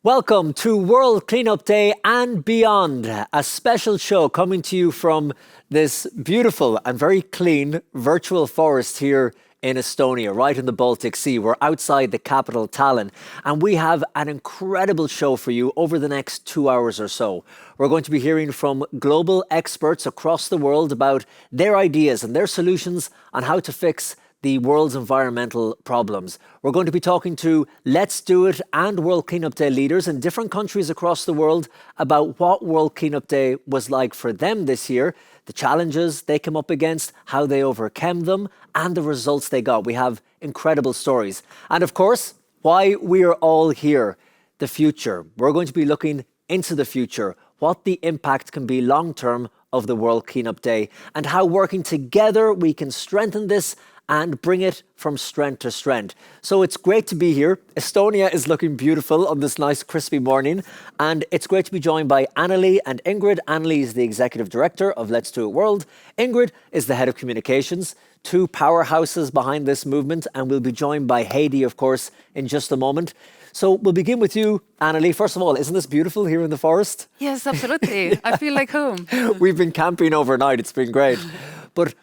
Welcome to World Cleanup Day and beyond, a special show coming to you from this beautiful and very clean virtual forest here in Estonia, right in the Baltic Sea. We're outside the capital, Tallinn, and we have an incredible show for you over the next 2 hours or so. We're going to be hearing from global experts across the world about their ideas and their solutions on how to fix the world's environmental problems. We're going to be talking to Let's Do It and World Cleanup Day leaders in different countries across the world about what World Cleanup Day was like for them this year, the challenges they came up against, how they overcame them, and the results they got. We have incredible stories. And of course, why we are all here, the future. We're going to be looking into the future, what the impact can be long-term of the World Cleanup Day, and how working together we can strengthen this and bring it from strength to strength. So it's great to be here. Estonia is looking beautiful on this nice crispy morning. And it's great to be joined by Anneli and Ingrid. Anneli is the Executive Director of Let's Do It World. Ingrid is the Head of Communications, two powerhouses behind this movement. And we'll be joined by Heidi, of course, in just a moment. So we'll begin with you, Anneli. First of all, isn't this beautiful here in the forest? Yes, absolutely. I feel like home. We've been camping overnight. It's been great. But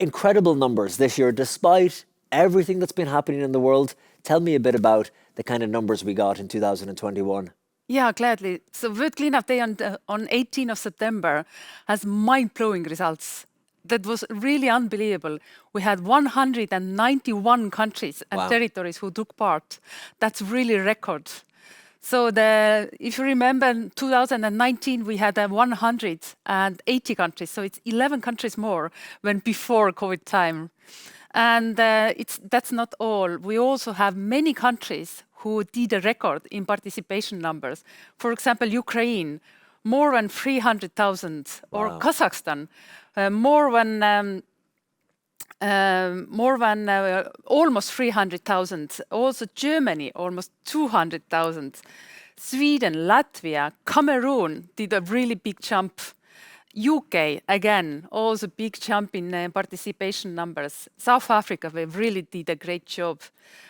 incredible numbers this year, despite everything that's been happening in the world. Tell me a bit about the kind of numbers we got in 2021. Yeah, gladly. So World Cleanup Day on 18th of September has mind-blowing results. That was really unbelievable. We had 191 countries and territories who took part. That's really a record. So if you remember, in 2019, we had 180 countries. So it's 11 countries more than before COVID time. And that's not all. We also have many countries who did a record in participation numbers. For example, Ukraine, more than 300,000, or Kazakhstan, more than almost 300,000. Also Germany, almost 200,000. Sweden, Latvia, Cameroon did a really big jump. UK, again, also big jump in participation numbers. South Africa, they really did a great job.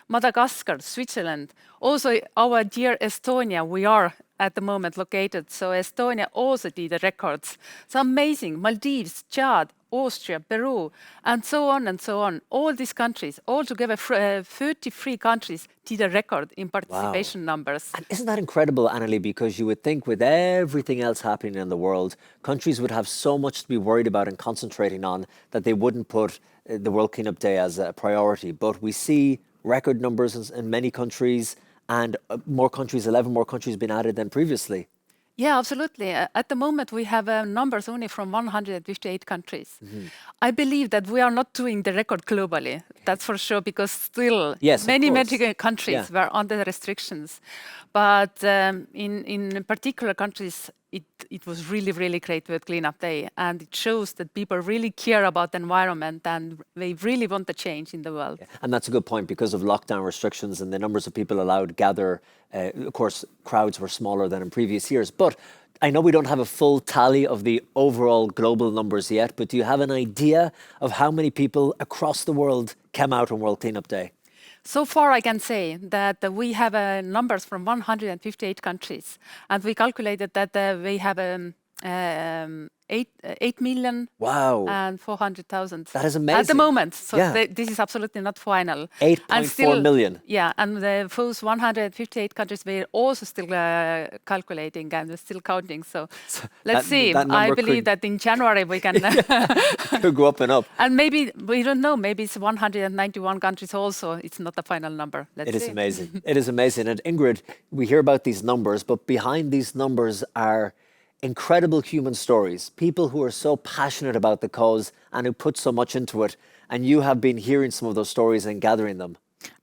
Madagascar, Switzerland, also our dear Estonia, we are at the moment located. So Estonia also did a records. It's amazing. Maldives, Chad, Austria, Peru, and so on and so on. All these countries, altogether 33 countries did a record in participation numbers. And isn't that incredible, Anneli? Because you would think with everything else happening in the world, countries would have so much to be worried about and concentrating on that they wouldn't put the World Cleanup Day as a priority. But we see record numbers in many countries, and more countries, 11 more countries been added than previously. Yeah, absolutely. At the moment, we have numbers only from 158 countries. Mm-hmm. I believe that we are not doing the record globally. That's for sure, because still many countries were under restrictions. But in particular countries, it was really, really great with Cleanup Day. And it shows that people really care about the environment and they really want the change in the world. Yeah. And that's a good point, because of lockdown restrictions and the numbers of people allowed to gather. Of course, crowds were smaller than in previous years. But I know we don't have a full tally of the overall global numbers yet, but do you have an idea of how many people across the world came out on World Cleanup Day? So far, I can say that we have numbers from 158 countries, and we calculated that we have 8 million and 400,000. That is amazing. At the moment. So this is absolutely not final. 8.4 million. Yeah, and those 158 countries, we're also still calculating and we're still counting. So let's see. I believe that in January we can could go up and up. And maybe, we don't know, maybe it's 191 countries also. It's not the final number. Let's see. It is amazing. It is amazing. And Ingrid, we hear about these numbers, but behind these numbers are incredible human stories, people who are so passionate about the cause and who put so much into it. And you have been hearing some of those stories and gathering them.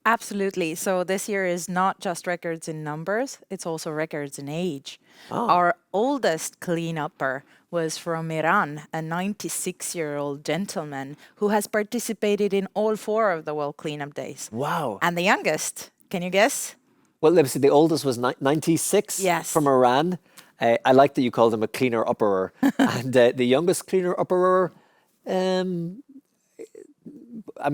Absolutely. So this year is not just records in numbers, it's also records in age. Our oldest cleanupper was from Iran, a 96-year-old gentleman who has participated in all 4 of the World Cleanup Days. Wow. And the youngest, can you guess? Well, let me see, the oldest was 96 from Iran. I like that you called him a cleaner-upperer. And the youngest cleaner-upperer, I'm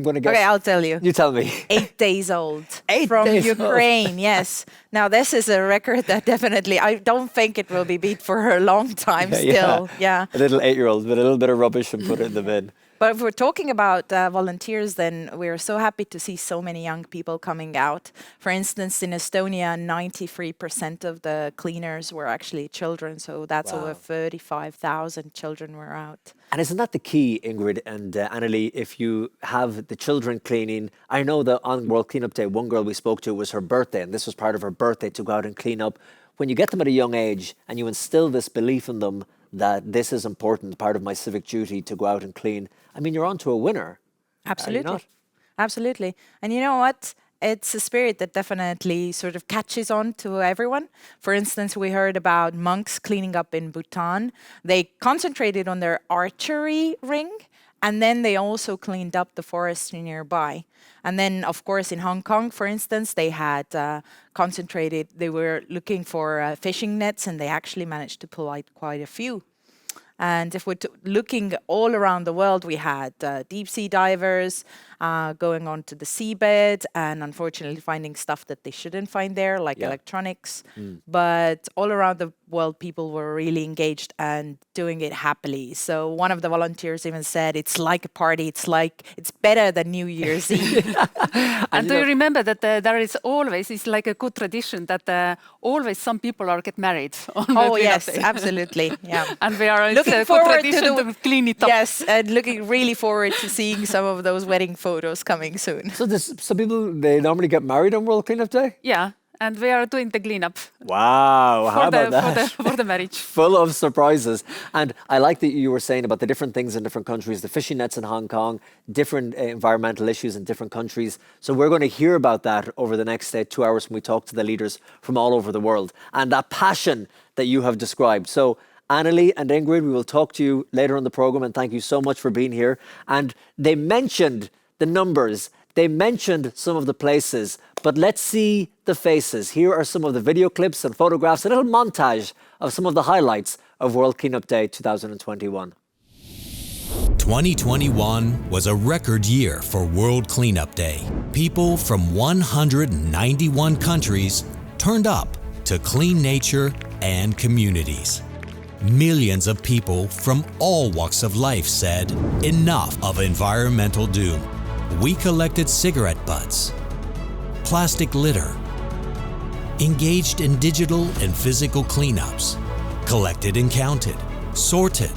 going to guess. Okay, I'll tell you. You tell me. 8 days old. 8 from days Ukraine, yes. Now, this is a record that definitely, I don't think it will be beat for a long time still. Yeah. A little 8-year-old with a little bit of rubbish and put it in the bin. But if we're talking about volunteers, then we're so happy to see so many young people coming out. For instance, in Estonia, 93% of the cleaners were actually children. So that's over 35,000 children were out. And isn't that the key, Ingrid and Anneli, if you have the children cleaning? I know that on World Cleanup Day, one girl we spoke to, it was her birthday, and this was part of her birthday to go out and clean up. When you get them at a young age and you instill this belief in them that this is important, part of my civic duty to go out and clean, I mean, you're on to a winner. Absolutely. Absolutely. And you know what? It's a spirit that definitely sort of catches on to everyone. For instance, we heard about monks cleaning up in Bhutan. They concentrated on their archery ring, and then they also cleaned up the forest nearby. And then, of course, in Hong Kong, for instance, they had concentrated, they were looking for fishing nets, and they actually managed to pull out quite a few. And if we're looking all around the world, we had deep sea divers going onto the seabed and unfortunately finding stuff that they shouldn't find there, like electronics. But all around the world, people were really engaged and doing it happily. So one of the volunteers even said, it's like a party. It's better than New Year's Eve. And do you remember that there is always, it's like a good tradition that always some people are get married on Oh, yes, absolutely. Yeah. And we are Looking it's a forward good tradition to clean it up. Yes, and looking really forward to seeing some of those wedding photos coming soon. So some people, they normally get married on World Cleanup Day? Yeah, and we are doing the cleanup. Wow, how about that? For the marriage. Full of surprises. And I like that you were saying about the different things in different countries, the fishing nets in Hong Kong, different environmental issues in different countries. So we're going to hear about that over the next 2 hours when we talk to the leaders from all over the world. And that passion that you have described. So Anneli and Ingrid, we will talk to you later on the program, and thank you so much for being here. And they mentioned the numbers, they mentioned some of the places, but let's see the faces. Here are some of the video clips and photographs, a little montage of some of the highlights of World Cleanup Day 2021. 2021 was a record year for World Cleanup Day. People from 191 countries turned up to clean nature and communities. Millions of people from all walks of life said, enough of environmental doom. We collected cigarette butts, plastic litter, engaged in digital and physical cleanups, collected and counted, sorted,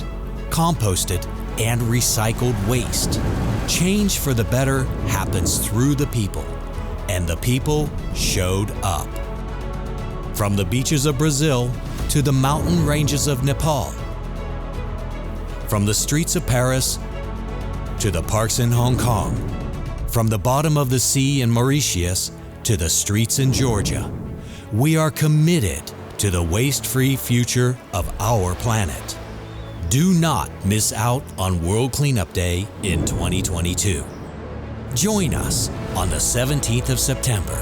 composted, and recycled waste. Change for the better happens through the people, and the people showed up. From the beaches of Brazil to the mountain ranges of Nepal, from the streets of Paris to the parks in Hong Kong, from the bottom of the sea in Mauritius to the streets in Georgia, we are committed to the waste-free future of our planet. Do not miss out on World Cleanup Day in 2022. Join us on the 17th of September.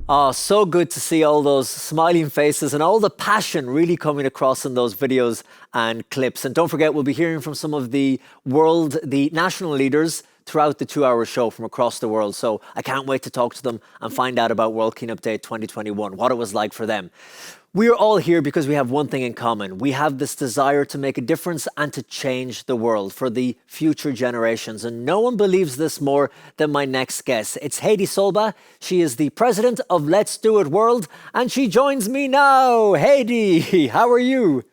Oh, so good to see all those smiling faces and all the passion really coming across in those videos and clips. And don't forget, we'll be hearing from some of the national leaders throughout the 2-hour show from across the world. So I can't wait to talk to them and find out about World Cleanup Day 2021, what it was like for them. We're all here because we have one thing in common. We have this desire to make a difference and to change the world for the future generations. And no one believes this more than my next guest. It's Heidi Solba. She is the President of Let's Do It World, and she joins me now. Heidi, how are you?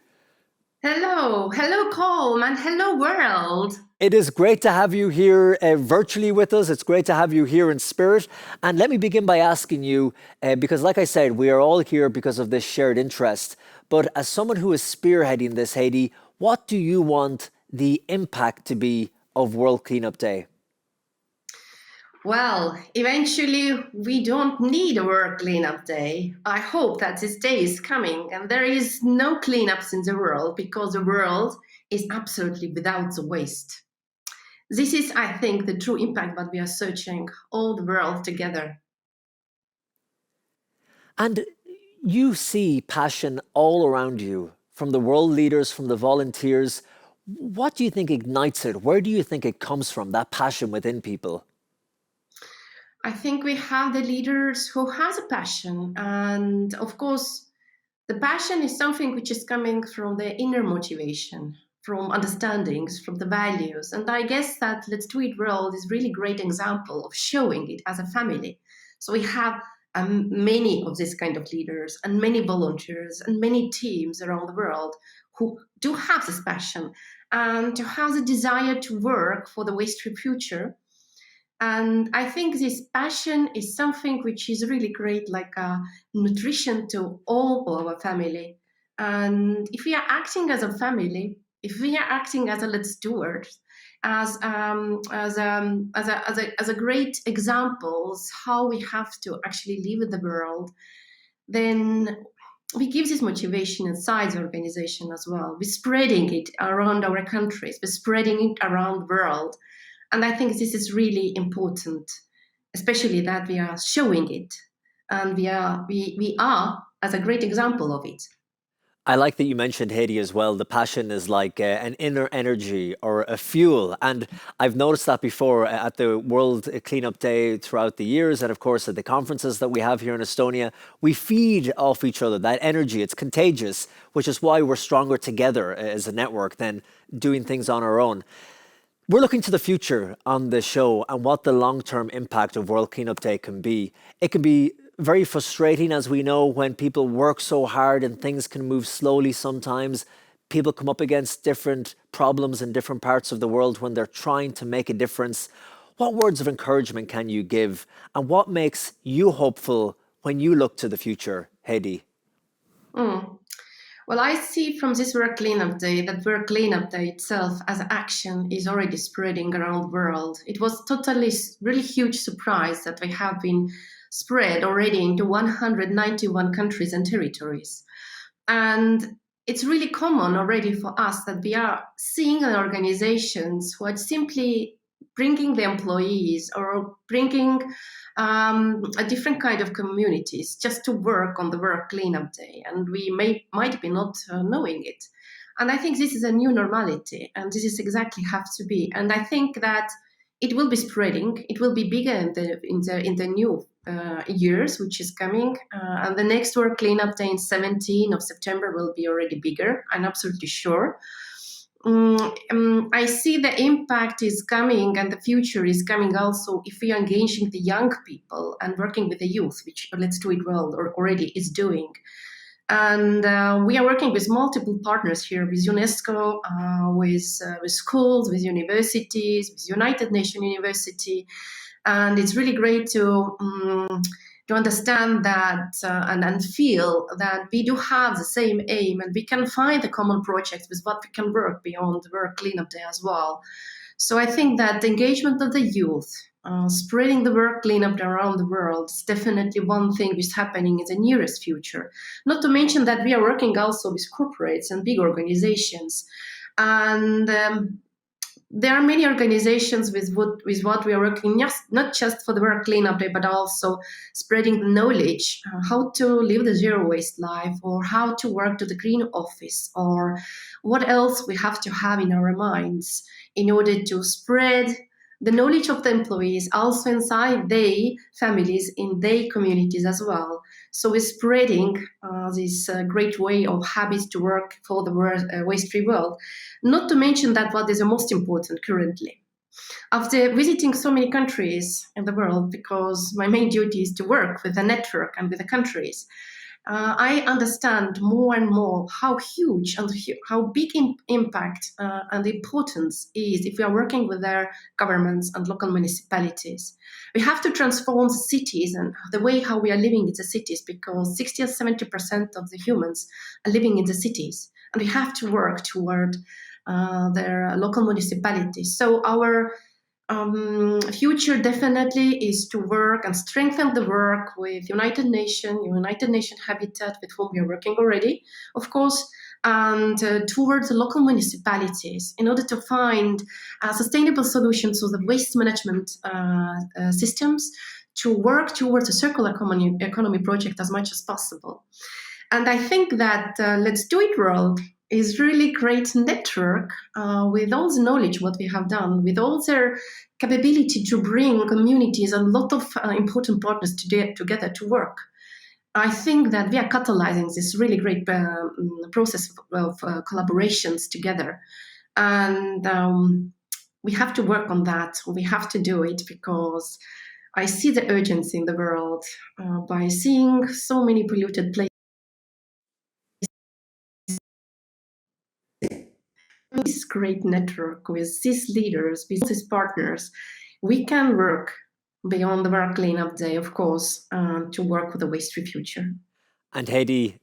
Hello, Colm, and hello, world. It is great to have you here virtually with us. It's great to have you here in spirit. And let me begin by asking you, because like I said, we are all here because of this shared interest. But as someone who is spearheading this, Heidi, what do you want the impact to be of World Cleanup Day? Well, eventually we don't need a World Cleanup Day. I hope that this day is coming and there is no cleanups in the world because the world is absolutely without the waste. This is, I think, the true impact that we are searching, all the world together. And you see passion all around you, from the world leaders, from the volunteers. What do you think ignites it? Where do you think it comes from, that passion within people? I think we have the leaders who has a passion, and of course, the passion is something which is coming from the inner motivation, from understandings, from the values. And I guess that Let's Do It World is really great example of showing it as a family. So we have many of this kind of leaders and many volunteers and many teams around the world who do have this passion and to have the desire to work for the waste-free future. And I think this passion is something which is really great, like a nutrition to all of our family. And if we are acting as a family, if we are acting as a Let's Doers, as a great examples how we have to actually live in the world, then we give this motivation inside the organization as well. We're spreading it around our countries, we're spreading it around the world. And I think this is really important, especially that we are showing it, and we are as a great example of it. I like that you mentioned Haiti as well. The passion is like an inner energy or a fuel. And I've noticed that before at the World Cleanup Day throughout the years. And of course, at the conferences that we have here in Estonia, we feed off each other. That energy, it's contagious, which is why we're stronger together as a network than doing things on our own. We're looking to the future on the show and what the long-term impact of World Cleanup Day can be. It can be very frustrating, as we know, when people work so hard and things can move slowly sometimes. People come up against different problems in different parts of the world when they're trying to make a difference. What words of encouragement can you give? And what makes you hopeful when you look to the future, Heidi? Well, I see from this World Cleanup Day that World Cleanup Day itself as action is already spreading around the world. It was totally really huge surprise that we have been spread already into 191 countries and territories. And it's really common already for us that we are seeing organizations who are simply bringing the employees or bringing a different kind of communities just to work on the World Cleanup Day, and we might be not knowing it. And I think this is a new normality, and this is exactly have to be. And I think that it will be spreading. It will be bigger in the new years, which is coming. And the next World Cleanup Day in 17 of September will be already bigger. I'm absolutely sure. I see the impact is coming and the future is coming also if we are engaging the young people and working with the youth, which Let's Do It World already is doing. And we are working with multiple partners here, with UNESCO, with schools, with universities, with United Nations University. And it's really great to understand that and feel that we do have the same aim and we can find the common projects with what we can work beyond the World Cleanup Day as well. So I think that the engagement of the youth, spreading the World Cleanup Day around the world is definitely one thing which is happening in the nearest future. Not to mention that we are working also with corporates and big organizations. And there are many organizations with what we are working, not just for the World Cleanup Day, but also spreading the knowledge, how to live the zero waste life, or how to work to the green office, or what else we have to have in our minds in order to spread the knowledge of the employees also inside their families, in their communities as well. So we're spreading this great way of habits to work for the waste-free world. Not to mention that what is the most important currently. After visiting so many countries in the world, because my main duty is to work with the network and with the countries, I understand more and more how huge and how big impact and importance is if we are working with their governments and local municipalities. We have to transform the cities and the way how we are living in the cities, because 60 or 70% of the humans are living in the cities, and we have to work toward their local municipalities. So our future definitely is to work and strengthen the work with United Nations Habitat, with whom we are working already, of course, and towards the local municipalities in order to find sustainable solutions to the waste management systems, to work towards a circular economy project as much as possible. And I think that Let's Do It World is really great network with all the knowledge what we have done, with all their capability to bring communities and a lot of important partners together to work. I think that we are catalyzing this really great process of collaborations together. And we have to work on that. We have to do it because I see the urgency in the world by seeing so many polluted places. This great network with these leaders, with these partners, we can work beyond the World Cleanup Day, of course, to work with a waste-free future. And Heidi,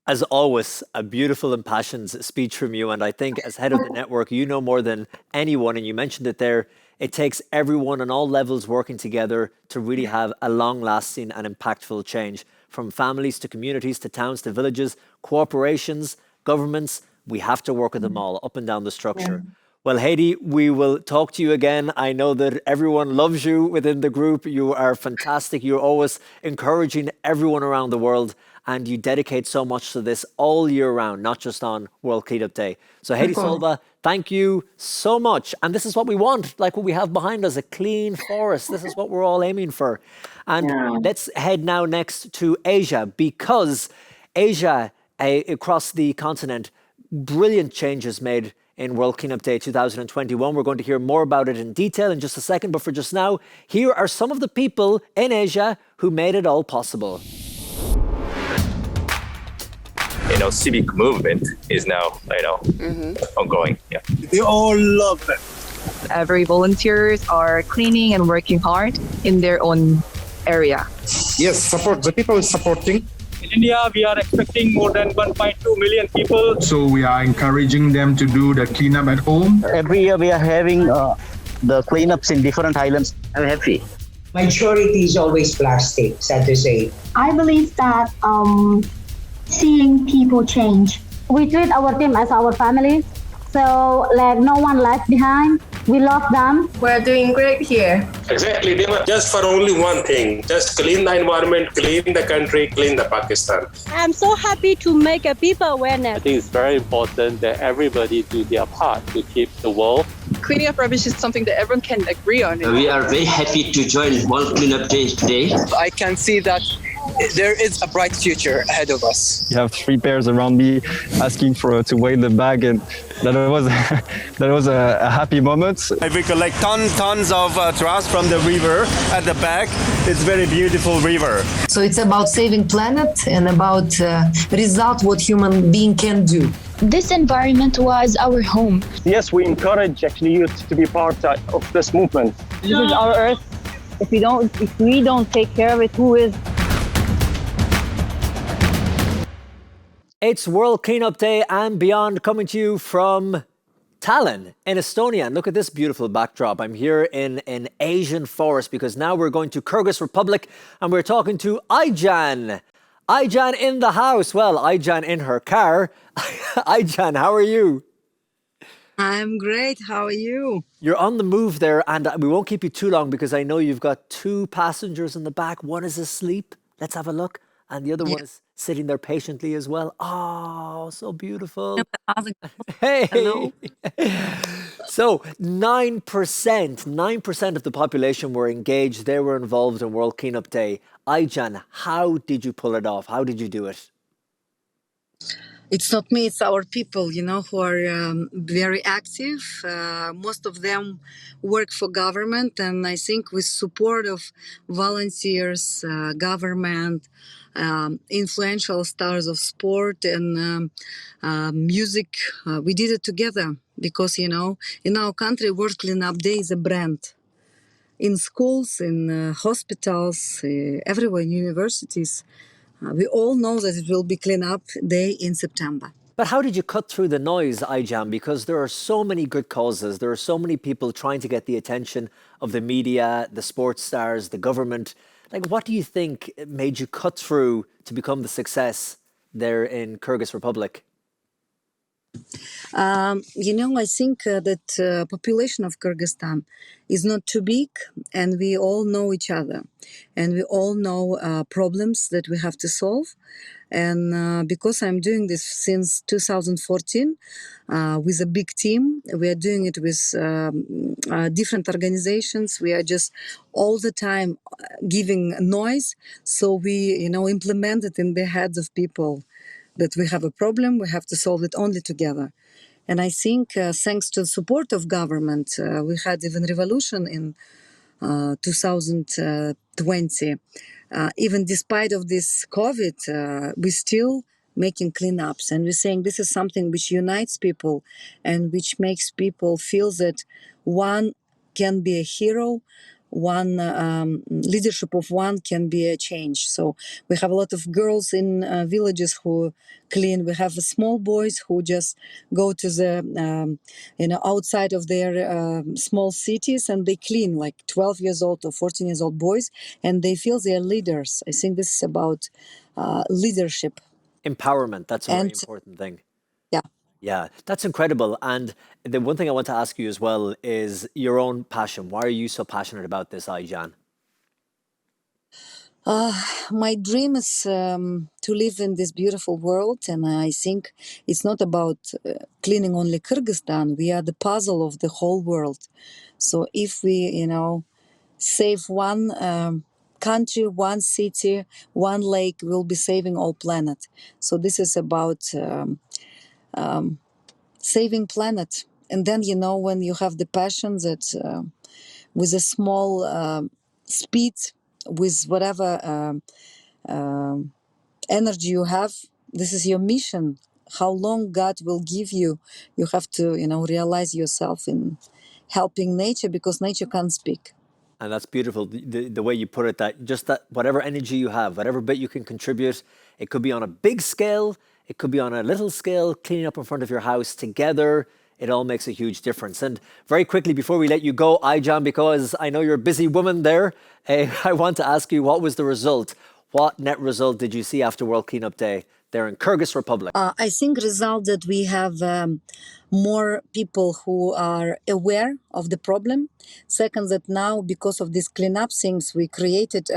as always, a beautiful impassioned speech from you. And I think as head of the network, you know more than anyone, and you mentioned it there, it takes everyone on all levels working together to really have a long-lasting and impactful change, from families to communities to towns to villages, corporations, governments. We have to work with them all up and down the structure. Yeah. Well, Heidi, we will talk to you again. I know that everyone loves you within the group. You are fantastic. You're always encouraging everyone around the world, and you dedicate so much to this all year round, not just on World Cleanup Day. So Heidi Solba, thank you so much. And this is what we want, like what we have behind us, a clean forest. This is what we're all aiming for. And let's head now next to Asia, because Asia, across the continent, brilliant changes made in World Cleanup Day 2021. We're going to hear more about it in detail in just a second. But for just now, here are some of the people in Asia who made it all possible. Civic movement is now, ongoing. Yeah. They all love it. Every volunteers are cleaning and working hard in their own area. Yes, support. The people is supporting. In India, we are expecting more than 1.2 million people. So we are encouraging them to do the cleanup at home. Every year we are having the cleanups in different islands. I'm happy. Majority is always plastic, sad to say. I believe that seeing people change. We treat our team as our family, so like no one left behind. We love them. We're doing great here. Exactly. They were just for only one thing, just clean the environment, clean the country, clean the Pakistan. I'm so happy to make a people awareness. I think it's very important that everybody do their part to keep the world. Cleaning up rubbish is something that everyone can agree on. We are very happy to join World Cleanup Day today. I can see that there is a bright future ahead of us. You have 3 pairs around me asking to weigh the bag, and that was a happy moment. We collect tons of trash from the river at the back. It's very beautiful river. So it's about saving planet and about result what human being can do. This environment was our home. Yes, we encourage actually youth to be part of this movement. This is our earth. If we don't take care of it, who is? It's World Cleanup Day and beyond, coming to you from Tallinn in Estonia. And look at this beautiful backdrop. I'm here in an Asian forest because now we're going to Kyrgyz Republic and we're talking to Aijan. Aijan in the house. Well, Aijan in her car. Aijan, how are you? I'm great. How are you? You're on the move there, and we won't keep you too long because I know you've got 2 passengers in the back. One is asleep. Let's have a look. And the other one is sitting there patiently as well. Oh, so beautiful. Hey. Hello. So 9% of the population were engaged. They were involved in World Cleanup Day. Aijan, how did you pull it off? How did you do it? It's not me, it's our people, who are very active. Most of them work for government, and I think with support of volunteers, government, influential stars of sport and music, we did it together because, in our country, World Cleanup Day is a brand. In schools, in hospitals, everywhere, in universities, we all know that it will be Cleanup Day in September. But how did you cut through the noise, Aijan? Because there are so many good causes. There are so many people trying to get the attention of the media, the sports stars, the government. Like, what do you think made you cut through to become the success there in Kyrgyz Republic? I think that population of Kyrgyzstan is not too big, and we all know each other, and we all know problems that we have to solve. And because I'm doing this since 2014 with a big team, we are doing it with different organizations. We are just all the time giving noise. So we, implement it in the heads of people that we have a problem, we have to solve it only together. And I think thanks to the support of government, we had even revolution in 2020. Even despite of this COVID, we still making cleanups, and we're saying this is something which unites people and which makes people feel that one can be a hero, one leadership of one can be a change. So we have a lot of girls in villages who clean. We have small boys who just go to the outside of their small cities and they clean, like 12 years old or 14 years old boys, and they feel they are leaders. I think this is about leadership. Empowerment, that's a very important thing. Yeah. Yeah, that's incredible. And the one thing I want to ask you as well is your own passion. Why are you so passionate about this, Aijan? My dream is to live in this beautiful world, and I think it's not about cleaning only Kyrgyzstan. We are the puzzle of the whole world. So if we, save one country, one city, one lake, we'll be saving all planet. So this is about saving planet. And then, when you have the passion that with a small speed, with whatever energy you have, this is your mission. How long God will give you, you have to, realize yourself in helping nature, because nature can't speak. And that's beautiful, the way you put it, that whatever energy you have, whatever bit you can contribute, it could be on a big scale, it could be on a little scale, cleaning up in front of your house together, it all makes a huge difference. And very quickly, before we let you go, Aijan, because I know you're a busy woman there, I want to ask you, what was the result? What net result did you see after World Cleanup Day there in Kyrgyz Republic? I think result that we have more people who are aware of the problem. Second, that now because of these cleanup things, we created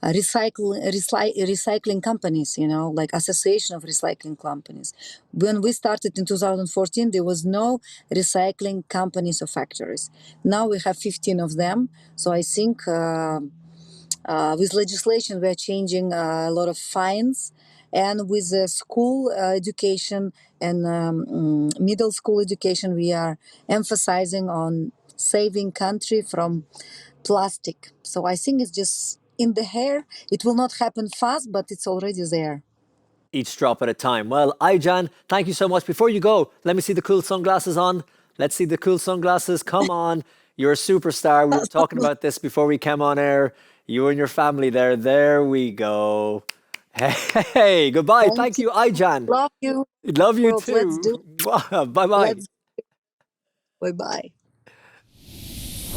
recycling companies, like association of recycling companies. When we started in 2014, there was no recycling companies or factories. Now we have 15 of them. So I think with legislation, we are changing a lot of fines. And with school education and middle school education, we are emphasizing on saving country from plastic. So I think it's just in the air. It will not happen fast, but it's already there. Each drop at a time. Well, Aijan, thank you so much. Before you go, let me see the cool sunglasses on. Let's see the cool sunglasses. Come on. You're a superstar. We were talking about this before we came on air. You and your family there. There we go. Hey, goodbye. Thank you, Aijan. Love you. Love you too. Let's do Bye-bye. Bye-bye.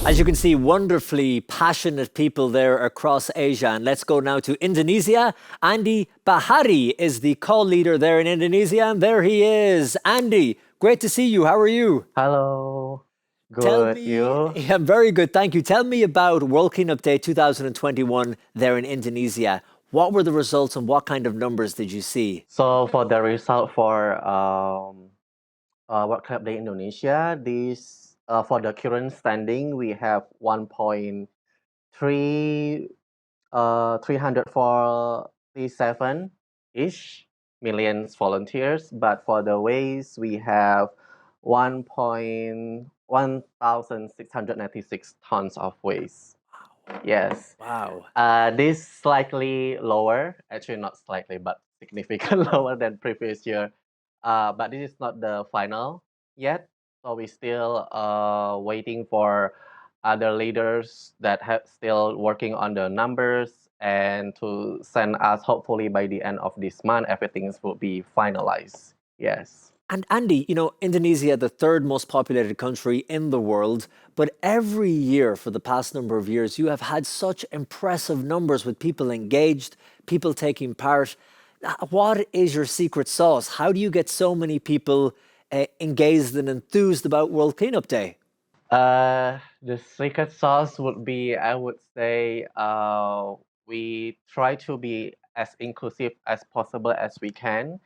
As you can see, wonderfully passionate people there across Asia. And let's go now to Indonesia. Andy Bahari is the call leader there in Indonesia. And there he is. Andy, great to see you. How are you? Hello. Good. You? Yeah, very good. Thank you. Tell me about World Cleanup Day 2021 there in Indonesia. What were the results and what kind of numbers did you see? So for the result for World Cleanup Day Indonesia, this for the current standing, we have 347-ish million volunteers, but for the waste, we have 1,696 tons of waste. Yes. Wow. This slightly lower, actually not slightly, but significantly lower than previous year. But this is not the final yet. So we're still waiting for other leaders that have still working on the numbers and to send us, hopefully by the end of this month, everything will be finalized. Yes. And Andy, Indonesia, the third most populated country in the world, but every year for the past number of years, you have had such impressive numbers with people engaged, people taking part. What is your secret sauce? How do you get so many people engaged and enthused about World Cleanup Day? The secret sauce would be, I would say, we try to be as inclusive as possible as we can.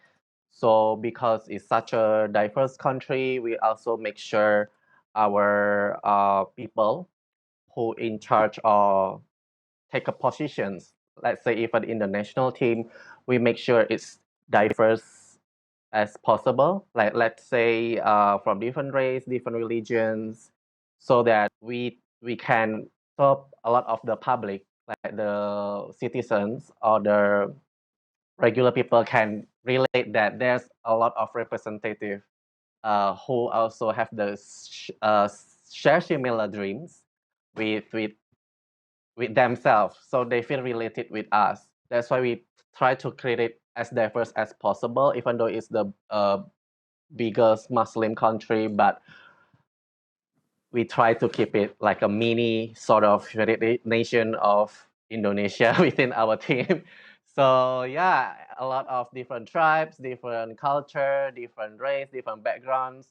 So because it's such a diverse country, we also make sure our people who in charge or take up positions, let's say even in the national team, we make sure it's diverse as possible. Like let's say from different race, different religions, so that we can serve a lot of the public, like the citizens or the regular people can relate that there's a lot of representative who also have the share similar dreams with with themselves, so they feel related with us. That's why we try to create it as diverse as possible, even though it's the biggest Muslim country, but we try to keep it like a mini sort of nation of Indonesia within our team. So yeah, a lot of different tribes, different culture, different race, different backgrounds.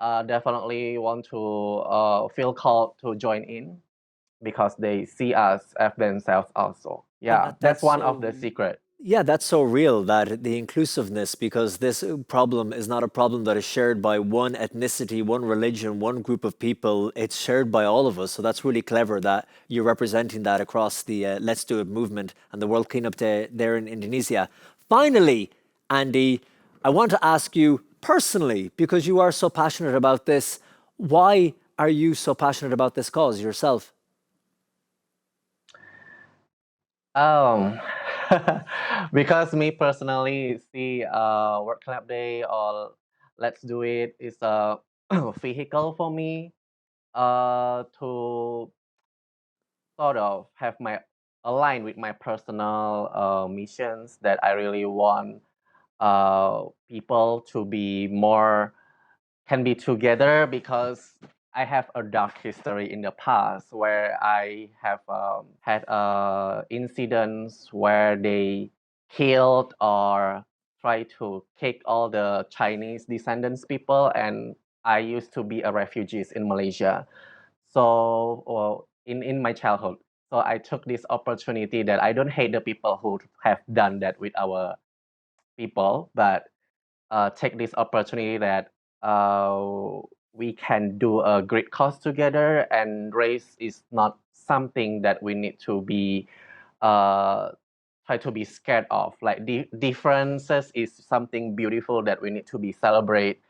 Definitely want to feel called to join in because they see us as themselves also. Yeah, that's one of the secret. Yeah, that's so real, that the inclusiveness, because this problem is not a problem that is shared by one ethnicity, one religion, one group of people. It's shared by all of us. So that's really clever that you're representing that across the Let's Do It movement and the World Cleanup Day there in Indonesia. Finally, Andy, I want to ask you personally, because you are so passionate about this, why are you so passionate about this cause yourself? Because me personally see World Cleanup Day or Let's Do It is a vehicle for me to sort of have my align with my personal missions that I really want people to be more can be together, because I have a dark history in the past where I have had incidents where they killed or tried to kick all the Chinese descendants people, and I used to be a refugee in Malaysia. So in my childhood, so I took this opportunity that I don't hate the people who have done that with our people, but take this opportunity that we can do a great cause together, and race is not something that we need to be try to be scared of. Like differences is something beautiful that we need to be celebrate,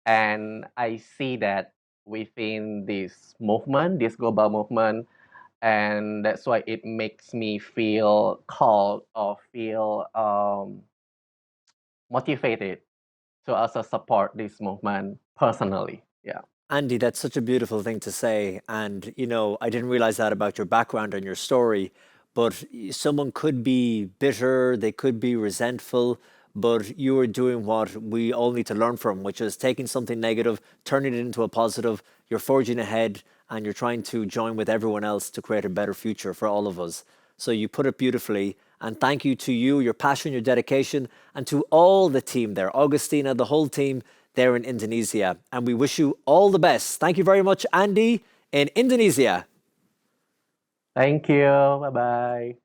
and I see that within this movement, this global movement, and that's why it makes me feel called or feel motivated to also support this movement personally. Yeah. Andy, that's such a beautiful thing to say. And, you know, I didn't realize that about your background and your story, but someone could be bitter, they could be resentful, but you are doing what we all need to learn from, which is taking something negative, turning it into a positive. You're forging ahead and you're trying to join with everyone else to create a better future for all of us. So you put it beautifully. And thank you to you, your passion, your dedication, and to all the team there, Augustina, the whole team there in Indonesia. And we wish you all the best. Thank you very much, Andy, in Indonesia. Thank you. Bye-bye.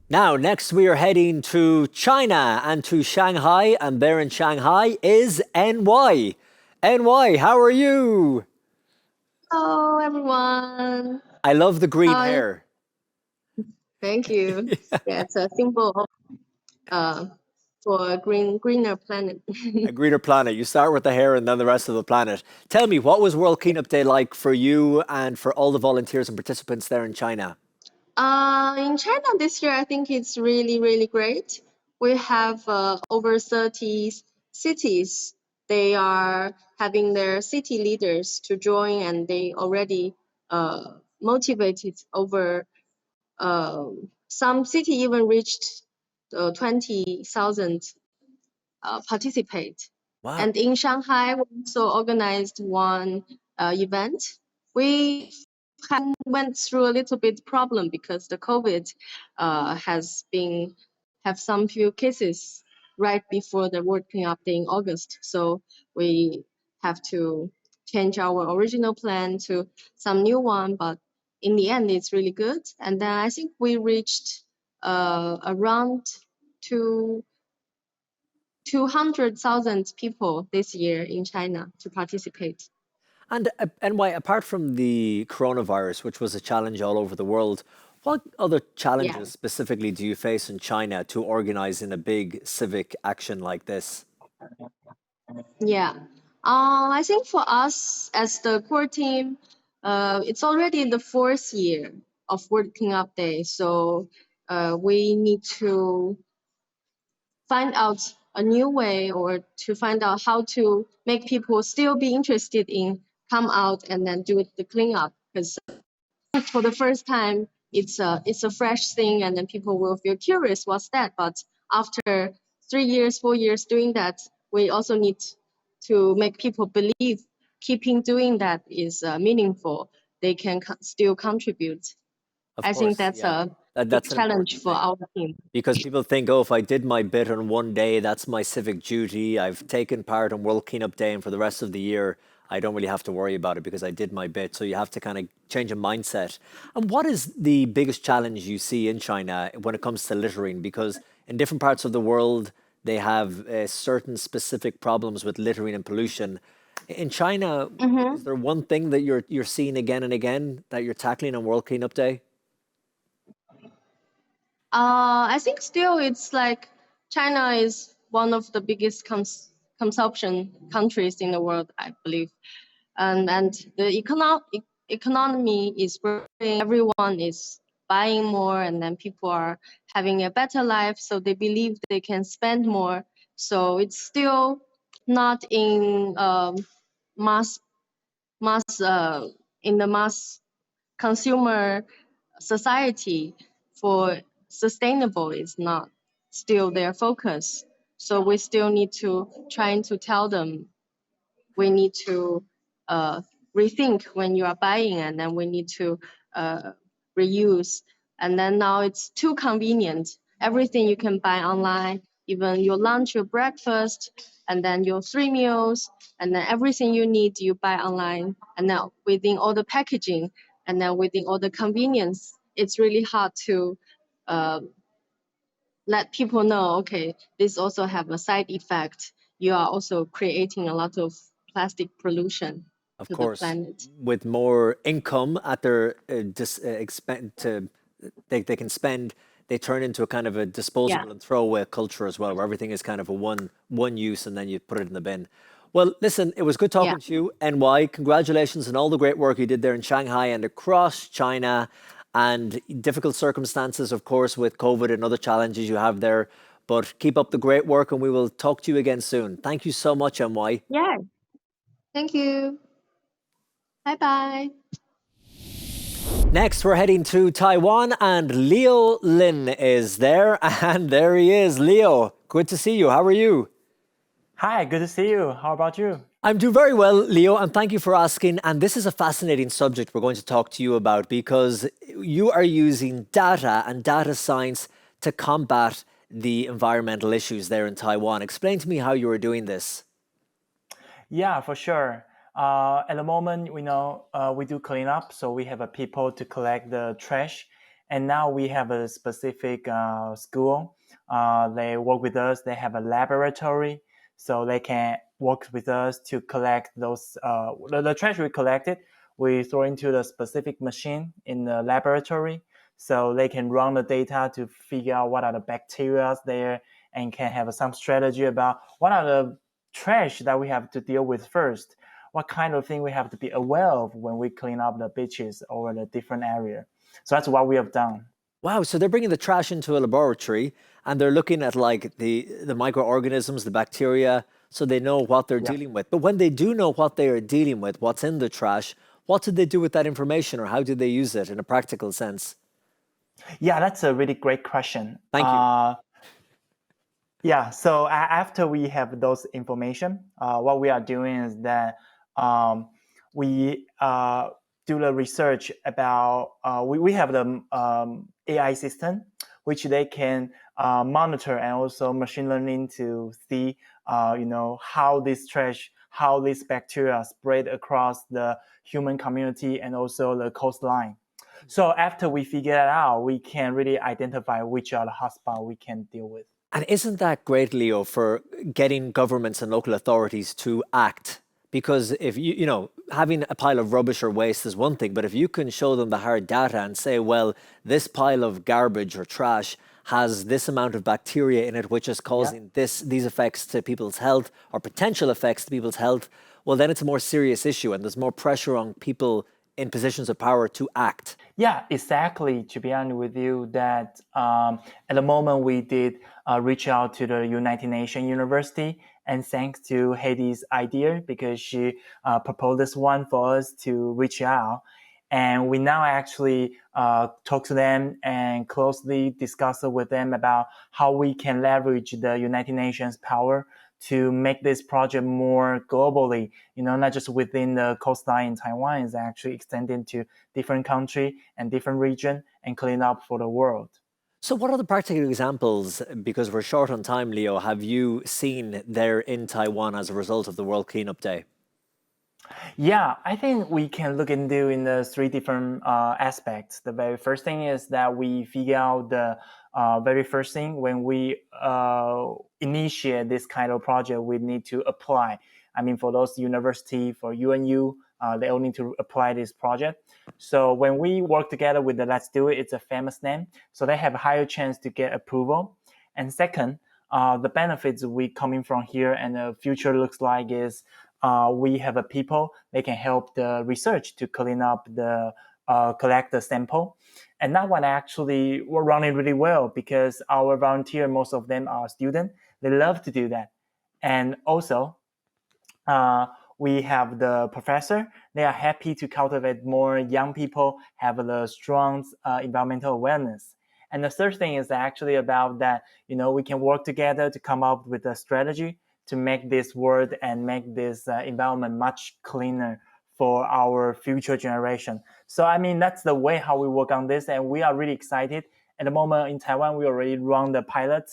Now, next we are heading to China and to Shanghai. And there in Shanghai is NY. NY, how are you? Hello, everyone. I love the green hair. Thank you. Yeah, it's a symbol of for a greener planet. A greener planet. You start with the hair and then the rest of the planet. Tell me, what was World Cleanup Day like for you and for all the volunteers and participants there in China? In China this year, I think it's really great. We have over 30 cities. They are having their city leaders to join, and they already motivated over some city even reached 20,000 participate. Wow. And in Shanghai, we also organized one event. We went through a little bit problem because the COVID have some few cases right before the World Cleanup Day in August. So we have to change our original plan to some new one, but in the end, it's really good. And then I think we reached around 200,000 people this year in China to participate. And NY, apart from the coronavirus, which was a challenge all over the world, what other challenges specifically do you face in China to organize in a big civic action like this? Yeah, I think for us as the core team, it's already the 4th year of World Cleanup Day, so we need to find out a new way, or to find out how to make people still be interested in come out and then do the cleanup, because for the first time it's a fresh thing, and then people will feel curious what's that. But after 3 years, 4 years doing that, we also need to make people believe keeping doing that is meaningful. They can still contribute. I think that's a big challenge for our team. Because people think, oh, if I did my bit on one day, that's my civic duty. I've taken part on World Cleanup Day, and for the rest of the year, I don't really have to worry about it because I did my bit. So you have to kind of change a mindset. And what is the biggest challenge you see in China when it comes to littering? Because in different parts of the world, they have certain specific problems with littering and pollution. In China, is there one thing that you're seeing again and again that you're tackling on World Cleanup Day? I think still it's like China is one of the biggest consumption countries in the world, I believe. And the economy is growing, everyone is buying more, and then people are having a better life, so they believe they can spend more. So it's still not in mass consumer society. For sustainable is not still their focus. So we still need to trying to tell them we need to rethink when you are buying, and then we need to reuse. And then now it's too convenient. Everything you can buy online, even your lunch, your breakfast, and then your 3 meals, and then everything you need you buy online. And now within all the packaging, and then within all the convenience, it's really hard to let people know, okay, this also have a side effect. You are also creating a lot of plastic pollution to the planet. With more income at their they can spend, they turn into a kind of a disposable and throwaway culture as well, where everything is kind of a one use and then you put it in the bin. Well, listen, it was good talking to you, NY. Congratulations on all the great work you did there in Shanghai and across China, and difficult circumstances, of course, with COVID and other challenges you have there. But keep up the great work, and we will talk to you again soon. Thank you so much, NY. Yeah. Thank you. Bye-bye. Next, we're heading to Taiwan, and Leo Lin is there. And there he is. Leo, good to see you. How are you? Hi, good to see you. How about you? I'm doing very well, Leo, and thank you for asking. And this is a fascinating subject we're going to talk to you about, because you are using data and data science to combat the environmental issues there in Taiwan. Explain to me how you are doing this. Yeah, for sure. At the moment, we do cleanup, so we have people to collect the trash. And now we have a specific school. They work with us. They have a laboratory, so they can work with us to collect those the trash we collected. We throw into the specific machine in the laboratory, so they can run the data to figure out what are the bacteria there, and can have some strategy about what are the trash that we have to deal with first. What kind of thing we have to be aware of when we clean up the beaches or the different area. So that's what we have done. Wow, so they're bringing the trash into a laboratory, and they're looking at like the microorganisms, the bacteria, so they know what they're dealing with. But when they do know what they are dealing with, what's in the trash, what did they do with that information, or how did they use it in a practical sense? Yeah, that's a really great question. Thank you. Yeah, so after we have those information, what we are doing is that we do the research about, we have the AI system, which they can monitor, and also machine learning to see, how this trash, how this bacteria spread across the human community and also the coastline. So after we figure that out, we can really identify which are the hotspots we can deal with. And isn't that great, Leo, for getting governments and local authorities to act? Because if you know, having a pile of rubbish or waste is one thing, but if you can show them the hard data and say, well, this pile of garbage or trash has this amount of bacteria in it, which is causing these effects to people's health or potential effects to people's health, well, then it's a more serious issue and there's more pressure on people in positions of power to act. Yeah, exactly. To be honest with you, that at the moment we did reach out to the United Nations University, and thanks to Heidi's idea, because she proposed this one for us to reach out. And we now actually talk to them and closely discuss with them about how we can leverage the United Nations power to make this project more globally, you know, not just within the coastline in Taiwan, it's actually extending to different country and different region and clean up for the world. So what are the practical examples, because we're short on time, Leo, have you seen there in Taiwan as a result of the World Cleanup Day? Yeah, I think we can look into in the three different aspects. The very first thing is that we figure out the very first thing when we initiate this kind of project, we need to apply. I mean, for those university, for UNU, they all need to apply this project. So when we work together with the Let's Do It, it's a famous name. So they have a higher chance to get approval. And second, the benefits we coming from here and the future looks like is we have a people, they can help the research to clean up the, collect the sample. And that one actually we're running really well because our volunteer, most of them are students. They love to do that. And also, we have the professor. They are happy to cultivate more young people, have the strong environmental awareness. And the third thing is actually about that, you know, we can work together to come up with a strategy to make this world and make this environment much cleaner for our future generation. So, I mean, that's the way how we work on this. And we are really excited. At the moment in Taiwan, we already run the pilot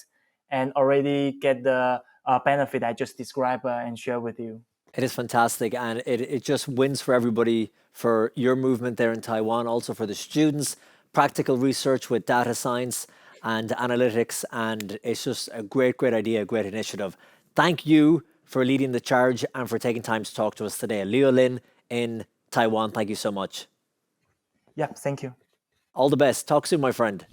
and already get the benefit I just described and share with you. It is fantastic, and it just wins for everybody, for your movement there in Taiwan, also for the students, practical research with data science and analytics, and it's just a great, great idea, a great initiative. Thank you for leading the charge and for taking time to talk to us today. Leo Lin in Taiwan, thank you so much. Yeah, thank you. All the best. Talk soon, my friend.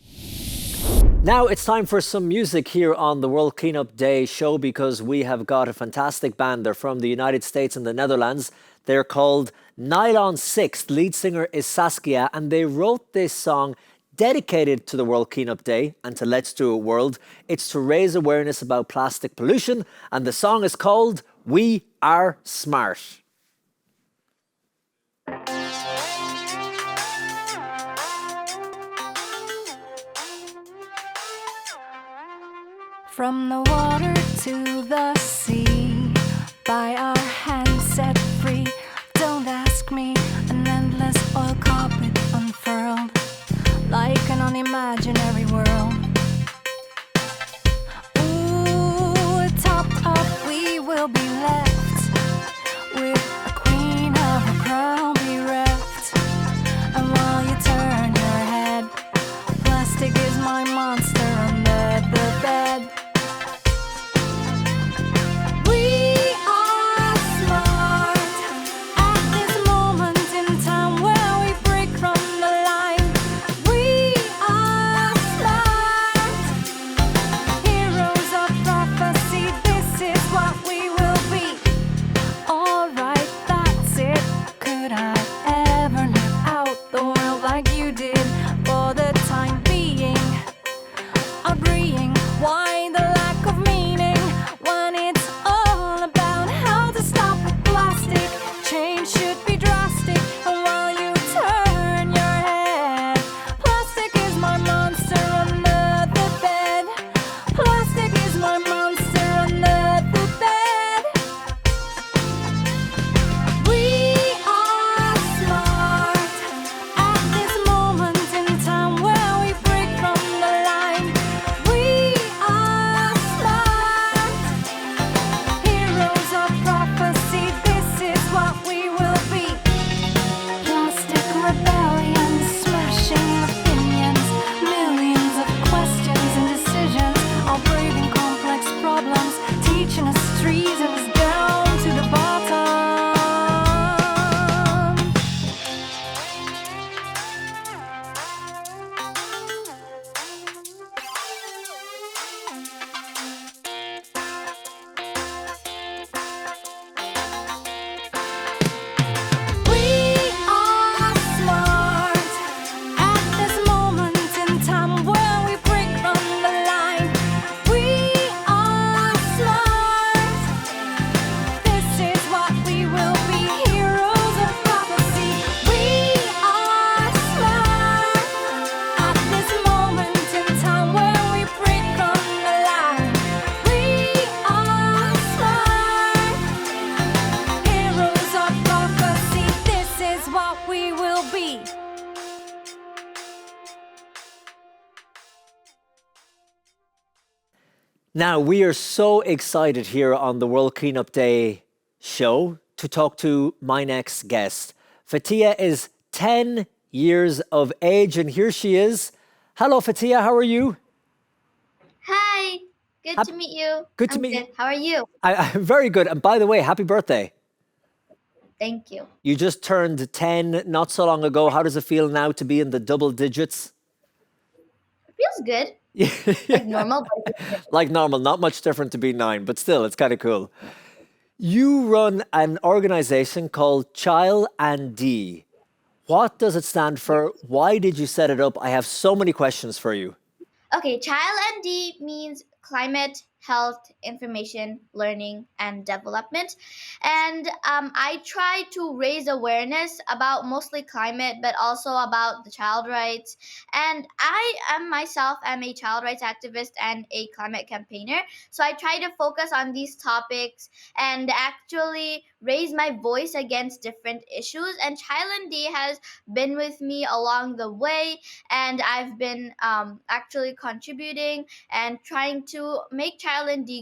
Now it's time for some music here on the World Cleanup Day show, because we have got a fantastic band. They're from the United States and the Netherlands. They're called Nylon 6. Lead singer is Saskia, and they wrote this song dedicated to the World Cleanup Day and to Let's Do It World. It's to raise awareness about plastic pollution, and the song is called We Are Smart. From the water to the sea, by our hands set free. Don't ask me, an endless oil carpet unfurled, like an unimaginary world. Ooh, topped up we will be left, with a queen of a crown bereft. And while you turn your head, plastic is my monster under the bed. Now, we are so excited here on the World Cleanup Day show to talk to my next guest. Fatia is 10 years of age, and here she is. Hello, Fatia, how are you? Hi, good to meet you. Good to I'm meet you. good. How are you? I'm very good. And by the way, happy birthday. Thank you. You just turned 10 not so long ago. How does it feel now to be in the double digits? It feels good. Like normal. But Like normal, not much different to be 9, but still, it's kind of cool. You run an organization called Chellenges. What does it stand for? Why did you set it up? I have so many questions for you. Okay, Chellenges means climate, health, information, learning, and development. And I try to raise awareness about mostly climate, but also about the child rights. And I am myself am a child rights activist and a climate campaigner. So I try to focus on these topics and actually raise my voice against different issues. And Chellenges has been with me along the way, and I've been actually contributing and trying to make Chellenges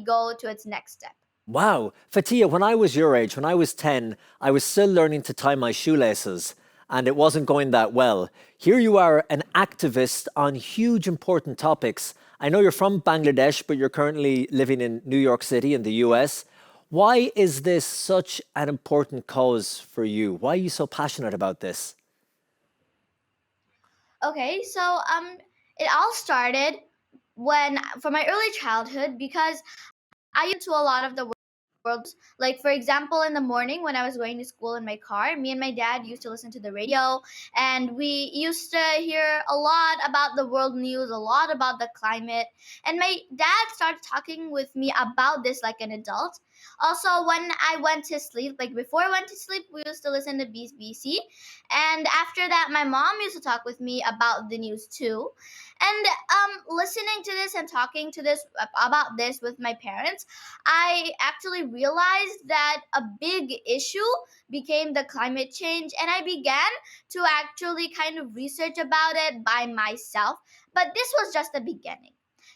go to its next step. Wow. Fatia, when I was your age, when I was 10, I was still learning to tie my shoelaces, and it wasn't going that well. Here you are, an activist on huge important topics. I know you're from Bangladesh, but you're currently living in New York City in the US. Why is this such an important cause for you? Why are you so passionate about this? Okay, so it all started from my early childhood, because I used to a lot of the world. Like, for example, in the morning when I was going to school in my car, me and my dad used to listen to the radio, and we used to hear a lot about the world news, a lot about the climate. And my dad started talking with me about this like an adult. Also, when I went to sleep, like before I went to sleep, we used to listen to BBC. And after that, my mom used to talk with me about the news too. And listening to this and talking to this about this with my parents, I actually realized that a big issue became the climate change, and I began to actually kind of research about it by myself. But this was just the beginning.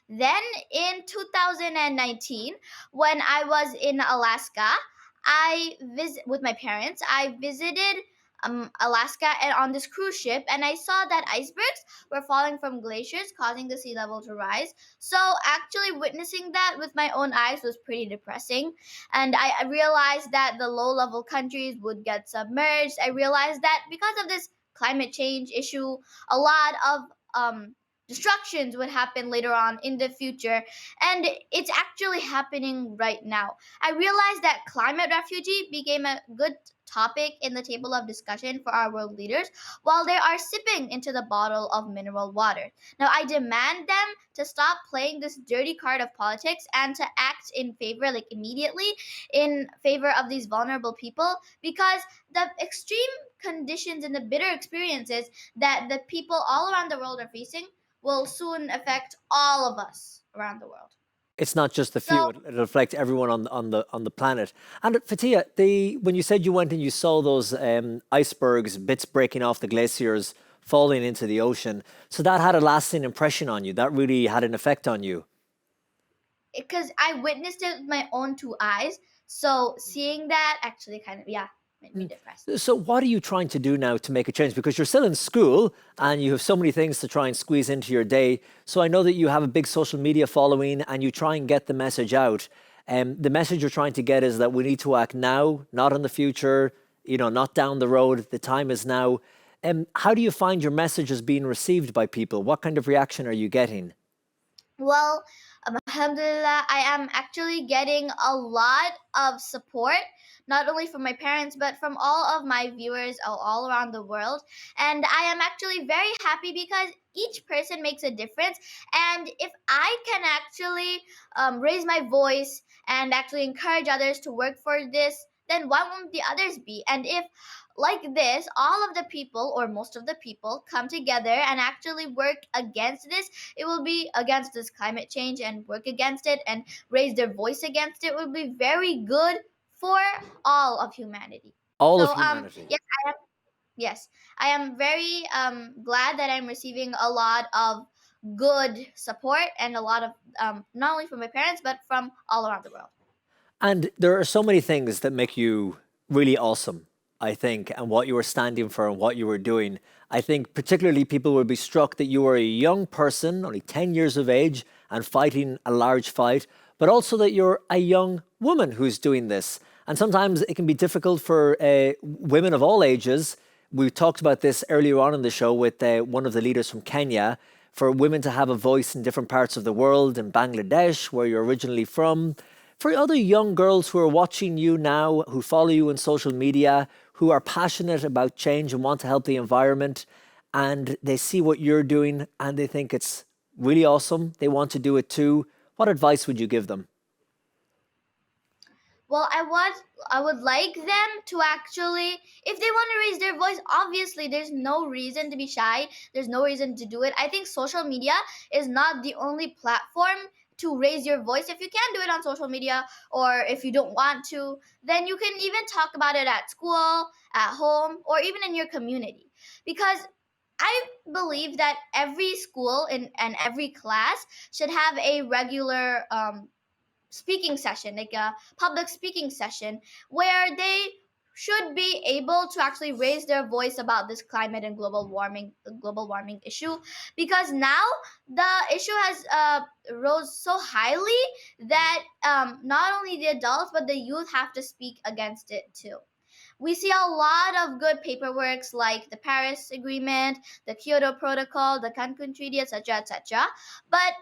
Then in 2019, when I was in Alaska, I visit with my parents. I visited Alaska and on this cruise ship, and I saw that icebergs were falling from glaciers, causing the sea level to rise. So actually witnessing that with my own eyes was pretty depressing. And I realized that the low level countries would get submerged. I realized that because of this climate change issue, a lot of destructions would happen later on in the future, and it's actually happening right now. I realized that climate refugee became a good topic in the table of discussion for our world leaders while they are sipping into the bottle of mineral water. Now, I demand them to stop playing this dirty card of politics and to act in favor, like immediately, in favor of these vulnerable people, because the extreme conditions and the bitter experiences that the people all around the world are facing will soon affect all of us around the world. It's not just the few; it'll affect everyone on the planet. And Fatia, when you said you went and you saw those icebergs, bits breaking off the glaciers, falling into the ocean, so that had a lasting impression on you. That really had an effect on you. Because I witnessed it with my own two eyes, so seeing that actually kind of made me depressed. So what are you trying to do now to make a change? Because you're still in school and you have so many things to try and squeeze into your day. So I know that you have a big social media following and you try and get the message out. The message you're trying to get is that we need to act now, not in the future, not down the road. The time is now. How do you find your message is being received by people? What kind of reaction are you getting? Well, alhamdulillah, I am actually getting a lot of support, not only from my parents, but from all of my viewers all around the world. And I am actually very happy because each person makes a difference. And if I can actually raise my voice and actually encourage others to work for this, then why won't the others be? And if, like this, all of the people or most of the people come together and actually work against this, it will be against this climate change and work against it and raise their voice against it, will be very good for all of humanity. All of humanity. Yes, I am very glad that I'm receiving a lot of good support and a lot of not only from my parents but from all around the world. And there are so many things that make you really awesome, I think, and what you were standing for and what you were doing. I think particularly people will be struck that you were a young person, only 10 years of age, and fighting a large fight, but also that you're a young woman who's doing this. And sometimes it can be difficult for women of all ages. We talked about this earlier on in the show with one of the leaders from Kenya, for women to have a voice in different parts of the world, in Bangladesh, where you're originally from. For other young girls who are watching you now, who follow you on social media, who are passionate about change and want to help the environment, and they see what you're doing and they think it's really awesome, they want to do it too, what advice would you give them? Well, I would like them to actually, if they want to raise their voice, obviously there's no reason to be shy. There's no reason to do it. I think social media is not the only platform to raise your voice. If you can't do it on social media, or if you don't want to, then you can even talk about it at school, at home, or even in your community. Because I believe that every school and every class should have a regular speaking session, like a public speaking session, where they should be able to actually raise their voice about this climate and global warming issue, because now the issue has rose so highly that not only the adults but the youth have to speak against it too. We see a lot of good paperworks like the Paris Agreement, the Kyoto Protocol, the Cancun Treaty, etc., etc. But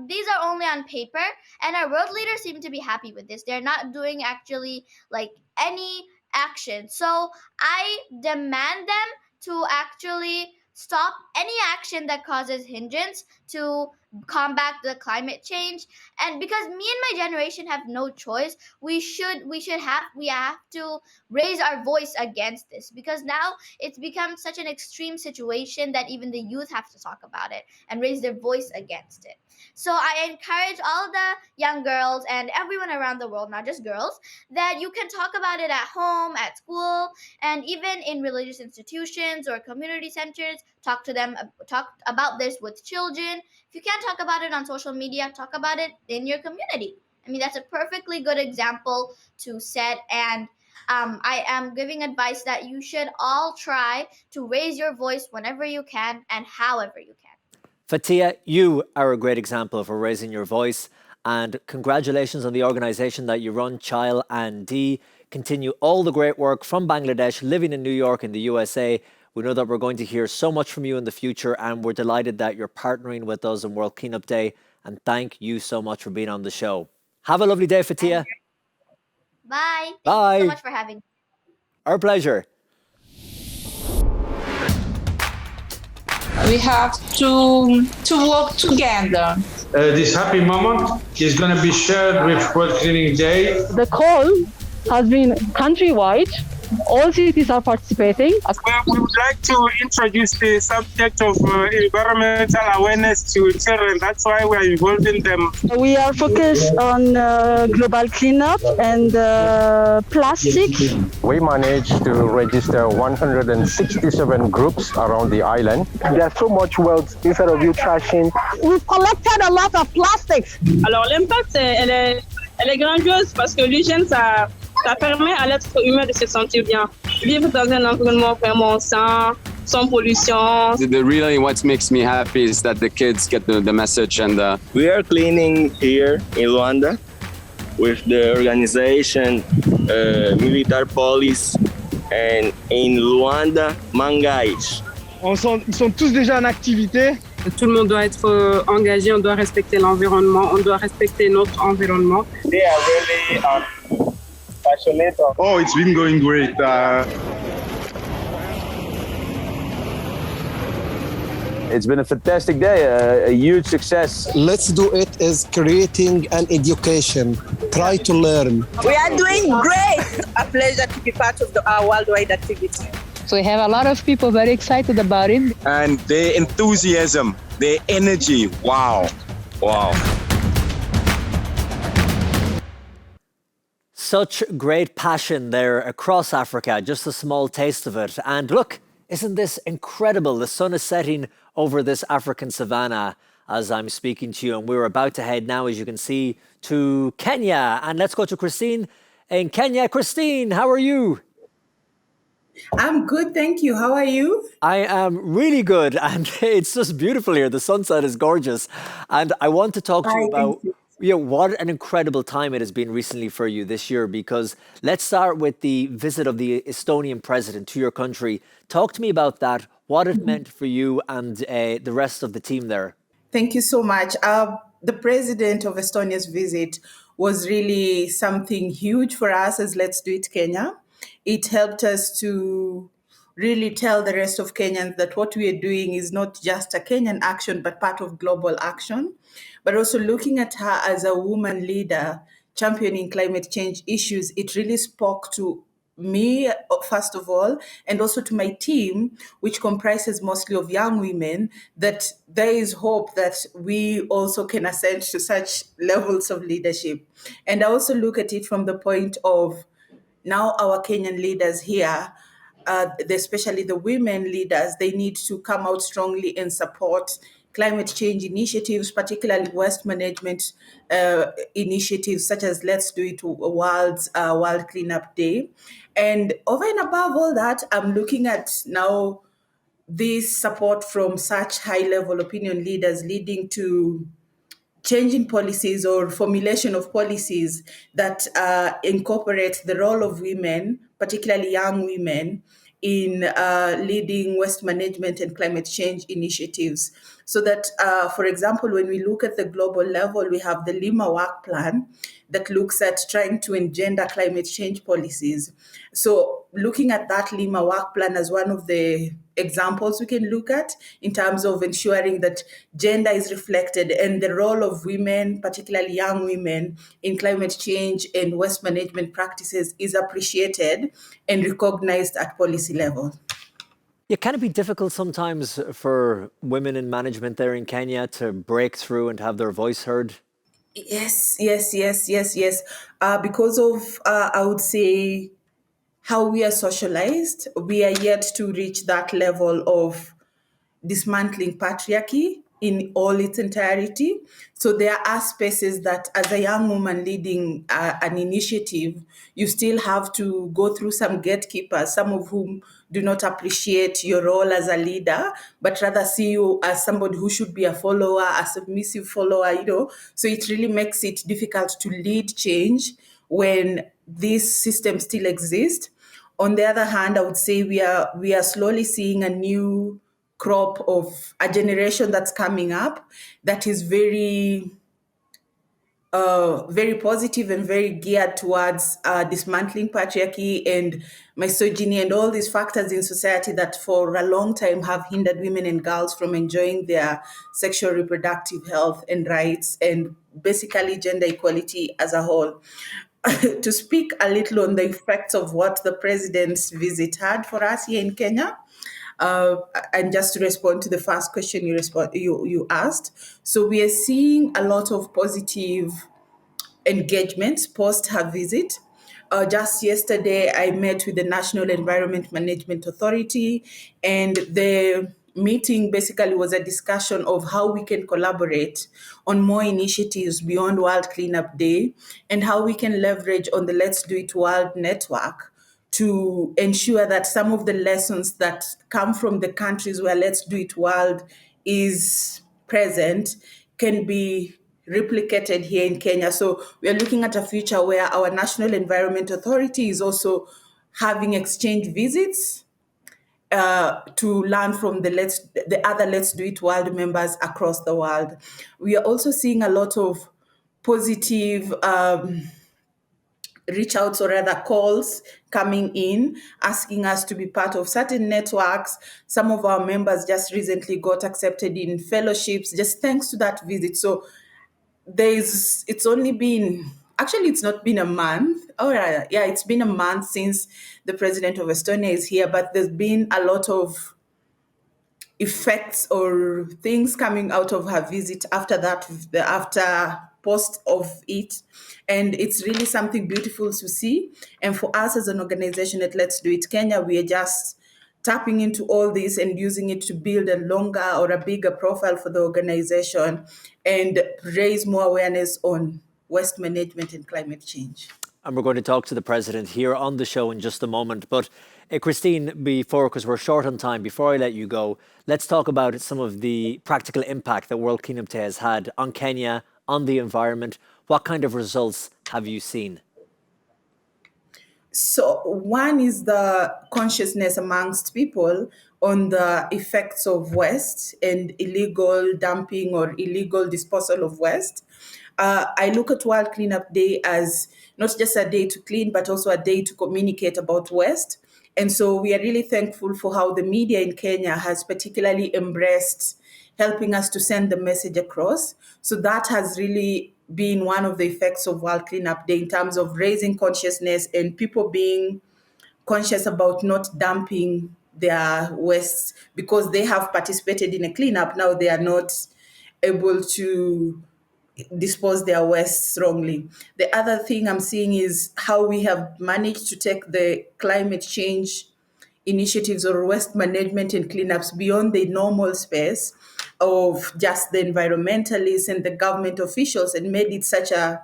these are only on paper, and our world leaders seem to be happy with this. They're not doing actually like any action. So I demand them to actually stop any action that causes hindrance to combat the climate change. And because me and my generation have no choice, we have to raise our voice against this, because now it's become such an extreme situation that even the youth have to talk about it and raise their voice against it. So I encourage all the young girls and everyone around the world, not just girls, that you can talk about it at home, at school, and even in religious institutions or community centers. Talk about this with children. If you can't talk about it on social media, talk about it in your community. I mean, that's a perfectly good example to set. And I am giving advice that you should all try to raise your voice whenever you can and however you can. Fatia, you are a great example for raising your voice, and congratulations on the organisation that you run, Child and D. Continue all the great work from Bangladesh, living in New York in the USA. We know that we're going to hear so much from you in the future, and we're delighted that you're partnering with us on World Cleanup Day. And thank you so much for being on the show. Have a lovely day, Fatia. Bye. Bye. Thank you so much for having me. Our pleasure. We have to work together. This happy moment is going to be shared with World Cleaning Day. The call has been countrywide. All cities are participating. Well, we would like to introduce the subject of environmental awareness to children. That's why we are involving them. We are focused on global cleanup and plastic. We managed to register 167 groups around the island. There's so much wealth instead of you trashing. We've collected a lot of plastics. Alors l'impact, elle est grandiose parce que l'hygiène, ça permet à l'être humain de se sentir bien. Vivre dans un environnement vraiment sain, sans pollution. Really what makes me happy is that the kids get the message. And we are cleaning here in Luanda with the organization Militar Police and in Luanda, Mangais. Ils sont tous déjà en activité. Tout le monde doit être engagé, on doit respecter l'environnement, on doit respecter notre environnement. They are really passionate. Oh, it's been going great. It's been a fantastic day, a huge success. Let's do it as creating an education. Try to learn. We are doing great. A pleasure to be part of our worldwide activity. So we have a lot of people very excited about it. And their enthusiasm, their energy, wow. Such great passion there across Africa, just a small taste of it. And look, isn't this incredible? The sun is setting over this African savanna. as I'm speaking to you. And we're about to head now, as you can see, to Kenya. And let's go to Christine in Kenya. Christine, how are you? I'm good, thank you. How are you? I am really good, and it's just beautiful here. The sunset is gorgeous. And I want to talk to you about what an incredible time it has been recently for you this year, because let's start with the visit of the Estonian president to your country. Talk to me about that, what it meant for you and the rest of the team there. Thank you so much. The president of Estonia's visit was really something huge for us as Let's Do It Kenya. It helped us to really tell the rest of Kenyans that what we are doing is not just a Kenyan action, but part of global action. But also looking at her as a woman leader championing climate change issues, it really spoke to me, first of all, and also to my team, which comprises mostly of young women, that there is hope that we also can ascend to such levels of leadership. And I also look at it from the point of now our Kenyan leaders here, especially the women leaders, they need to come out strongly and support climate change initiatives, particularly waste management initiatives such as Let's Do It World Cleanup Day. And over and above all that, I'm looking at now this support from such high-level opinion leaders leading to changing policies or formulation of policies that incorporate the role of women, particularly young women, in leading waste management and climate change initiatives. So that, for example, when we look at the global level, we have the Lima Work Plan that looks at trying to engender climate change policies. So looking at that Lima Work Plan as one of the examples we can look at in terms of ensuring that gender is reflected and the role of women, particularly young women, in climate change and waste management practices is appreciated and recognized at policy level. Yeah, can it be difficult sometimes for women in management there in Kenya to break through and have their voice heard? Yes. Because of, I would say, how we are socialized, we are yet to reach that level of dismantling patriarchy in all its entirety. So there are spaces that as a young woman leading an initiative, you still have to go through some gatekeepers, some of whom do not appreciate your role as a leader, but rather see you as somebody who should be a follower, a submissive follower, So it really makes it difficult to lead change when this system still exists. On the other hand, I would say we are slowly seeing a new crop of a generation that's coming up that is very positive and very geared towards dismantling patriarchy and misogyny and all these factors in society that for a long time have hindered women and girls from enjoying their sexual reproductive health and rights and basically gender equality as a whole. To speak a little on the effects of what the president's visit had for us here in Kenya, and just to respond to the first question you asked. So we are seeing a lot of positive engagements post her visit. Just yesterday, I met with the National Environment Management Authority, and the meeting basically was a discussion of how we can collaborate on more initiatives beyond World Cleanup Day and how we can leverage on the Let's Do It World network to ensure that some of the lessons that come from the countries where Let's Do It World is present can be replicated here in Kenya. So we are looking at a future where our National Environment Authority is also having exchange visits to learn from the other Let's Do It World members across the world. We are also seeing a lot of positive reach outs or rather calls coming in, asking us to be part of certain networks. Some of our members just recently got accepted in fellowships, just thanks to that visit. So it's not been a month. It's been a month since the president of Estonia is here, but there's been a lot of effects or things coming out of her visit after post of it. And it's really something beautiful to see. And for us as an organization at Let's Do It Kenya, we are just tapping into all this and using it to build a longer or a bigger profile for the organization and raise more awareness on waste management and climate change. And we're going to talk to the president here on the show in just a moment. But Christine, because we're short on time, before I let you go, let's talk about some of the practical impact that World Cleanup Day has had on Kenya, on the environment. What kind of results have you seen? So one is the consciousness amongst people on the effects of waste and illegal dumping or illegal disposal of waste. I look at World Cleanup Day as not just a day to clean, but also a day to communicate about waste. And so we are really thankful for how the media in Kenya has particularly embraced helping us to send the message across. So that has really been one of the effects of World Cleanup Day in terms of raising consciousness and people being conscious about not dumping their waste because they have participated in a cleanup. Now they are not able to dispose their waste wrongly. The other thing I'm seeing is how we have managed to take the climate change initiatives or waste management and cleanups beyond the normal space of just the environmentalists and the government officials and made it such a,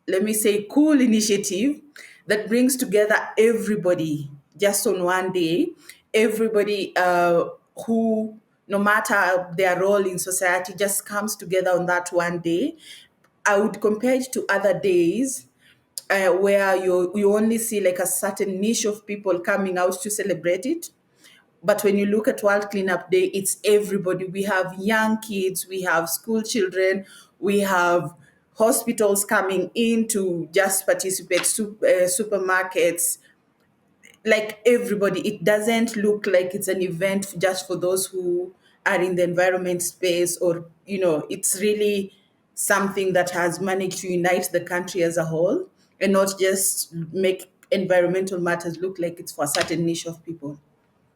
let me say, cool initiative that brings together everybody just on one day, everybody who, no matter their role in society, just comes together on that one day. I would compare it to other days where you only see like a certain niche of people coming out to celebrate it. But when you look at World Cleanup Day, it's everybody. We have young kids, we have school children, we have hospitals coming in to just participate, supermarkets, like everybody. It doesn't look like it's an event just for those who are in the environment space or, it's really something that has managed to unite the country as a whole and not just make environmental matters look like it's for a certain niche of people.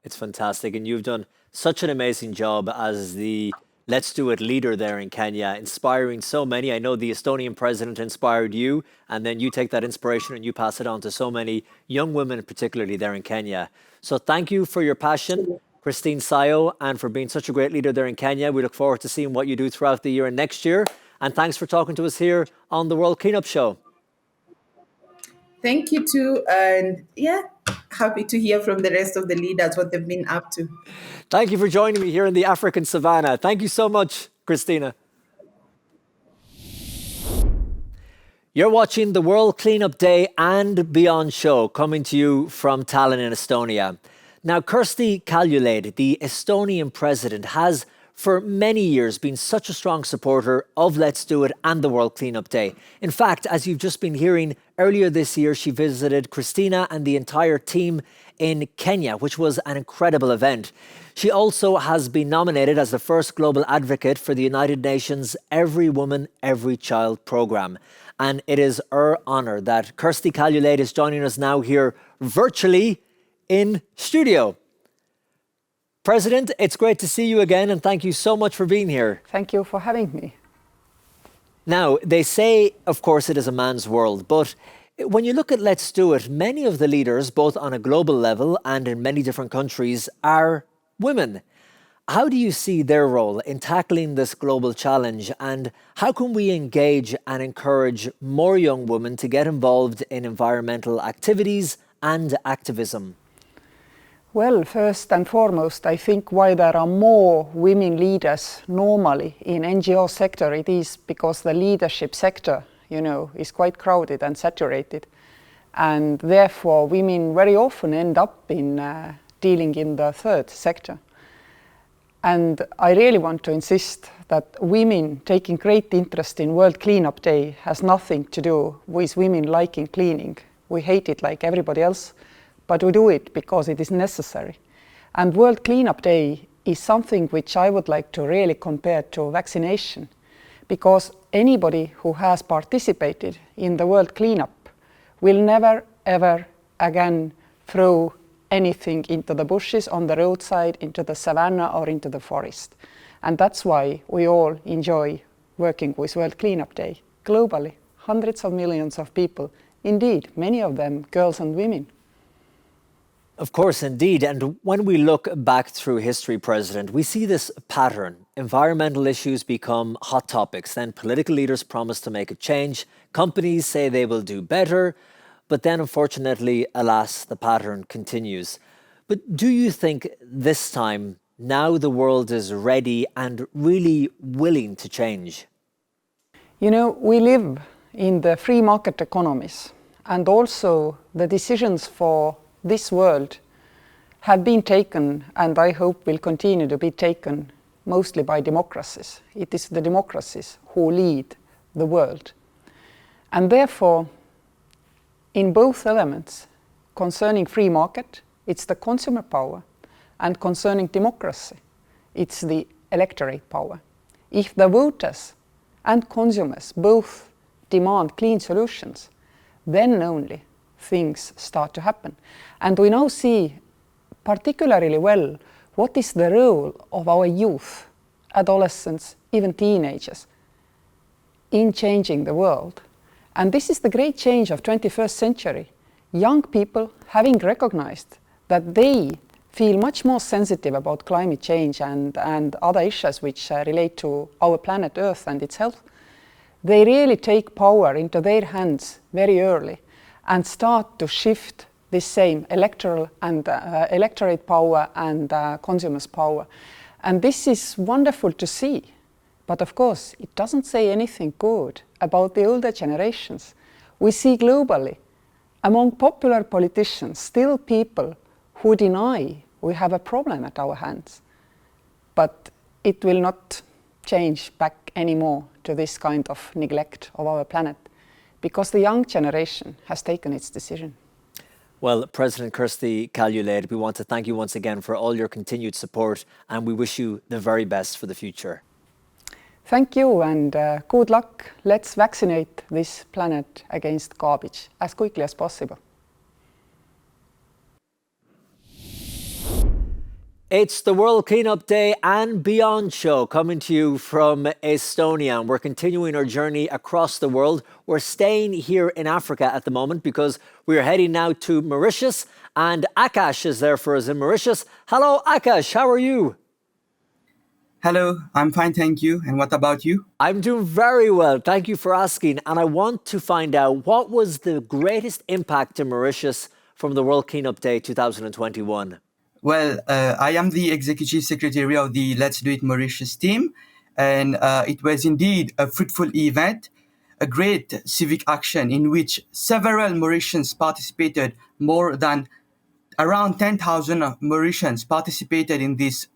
It's fantastic. And you've done such an amazing job as the Let's Do It leader there in Kenya, inspiring so many. I know the Estonian president inspired you, and then you take that inspiration and you pass it on to so many young women, particularly there in Kenya. So thank you for your passion, Christine Sayo, and for being such a great leader there in Kenya. We look forward to seeing what you do throughout the year and next year. And thanks for talking to us here on the World Cleanup Show. Thank you too. And happy to hear from the rest of the leaders what they've been up to. Thank you for joining me here in the African Savannah. Thank you so much, Christina. You're watching the World Cleanup Day and Beyond show coming to you from Tallinn in Estonia. Now, Kersti Kaljulaid, the Estonian president, has for many years been such a strong supporter of Let's Do It and the World Cleanup Day. In fact, as you've just been hearing, earlier this year she visited Christina and the entire team in Kenya, which was an incredible event. She also has been nominated as the first global advocate for the United Nations Every Woman, Every Child programme. And it is our honour that Kersti Kaljulaid is joining us now here virtually in studio. President, it's great to see you again and thank you so much for being here. Thank you for having me. Now, they say, of course, it is a man's world, but when you look at Let's Do It, many of the leaders, both on a global level and in many different countries, are women. How do you see their role in tackling this global challenge, and how can we engage and encourage more young women to get involved in environmental activities and activism? Well, first and foremost, I think why there are more women leaders normally in NGO sector, it is because the leadership sector, is quite crowded and saturated. And therefore, women very often end up in dealing in the third sector. And I really want to insist that women taking great interest in World Cleanup Day has nothing to do with women liking cleaning. We hate it like everybody else. But we do it because it is necessary. And World Cleanup Day is something which I would like to really compare to vaccination, because anybody who has participated in the World Cleanup will never, ever again throw anything into the bushes, on the roadside, into the savannah or into the forest. And that's why we all enjoy working with World Cleanup Day globally. Hundreds of millions of people, indeed, many of them girls and women. Of course, indeed. And when we look back through history, President, we see this pattern. Environmental issues become hot topics. Then political leaders promise to make a change. Companies say they will do better. But then, unfortunately, alas, the pattern continues. But do you think this time, now the world is ready and really willing to change? You know, we live in the free market economies, and also the decisions for this world have been taken, and I hope will continue to be taken, mostly by democracies. It is the democracies who lead the world. And therefore, in both elements, concerning free market, it's the consumer power, and concerning democracy, it's the electorate power. If the voters and consumers both demand clean solutions, then only things start to happen. And we now see particularly well what is the role of our youth, adolescents, even teenagers in changing the world. And this is the great change of 21st century. Young people having recognized that they feel much more sensitive about climate change and other issues which relate to our planet Earth and its health. They really take power into their hands very early and start to shift this same electoral and electorate power and consumers' power. And this is wonderful to see. But of course, it doesn't say anything good about the older generations. We see globally, among popular politicians, still people who deny we have a problem at our hands. But it will not change back anymore to this kind of neglect of our planet, because the young generation has taken its decision. Well, President Kirsty Kaljulaid, we want to thank you once again for all your continued support, and we wish you the very best for the future. Thank you, and good luck. Let's vaccinate this planet against garbage as quickly as possible. It's the World Cleanup Day and Beyond show coming to you from Estonia. And we're continuing our journey across the world. We're staying here in Africa at the moment because we're heading now to Mauritius. And Akash is there for us in Mauritius. Hello, Akash. How are you? Hello, I'm fine, thank you. And what about you? I'm doing very well. Thank you for asking. And I want to find out, what was the greatest impact in Mauritius from the World Cleanup Day 2021? Well, I am the Executive Secretary of the Let's Do It Mauritius team, and it was indeed a fruitful event, a great civic action in which several Mauritians participated. More than around 10,000 Mauritians participated in this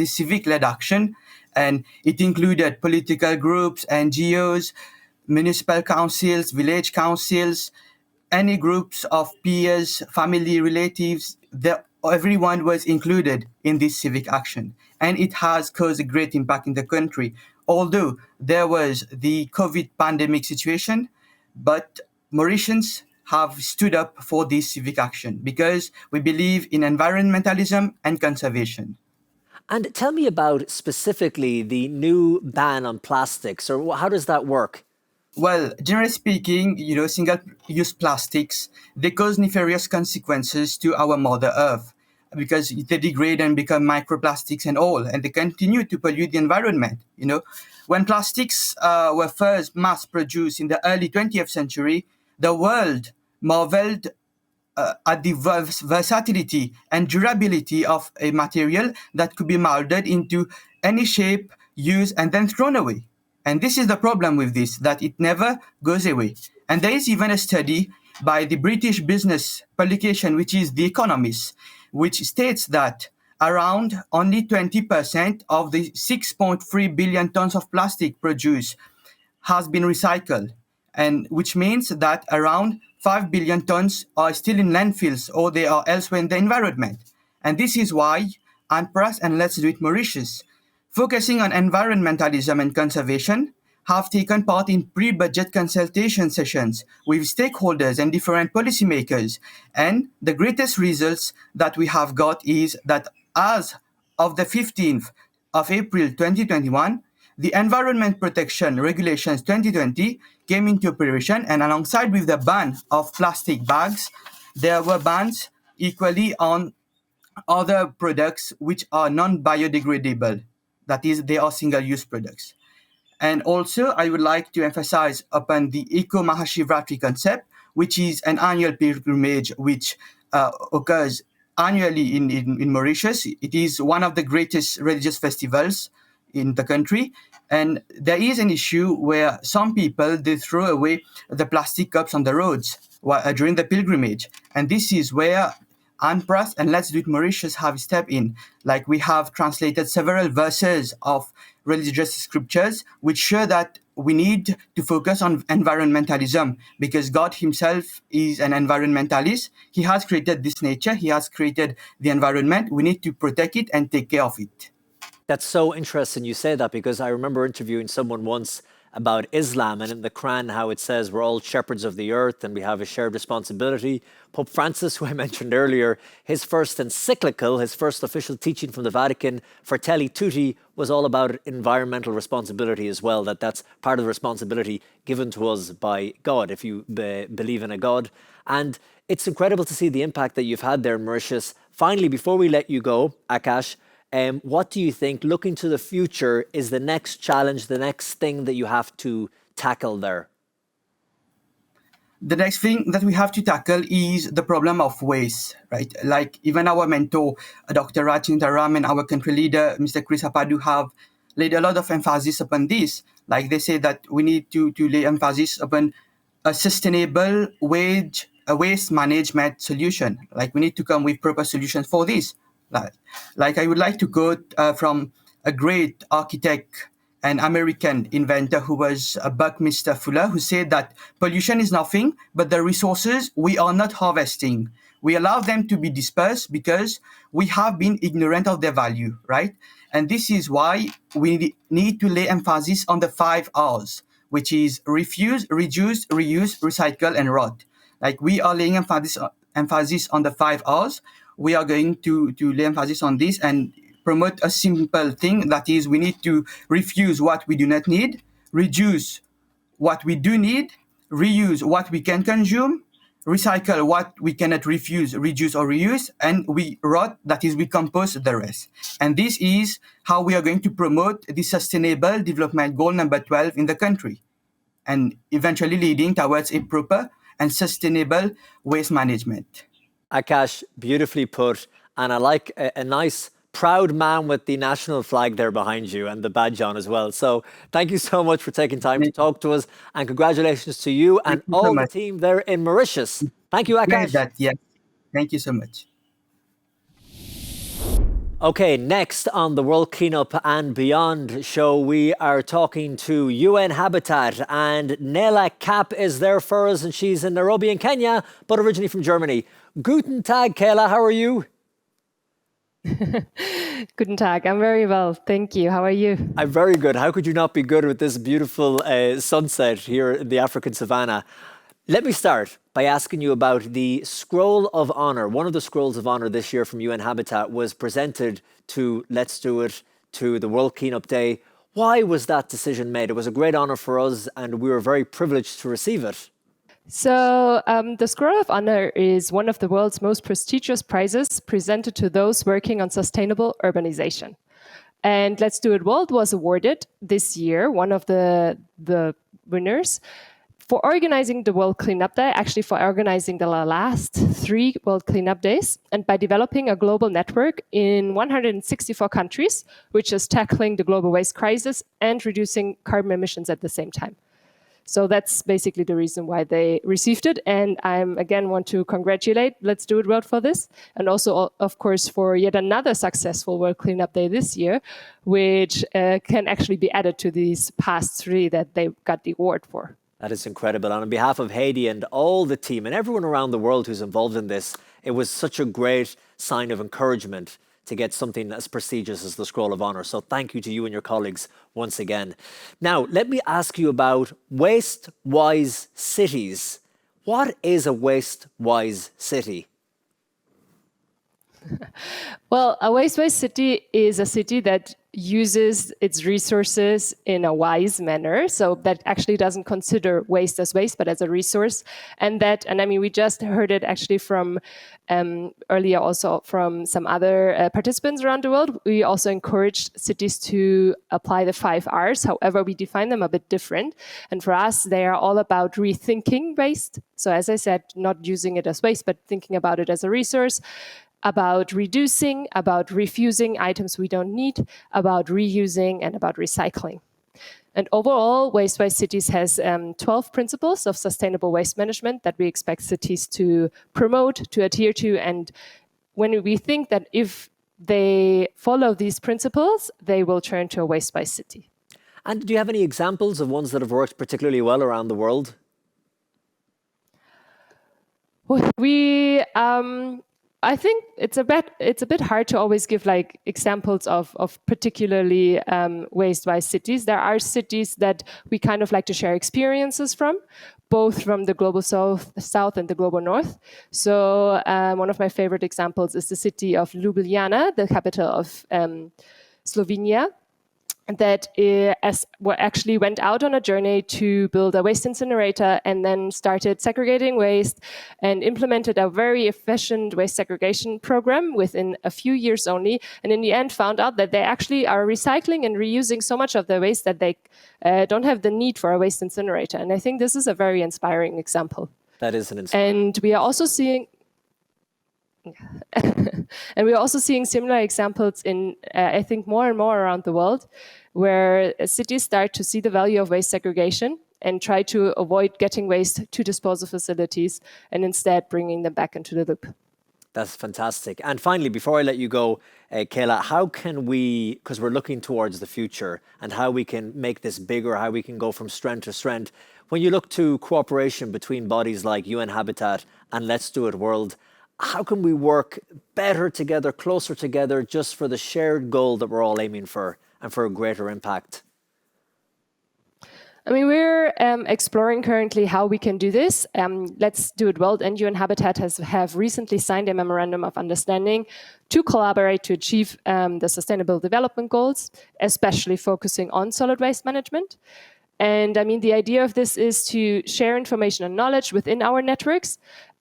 civic-led action, and it included political groups, NGOs, municipal councils, village councils, any groups of peers, family, relatives. Everyone was included in this civic action, and it has caused a great impact in the country. Although there was the COVID pandemic situation, but Mauritians have stood up for this civic action because we believe in environmentalism and conservation. And tell me about specifically the new ban on plastics, or how does that work? Well, generally speaking, single-use plastics, they cause nefarious consequences to our Mother Earth because they degrade and become microplastics and all, and they continue to pollute the environment. When plastics were first mass-produced in the early 20th century, the world marveled at the versatility and durability of a material that could be molded into any shape, used, and then thrown away. And this is the problem with this, that it never goes away. And there is even a study by the British business publication, which is The Economist, which states that around only 20% of the 6.3 billion tons of plastic produced has been recycled, and which means that around 5 billion tons are still in landfills or they are elsewhere in the environment. And this is why ANPRAS and Let's Do It Mauritius, focusing on environmentalism and conservation, have taken part in pre-budget consultation sessions with stakeholders and different policymakers. And the greatest results that we have got is that as of the 15th of April 2021, the Environment Protection Regulations 2020 came into operation, and alongside with the ban of plastic bags, there were bans equally on other products which are non-biodegradable. That is, they are single-use products. And also, I would like to emphasize upon the Eco Mahashivratri concept, which is an annual pilgrimage which occurs annually in Mauritius. It is one of the greatest religious festivals in the country. And there is an issue where some people, they throw away the plastic cups on the roads during the pilgrimage. And this is where Anpras and Let's Do It Mauritius have stepped in. Like, we have translated several verses of religious scriptures which show that we need to focus on environmentalism, because God himself is an environmentalist. He has created this nature. He has created the environment. We need to protect it and take care of it. That's so interesting you say that, because I remember interviewing someone once about Islam, and in the Quran how it says we're all shepherds of the earth and we have a shared responsibility. Pope Francis, who I mentioned earlier, his first encyclical, his first official teaching from the Vatican, Fratelli Tutti, was all about environmental responsibility as well, that's part of the responsibility given to us by God, if you believe in a God. And it's incredible to see the impact that you've had there in Mauritius. Finally, before we let you go, Akash, what do you think, looking to the future, is the next challenge, the next thing that you have to tackle there? The next thing that we have to tackle is the problem of waste, right? Like, even our mentor, Dr. Rajindaram, and our country leader, Mr. Chris Apadu, have laid a lot of emphasis upon this. Like, they say that we need to lay emphasis upon a sustainable waste management solution. Like, we need to come with proper solutions for this. Like I would like to quote from a great architect and American inventor who was Buckminster Fuller, who said that pollution is nothing but the resources we are not harvesting. We allow them to be dispersed because we have been ignorant of their value, right? And this is why we need to lay emphasis on the 5 R's, which is refuse, reduce, reuse, recycle, and rot. Like, we are laying emphasis on the 5 R's. We are going to lay emphasis on this and promote a simple thing, that is, we need to refuse what we do not need, reduce what we do need, reuse what we can consume, recycle what we cannot refuse, reduce, or reuse, and we rot, that is, we compost the rest. And this is how we are going to promote the Sustainable Development Goal number 12 in the country, and eventually leading towards a proper and sustainable waste management. Akash, beautifully put. And I like a nice, proud man with the national flag there behind you and the badge on as well. So thank you so much for taking time to talk to us, and congratulations to you and all the team there in Mauritius. Thank you, Akash. Yes. Thank you so much. Okay, next on the World Cleanup and Beyond show, we are talking to UN Habitat, and Nela Kapp is there for us, and she's in Nairobi in Kenya, but originally from Germany. Guten Tag, Kayla, how are you? Guten Tag, I'm very well, thank you. How are you? I'm very good. How could you not be good with this beautiful sunset here in the African savannah? Let me start by asking you about the Scroll of Honour. One of the Scrolls of Honour this year from UN Habitat was presented to Let's Do It, to the World Cleanup Day. Why was that decision made? It was a great honour for us, and we were very privileged to receive it. So the Scroll of Honour is one of the world's most prestigious prizes presented to those working on sustainable urbanization. And Let's Do It World was awarded this year, one of the winners, for organizing the World Cleanup Day, actually for organizing the last 3 World Cleanup Days, and by developing a global network in 164 countries, which is tackling the global waste crisis and reducing carbon emissions at the same time. So that's basically the reason why they received it. And I again want to congratulate Let's Do It World for this. And also, of course, for yet another successful World Cleanup Day this year, which can actually be added to these past 3 that they got the award for. That is incredible. And on behalf of Heidi and all the team and everyone around the world who's involved in this, it was such a great sign of encouragement to get something as prestigious as the Scroll of Honour. So thank you to you and your colleagues once again. Now, let me ask you about waste-wise cities. What is a waste-wise city? Well, a waste-wise city is a city that uses its resources in a wise manner, so that actually doesn't consider waste as waste but as a resource. And I mean, we just heard it actually from earlier also from some other participants around the world. We also encouraged cities to apply the 5 R's. However, we define them a bit different, and for us they are all about rethinking waste. So as I said, not using it as waste but thinking about it as a resource, about reducing, about refusing items we don't need, about reusing, and about recycling. And overall, Waste-Wise Cities has 12 principles of sustainable waste management that we expect cities to promote, to adhere to. And when we think that if they follow these principles, they will turn to a waste-wise city. And do you have any examples of ones that have worked particularly well around the world? I think it's a bit hard to always give like examples of particularly waste-wise cities. There are cities that we kind of like to share experiences from, both from the global south and the global north. So one of my favorite examples is the city of Ljubljana, the capital of Slovenia, that actually went out on a journey to build a waste incinerator and then started segregating waste and implemented a very efficient waste segregation program within a few years only. And in the end found out that they actually are recycling and reusing so much of their waste that they don't have the need for a waste incinerator. And I think this is a very inspiring example. That is an inspiring. And we are also seeing and we're also seeing similar examples in, I think, more and more around the world, where cities start to see the value of waste segregation and try to avoid getting waste to disposal facilities and instead bringing them back into the loop. That's fantastic. And finally, before I let you go, Kayla, how can we, because we're looking towards the future and how we can make this bigger, how we can go from strength to strength. When you look to cooperation between bodies like UN Habitat and Let's Do It World, how can we work better together, closer together, just for the shared goal that we're all aiming for and for a greater impact? I mean, we're exploring currently how we can do this. Let's Do It World and UN Habitat have recently signed a memorandum of understanding to collaborate to achieve the Sustainable Development Goals, especially focusing on solid waste management. And I mean, the idea of this is to share information and knowledge within our networks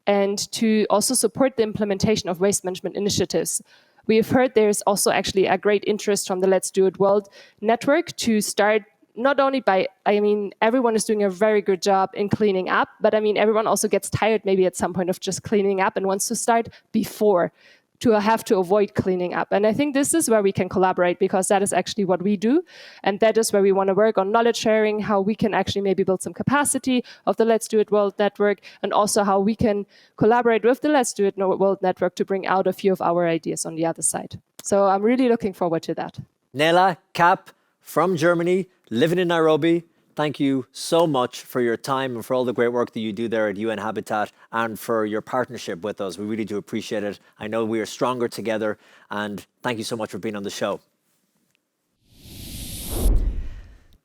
and to also support the implementation of waste management initiatives. We have heard there's also actually a great interest from the Let's Do It World network to start not only by, I mean, everyone is doing a very good job in cleaning up, but I mean, everyone also gets tired maybe at some point of just cleaning up and wants to start before to have to avoid cleaning up. And I think this is where we can collaborate, because that is actually what we do. And that is where we want to work on knowledge sharing, how we can actually maybe build some capacity of the Let's Do It World network, and also how we can collaborate with the Let's Do It World network to bring out a few of our ideas on the other side. So I'm really looking forward to that. Nela Cap from Germany, living in Nairobi. Thank you so much for your time and for all the great work that you do there at UN Habitat and for your partnership with us. We really do appreciate it. I know we are stronger together, and thank you so much for being on the show.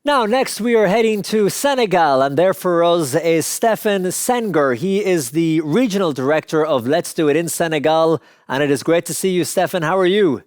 Now, next we are heading to Senegal, and there for us is Stefan Senger. He is the Regional Director of Let's Do It in Senegal, and it is great to see you, Stefan. How are you?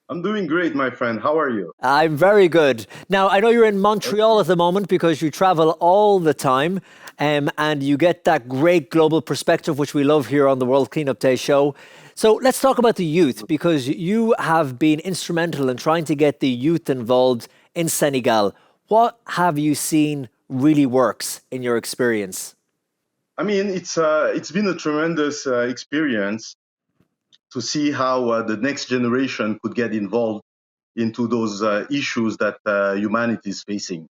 I'm doing great, my friend. How are you? I'm very good. Now, I know you're in Montreal at the moment because you travel all the time, and you get that great global perspective, which we love here on the World Cleanup Day show. So let's talk about the youth, because you have been instrumental in trying to get the youth involved in Senegal. What have you seen really works in your experience? I mean, it's been a tremendous experience to see how the next generation could get involved into those issues that humanity is facing.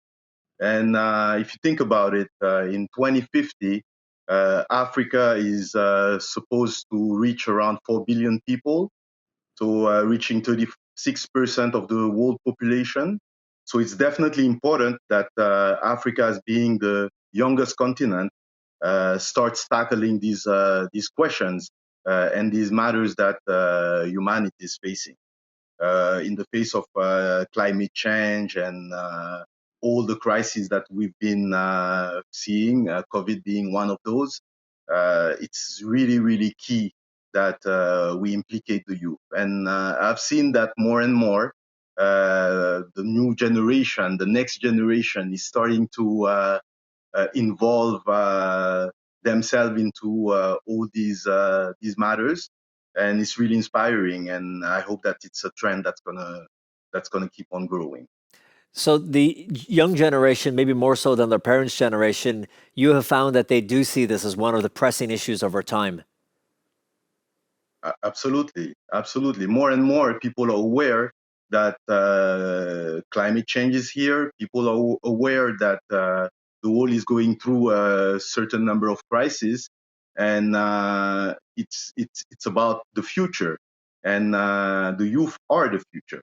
And if you think about it, in 2050, Africa is supposed to reach around 4 billion people, so reaching 36% of the world population. So it's definitely important that Africa, as being the youngest continent, starts tackling these questions and these matters that humanity is facing in the face of climate change and all the crises that we've been seeing, COVID being one of those. It's really, really key that we implicate the youth. And I've seen that more and more the new generation, the next generation, is starting to involve themselves into all these matters, and it's really inspiring. And I hope that it's a trend that's gonna keep on growing. So the young generation, maybe more so than their parents' generation, you have found that they do see this as one of the pressing issues over time. Absolutely, absolutely. More and more people are aware that climate change is here. People are aware that the world is going through a certain number of crises, and it's about the future, and the youth are the future.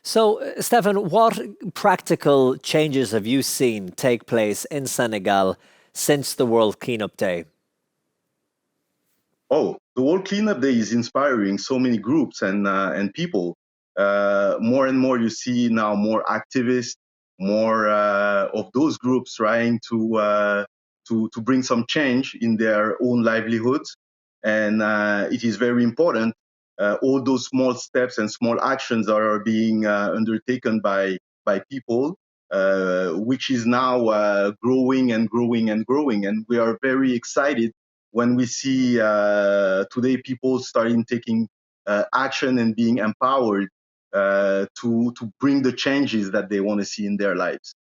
So, Stefan, what practical changes have you seen take place in Senegal since the World Cleanup Day? Oh, the World Cleanup Day is inspiring so many groups and people. More and more, you see now more activists, more of those groups trying to bring some change in their own livelihoods, and it is very important. All those small steps and small actions are being undertaken by people, which is now growing and growing and growing, and we are very excited when we see today people starting taking action and being empowered to bring the changes that they want to see in their lives.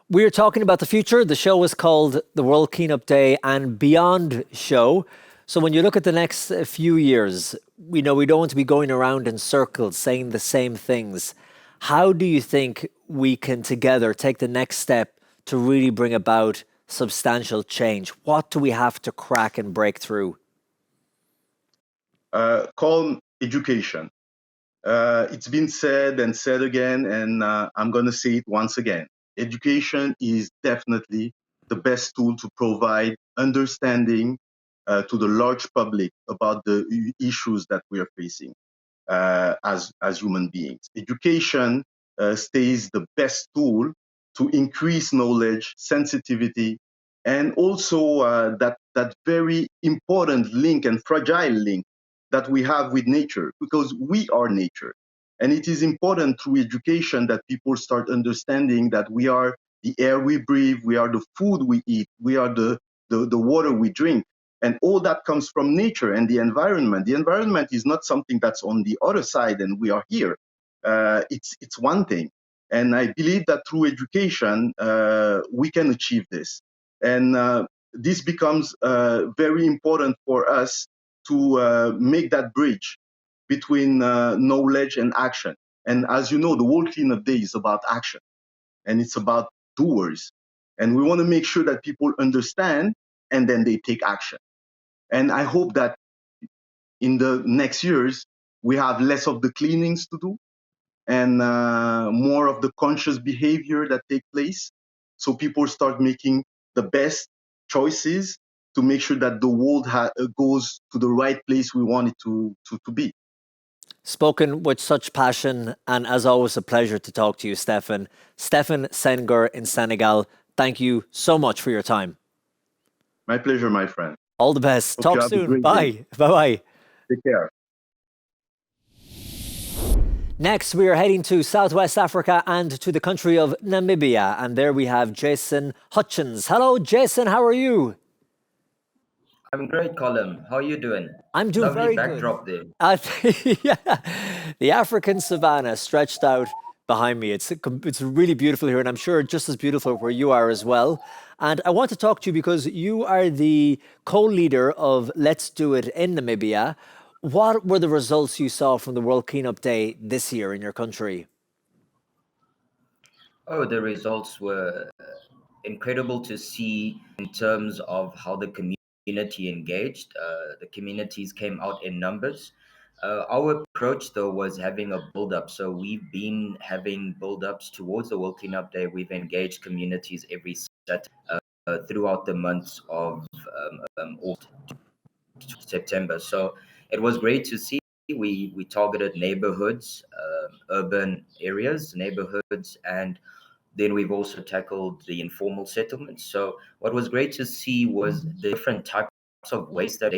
We're talking about the future. The show is called the World Cleanup Day and Beyond Show. So when you look at the next few years, we know we don't want to be going around in circles saying the same things. How do you think we can together take the next step to really bring about substantial change? What do we have to crack and break through? Colm, education. It's been said and said again, and I'm going to say it once again. Education is definitely the best tool to provide understanding to the large public about the issues that we are facing as human beings. Education stays the best tool to increase knowledge, sensitivity, and also that very important link and fragile link that we have with nature, because we are nature. And it is important through education that people start understanding that we are the air we breathe, we are the food we eat, we are the water we drink. And all that comes from nature and the environment. The environment is not something that's on the other side and we are here. It's one thing. And I believe that through education, we can achieve this. And this becomes very important for us to make that bridge between knowledge and action. And as you know, the World Cleanup Day is about action, and it's about doers. And we want to make sure that people understand and then they take action. And I hope that in the next years, we have less of the cleanings to do and more of the conscious behavior that take place. So people start making the best choices to make sure that the world goes to the right place we want it to be. Spoken with such passion, and as always, a pleasure to talk to you, Stefan. Stefan Senghor in Senegal, thank you so much for your time. My pleasure, my friend. All the best. Hope Talk soon. Bye. Bye-bye. Take care. Next, we are heading to Southwest Africa and to the country of Namibia. And there we have Jason Hutchins. Hello, Jason. How are you? I'm great, Colm. How are you doing? I'm doing Lovely very backdrop good. there. Yeah. The African savannah stretched out behind me. It's really beautiful here, and I'm sure just as beautiful where you are as well. And I want to talk to you because you are the co-leader of Let's Do It in Namibia. What were the results you saw from the World Cleanup Day this year in your country? Oh, the results were incredible to see in terms of how the community engaged. The communities came out in numbers. Our approach, though, was having a build-up. So we've been having build-ups towards the World Cleanup Day. We've engaged communities every Saturday throughout the months of September. So it was great to see. We targeted neighborhoods, urban areas, neighborhoods, and then we've also tackled the informal settlements. So what was great to see was the different types of waste that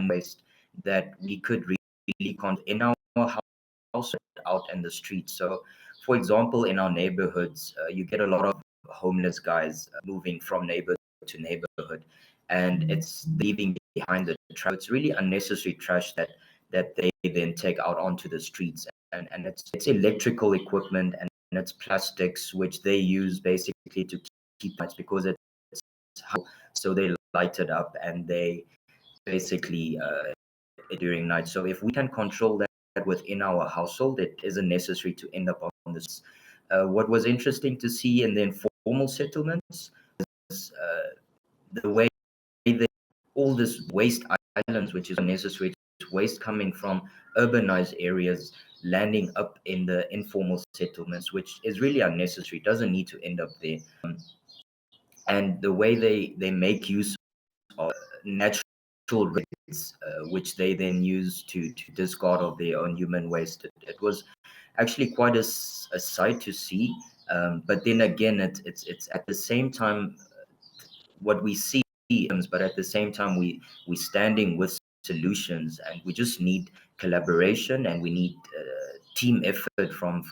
waste that we could really in our also out in the streets. So, for example, in our neighborhoods, you get a lot of homeless guys moving from neighborhood to neighborhood, and it's leaving behind the trash. It's really unnecessary trash that they then take out onto the streets, and it's electrical equipment and it's plastics which they use basically to keep lights, because it's how, so they light it up and they basically during night. So if we can control that within our household, it isn't necessary to end up on this. What was interesting to see in the informal settlements is the way that all this waste islands, which is unnecessary waste coming from urbanized areas, landing up in the informal settlements, which is really unnecessary, doesn't need to end up there. And the way they make use of natural rates, which they then use to discard of their own human waste. It was actually quite a sight to see. But then again, it's at the same time what we see, but at the same time we standing with solutions, and we just need collaboration, and we need team effort from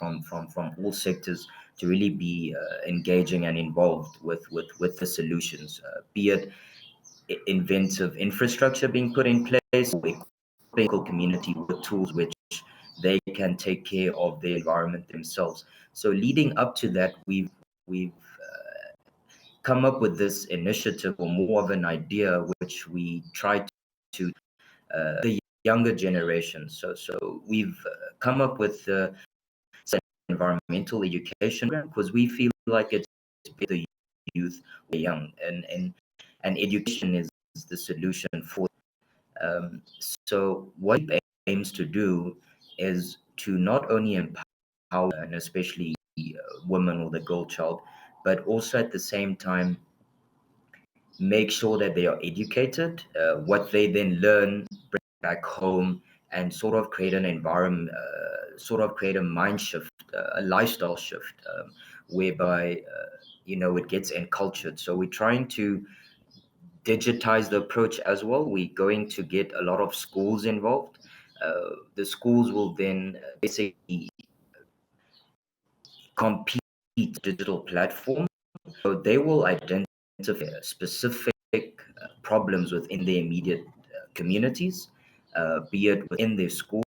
all sectors to really be engaging and involved with the solutions, be it inventive infrastructure being put in place, or local community with tools which they can take care of the environment themselves. So leading up to that, we've come up with this initiative, or more of an idea, which we try to the younger generation. So we've come up with the environmental education, because we feel like it's the youth, young, and education is the solution for. So what it aims to do is to not only empower, and especially women or the girl child, but also at the same time make sure that they are educated, what they then learn, bring back home, and sort of create an environment, sort of create a mind shift, a lifestyle shift, whereby it gets encultured. So we're trying to digitize the approach as well. We're going to get a lot of schools involved. The schools will then basically compete digital platform. So they will identify specific problems within the immediate communities, be it within their school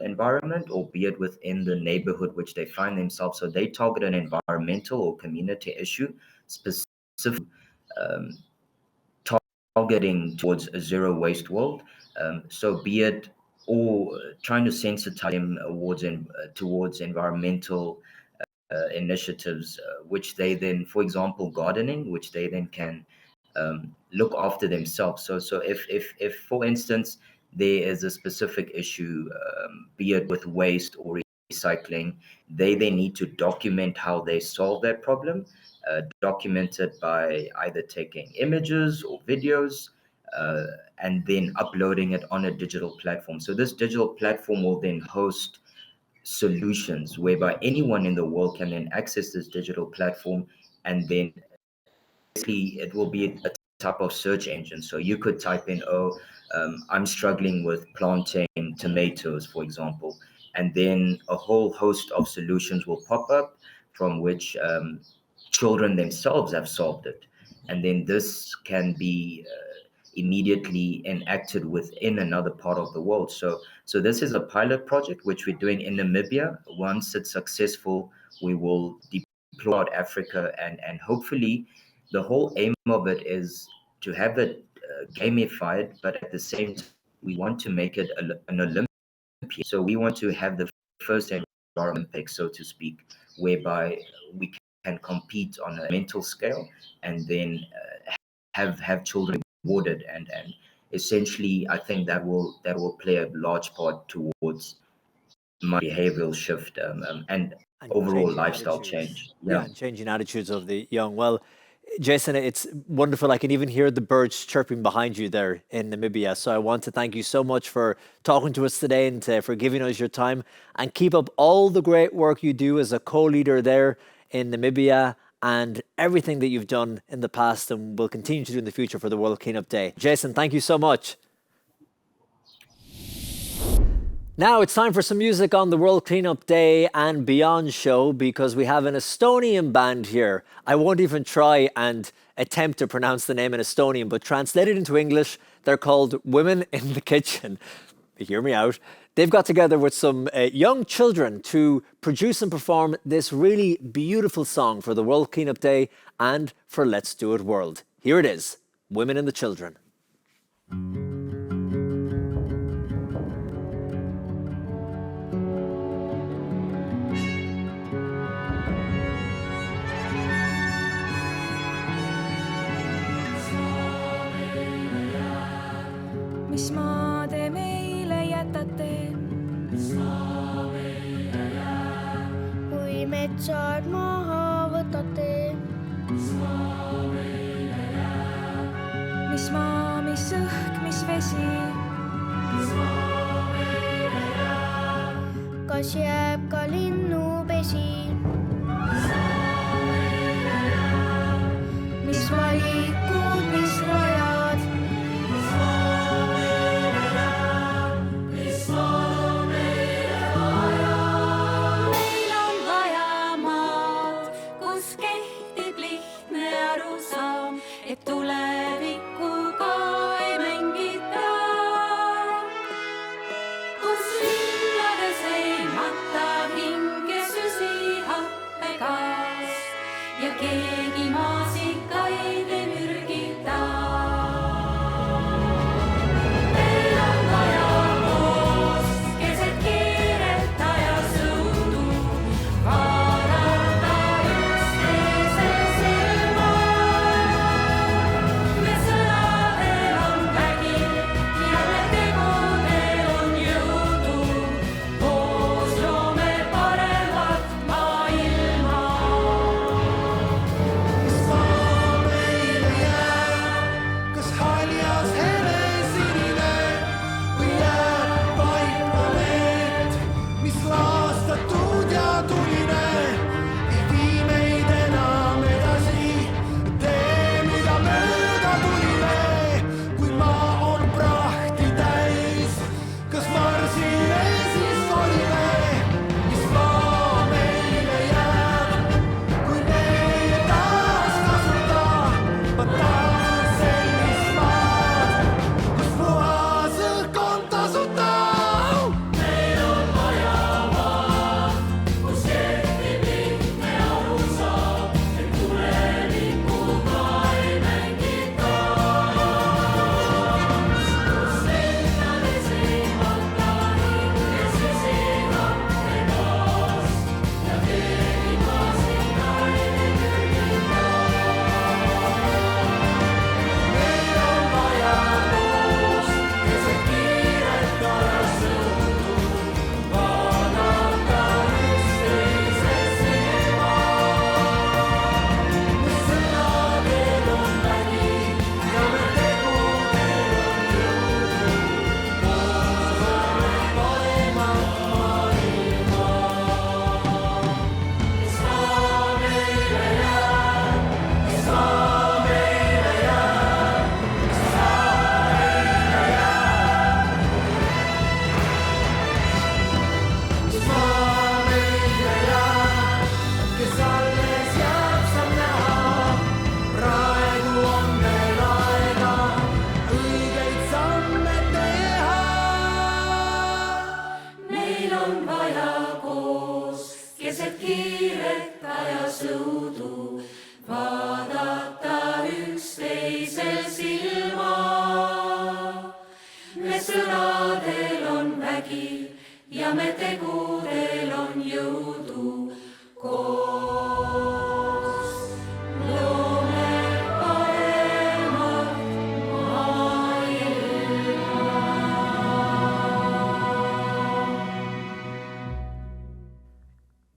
environment or be it within the neighborhood which they find themselves. So they target an environmental or community issue, specific targeting towards a zero waste world. So be it or trying to sensitize them towards environmental initiatives, which they then, for example, gardening, which they then can look after themselves. So if for instance there is a specific issue, be it with waste or recycling, they need to document how they solve that problem, documented by either taking images or videos, and then uploading it on a digital platform. So this digital platform will then host solutions whereby anyone in the world can then access this digital platform, and then basically it will be a type of search engine. So you could type in, I'm struggling with planting tomatoes, for example, and then a whole host of solutions will pop up from which children themselves have solved it. And then this can be immediately enacted within another part of the world. So this is a pilot project which we're doing in Namibia. Once it's successful, we will deploy out Africa, and hopefully the whole aim of it is to have it gamified, but at the same time, we want to make it an Olympic. So we want to have the first Olympics, so to speak, whereby we can compete on a mental scale, and then have children rewarded, and essentially I think that will play a large part towards my behavioral shift and overall lifestyle change. Yeah, and changing attitudes of the young. Well, Jason, it's wonderful. I can even hear the birds chirping behind you there in Namibia. So I want to thank you so much for talking to us today and for giving us your time, and keep up all the great work you do as a co-leader there in Namibia, and everything that you've done in the past and will continue to do in the future for the World Cleanup Day. Jason, thank you so much. Now it's time for some music on the World Cleanup Day and Beyond show because we have an Estonian band here. I won't even try and attempt to pronounce the name in Estonian, but translated into English, they're called Women in the Kitchen. Hear me out. They've got together with some young children to produce and perform this really beautiful song for the World Cleanup Day and for Let's Do It World. Here it is, Women and the Children. Mis maa te meile jätate? Mis maa meile jääb? Kui metsad maha võtate? Mis maa meile jääb? Mis maa, mis õhk, mis vesi? Mis maa meile jääb? Kas jääb ka linnupesi? Mis maa meile jääb? Mis valikud, mis rajad? Mis maa et tulevikuga ei mängita, kus linnades ei mata hinge süsihappegaas ja keegi maasikaid ei mürgita. Meil on vaja koos keset kiiret ajasõudu vaadata üksteise silma.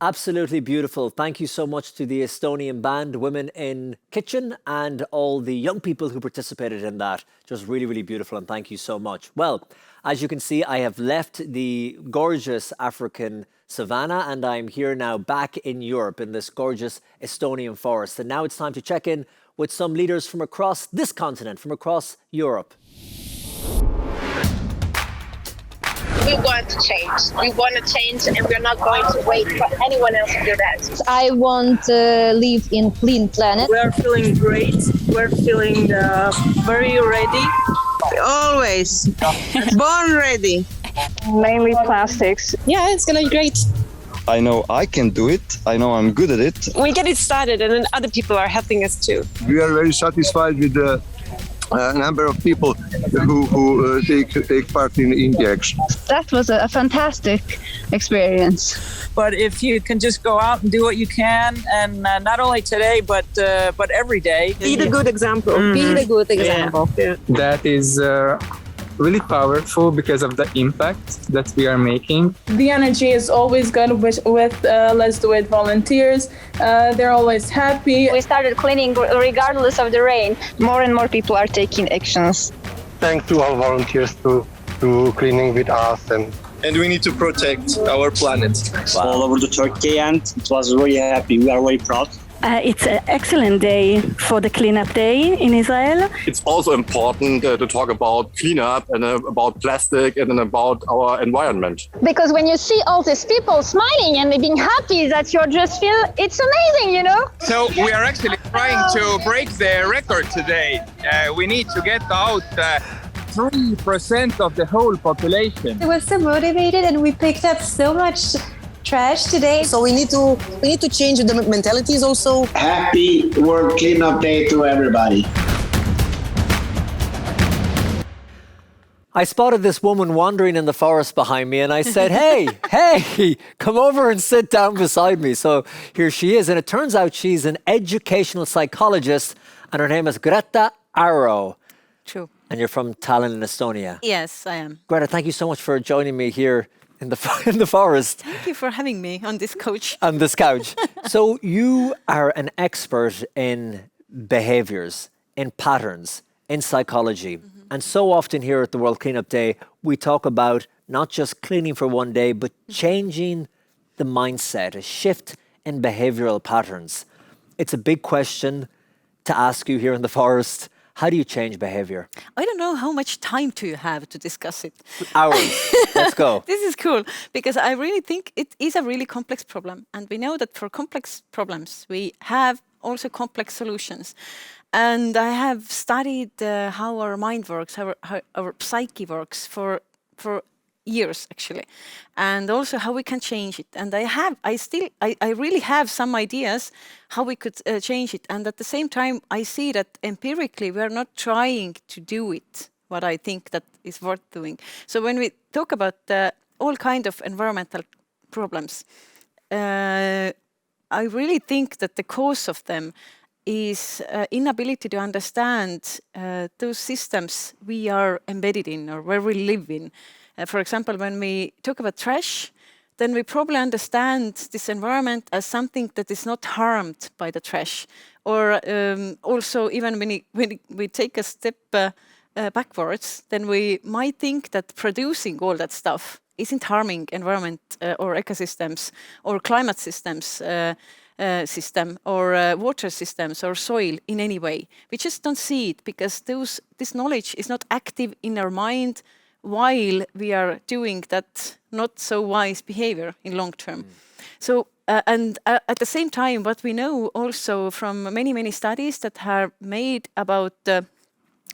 Absolutely beautiful. Thank you so much to the Estonian band, Women in Kitchen, and all the young people who participated in that. Just really, really beautiful, and thank you so much. Well, as you can see, I have left the gorgeous African savannah, and I'm here now back in Europe in this gorgeous Estonian forest. And now it's time to check in with some leaders from across this continent, from across Europe. we want to change. We want to change, and we're not going to wait for anyone else to do that. I want to live in clean planet. We are feeling great. We're feeling very ready. Always. Born ready. Mainly plastics. Yeah, it's gonna be great. I know I can do it. I know I'm good at it. We get it started, and then other people are helping us too. We are very satisfied with the number of people who take part in the action. That was a fantastic experience. But if you can just go out and do what you can, and not only today, but every day. Be the good example. Be the good example. Yeah. That is really powerful because of the impact that we are making. The energy is always good with Let's Do It volunteers. They're always happy. We started cleaning regardless of the rain. More and more people are taking actions. Thanks to all volunteers to cleaning with us And we need to protect our planet. All over the Turkey, and it was very happy. We are very proud. It's an excellent day for the cleanup day in Israel. It's also important to talk about cleanup and about plastic and about our environment. Because when you see all these people smiling and being happy, that you just feel it's amazing, you know? So we are actually trying to break the record today. We need to get out 3% of the whole population. We were so motivated and we picked up so much trash today. So we need to change the mentalities also. Happy World Cleanup Day to everybody. I spotted this woman wandering in the forest behind me and I said, hey, come over and sit down beside me. So here she is. And it turns out she's an educational psychologist and her name is Greta Arro. True. And you're from Tallinn in Estonia. Yes, I am. Greta, thank you so much for joining me here in the forest. Thank you for having me on this couch. On this couch. So you are an expert in behaviors, in patterns, in psychology. Mm-hmm. And so often here at the World Cleanup Day, we talk about not just cleaning for one day, but changing the mindset, a shift in behavioral patterns. It's a big question to ask you here in the forest. How do you change behavior? I don't know how much time do you have to discuss it. Hours. Let's go. This is cool because I really think it is a really complex problem. And we know that for complex problems, we have also complex solutions. And I have studied how our mind works, how our psyche works for years actually, and also how we can change it. And I really have some ideas how we could change it. And at the same time, I see that empirically we are not trying to do it, what I think that is worth doing. So when we talk about all kind of environmental problems, I really think that the cause of them is inability to understand those systems we are embedded in or where we live in. For example, when we talk about trash, then we probably understand this environment as something that is not harmed by the trash. Or also, even when we take a step backwards, then we might think that producing all that stuff isn't harming environment or ecosystems or climate systems or water systems or soil in any way. We just don't see it because this knowledge is not active in our mind while we are doing that not so wise behavior in long term. So, and at the same time, what we know also from many studies that are made about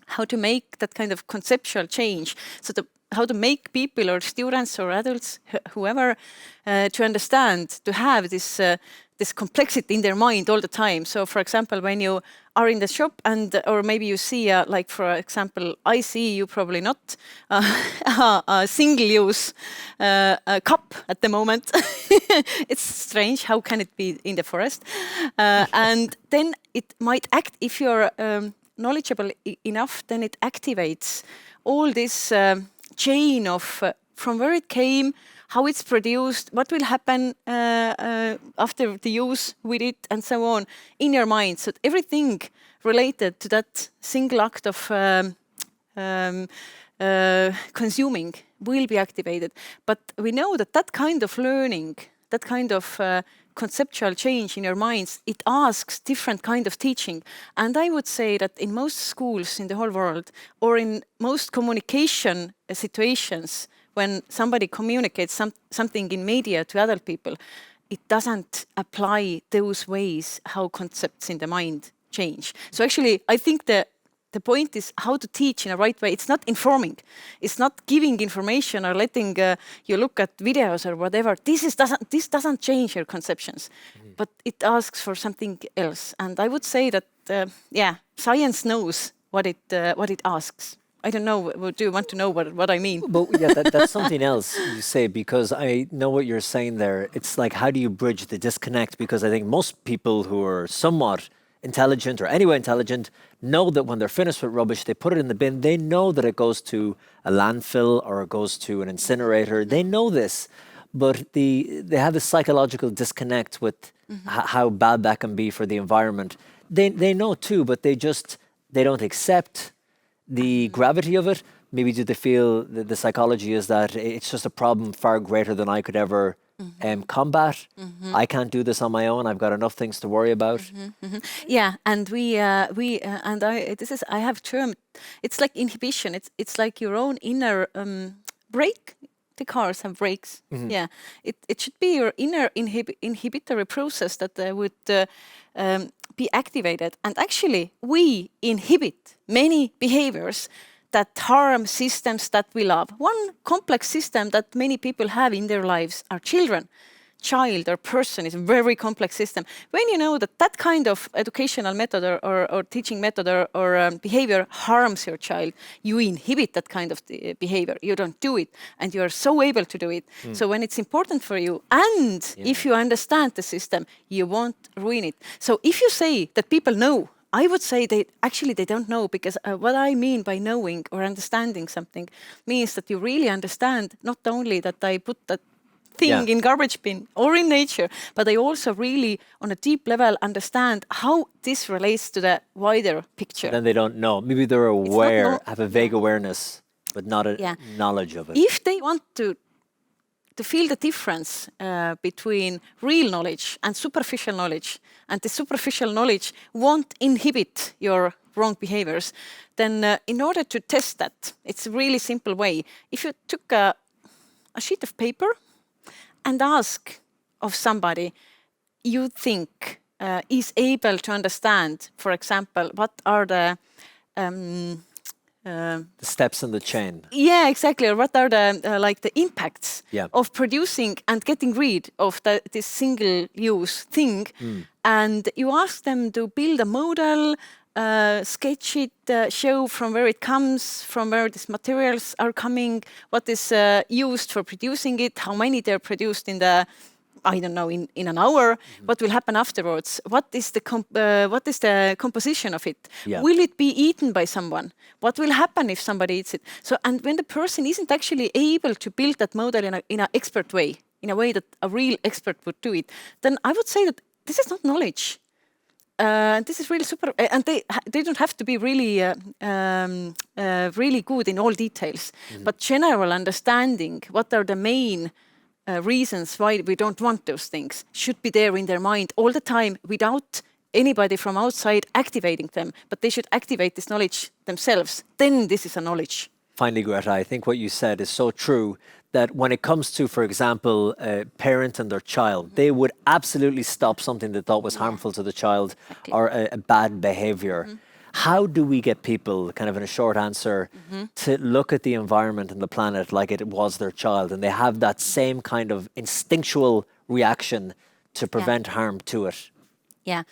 how to make that kind of conceptual change, so how to make people or students or adults, whoever, to understand, to have this complexity in their mind all the time. So, for example, when you are in the shop or maybe you see, like for example, I see you probably not a single-use cup at the moment. It's strange. How can it be in the forest? And then it might act, if you're knowledgeable enough, then it activates all this chain of from where it came, how it's produced, what will happen after the use with it, and so on, in your mind. So everything related to that single act of consuming will be activated. But we know that kind of learning, that kind of conceptual change in your minds, it asks different kind of teaching. And I would say that in most schools in the whole world, or in most communication situations, when somebody communicates something in media to other people, it doesn't apply those ways how concepts in the mind change. So actually, I think the point is how to teach in a right way. It's not informing. It's not giving information or letting you look at videos or whatever. This doesn't change your conceptions, but it asks for something else. And I would say that, science knows what it asks. I don't know. Do you want to know what I mean? But yeah, that's something else you say, because I know what you're saying there. It's like, how do you bridge the disconnect? Because I think most people who are somewhat intelligent or anyway intelligent know that when they're finished with rubbish, they put it in the bin. They know that it goes to a landfill or it goes to an incinerator. They know this, but they have a psychological disconnect with how bad that can be for the environment. They know too, but they don't accept the gravity of it. Maybe do they feel that the psychology is that it's just a problem far greater than I could ever combat. I can't do this on my own. I've got enough things to worry about. Yeah, and I have termed, it's like inhibition. It's like your own inner brake. The cars have brakes. Yeah, it should be your inner inhibitory process that would be activated. And actually, we inhibit many behaviors that harm systems that we love. One complex system that many people have in their lives are children. Child or person is a very complex system. When you know that kind of educational method or teaching method or behavior harms your child, you inhibit that kind of behavior. You don't do it, and you are so able to do it. So when it's important for you, and if you understand the system, you won't ruin it. So if you say that people know, I would say they don't know, because what I mean by knowing or understanding something means that you really understand not only that I put that thing in garbage bin or in nature, but I also really on a deep level understand how this relates to the wider picture. Then they don't know. Maybe they're aware, have a vague awareness, but not a knowledge of it. If they want to feel the difference between real knowledge and superficial knowledge, and the superficial knowledge won't inhibit your wrong behaviors, then in order to test that, it's a really simple way. If you took a sheet of paper and ask of somebody you think is able to understand, for example, what are the steps in the chain. Yeah, exactly. Or what are the impacts of producing and getting rid of this single-use thing? And you ask them to build a model, sketch it, show from where it comes, from where these materials are coming, what is used for producing it, how many they're produced in the, I don't know, in an hour, what will happen afterwards, what is the composition of it, will it be eaten by someone, what will happen if somebody eats it. So, and when the person isn't actually able to build that model in an expert way, in a way that a real expert would do it, then I would say that this is not knowledge. This is really super, and they don't have to be really really good in all details, but general understanding, what are the main reasons why we don't want those things, should be there in their mind all the time without anybody from outside activating them, but they should activate this knowledge themselves. Then this is a knowledge. Finally, Greta, I think what you said is so true, that when it comes to, for example, a parent and their child, they would absolutely stop something they thought was harmful to the child or a bad behavior. How do we get people, kind of in a short answer, to look at the environment and the planet like it was their child, and they have that same kind of instinctual reaction to prevent harm to it? Yeah.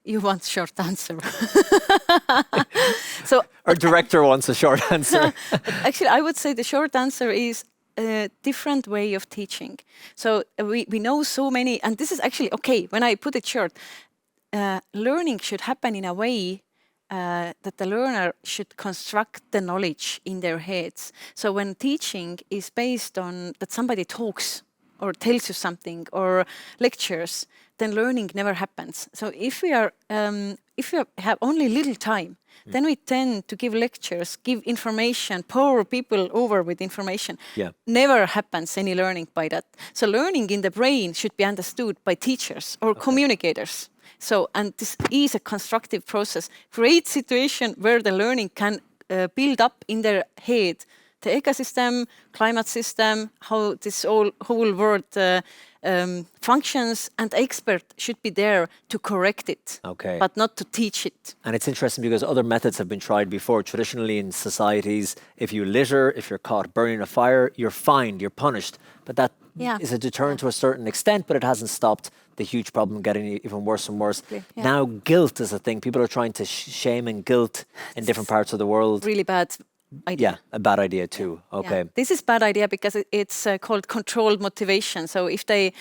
You want a short answer. So our director wants a short answer. Actually, I would say the short answer is a different way of teaching. So we know so many, and this is actually, okay, when I put it short, learning should happen in a way that the learner should construct the knowledge in their heads. So when teaching is based on that somebody talks or tells you something or lectures, then learning never happens. So if we have only little time, then we tend to give lectures, give information, pour people over with information. Never happens any learning by that. So learning in the brain should be understood by teachers or communicators. So, and this is a constructive process. Create situation where the learning can build up in their head the ecosystem, climate system, how this whole world functions, and expert should be there to correct it, but not to teach it. And it's interesting because other methods have been tried before. Traditionally in societies, if you litter, if you're caught burning a fire, you're fined, you're punished. But that is a deterrent to a certain extent, but it hasn't stopped the huge problem getting even worse and worse. Now guilt is a thing. People are trying to shame and guilt in different parts of the world. Really bad idea. Yeah, a bad idea too. Okay. Yeah. This is bad idea because it's called controlled motivation. So if they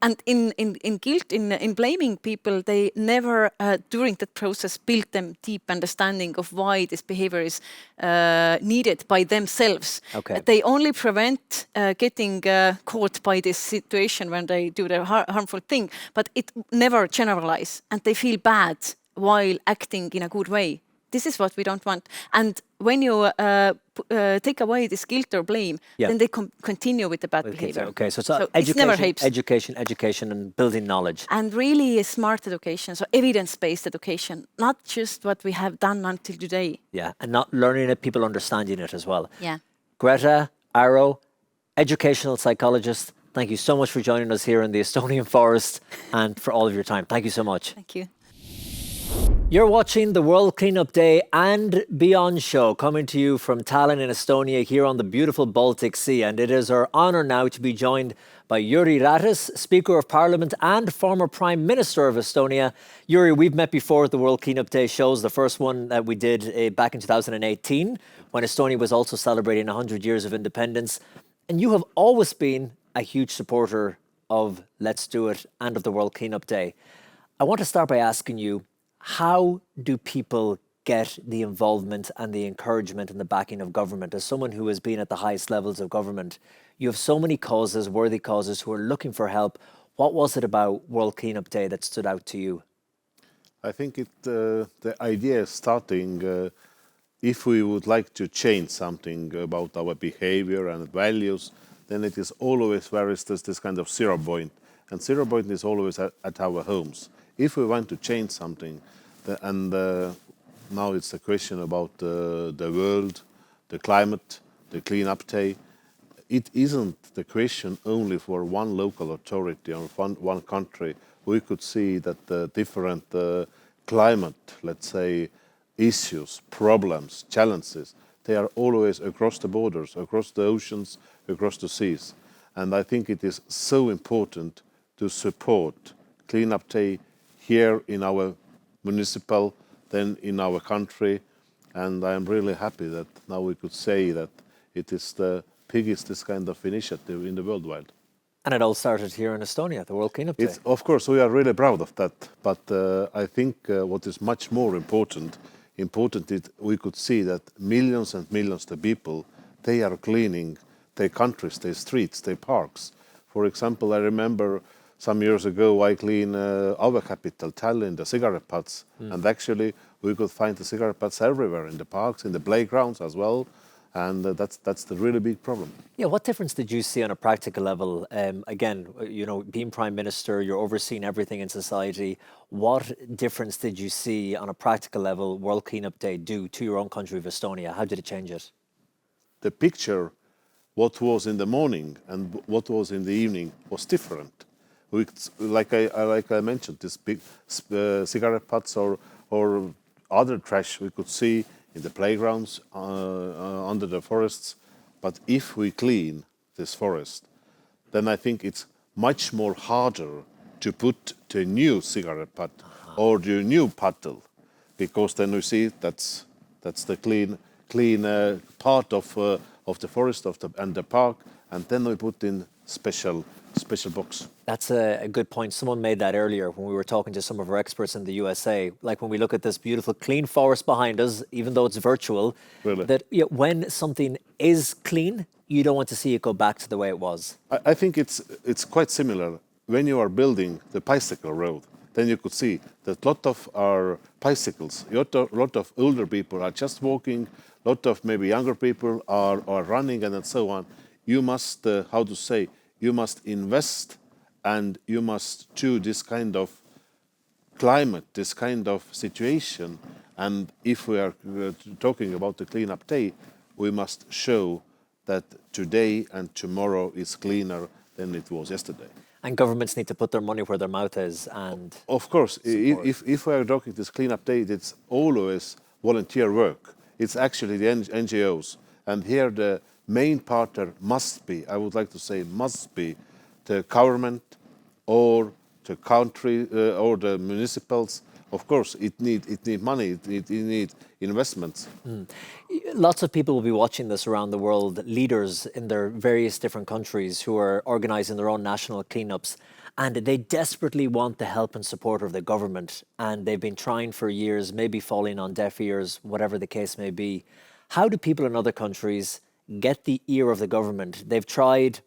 and in guilt, in blaming people, they never during that process build them deep understanding of why this behavior is needed by themselves. They only prevent getting caught by this situation when they do the harmful thing, but it never generalize, and they feel bad while acting in a good way. This is what we don't want. And when you take away this guilt or blame, then they continue with the bad behavior. Okay, so it never helps. Education and building knowledge. And really smart education, so evidence-based education, not just what we have done until today. Yeah, and not learning it, people understanding it as well. Yeah. Greta, Arrow, educational psychologist, thank you so much for joining us here in the Estonian forest and for all of your time. Thank you so much. Thank you. You're watching the World Cleanup Day and Beyond show, coming to you from Tallinn in Estonia here on the beautiful Baltic Sea. And it is our honour now to be joined by Jüri Ratas, Speaker of Parliament and former Prime Minister of Estonia. Jüri, we've met before at the World Cleanup Day shows. The first one that we did back in 2018, when Estonia was also celebrating 100 years of independence. And you have always been a huge supporter of Let's Do It and of the World Cleanup Day. I want to start by asking you, how do people get the involvement and the encouragement and the backing of government? As someone who has been at the highest levels of government, you have so many causes, worthy causes, who are looking for help. What was it about World Cleanup Day that stood out to you? I think the idea is starting, if we would like to change something about our behavior and values, then it is always where is this kind of 0 point. And 0 point is always at our homes. If we want to change something, and now it's a question about the world, the climate, the cleanup day, it isn't the question only for one local authority or one country. We could see that the different climate, let's say, issues, problems, challenges, they are always across the borders, across the oceans, across the seas. And I think it is so important to support Cleanup Day here in our municipal, then in our country. And I am really happy that now we could say that it is the biggest this kind of initiative in the world wide. And it all started here in Estonia, the World Cleanup Day. Of course, we are really proud of that. But I think what is much more important is we could see that millions and millions of people, they are cleaning their countries, their streets, their parks. For example, I remember some years ago, I cleaned our capital, Tallinn, the cigarette butts. And actually, we could find the cigarette butts everywhere, in the parks, in the playgrounds as well. And that's the really big problem. Yeah, what difference did you see on a practical level? Again, you know, being Prime Minister, you're overseeing everything in society. What difference did you see on a practical level World Cleanup Day do to your own country of Estonia? How did it change it? The picture, what was in the morning and what was in the evening was different. Like I mentioned, this big cigarette butts or other trash we could see in the playgrounds, under the forests. But if we clean this forest, then I think it's much more harder to put the new cigarette butt or the new puddle, because then we see that's the clean part of the forest and the park, and then we put in special box. That's a good point. Someone made that earlier when we were talking to some of our experts in the USA. Like when we look at this beautiful clean forest behind us, even though it's virtual, that when something is clean, you don't want to see it go back to the way it was. I think it's quite similar. When you are building the bicycle road, then you could see that a lot of our bicycles, a lot of older people are just walking, a lot of maybe younger people are running and so on. You must, you must invest and you must do this kind of climate, this kind of situation. And if we are talking about the cleanup day, we must show that today and tomorrow is cleaner than it was yesterday. And governments need to put their money where their mouth is. And of course, if we are talking this cleanup day, it's always volunteer work. It's actually the NGOs. And here the main partner must be, I would like to say, must be the government or the country or the municipals. Of course, it need money, it need investments. Lots of people will be watching this around the world, leaders in their various different countries who are organizing their own national cleanups, and they desperately want the help and support of the government, and they've been trying for years, maybe falling on deaf ears, whatever the case may be. How do people in other countries get the ear of the government? They've tried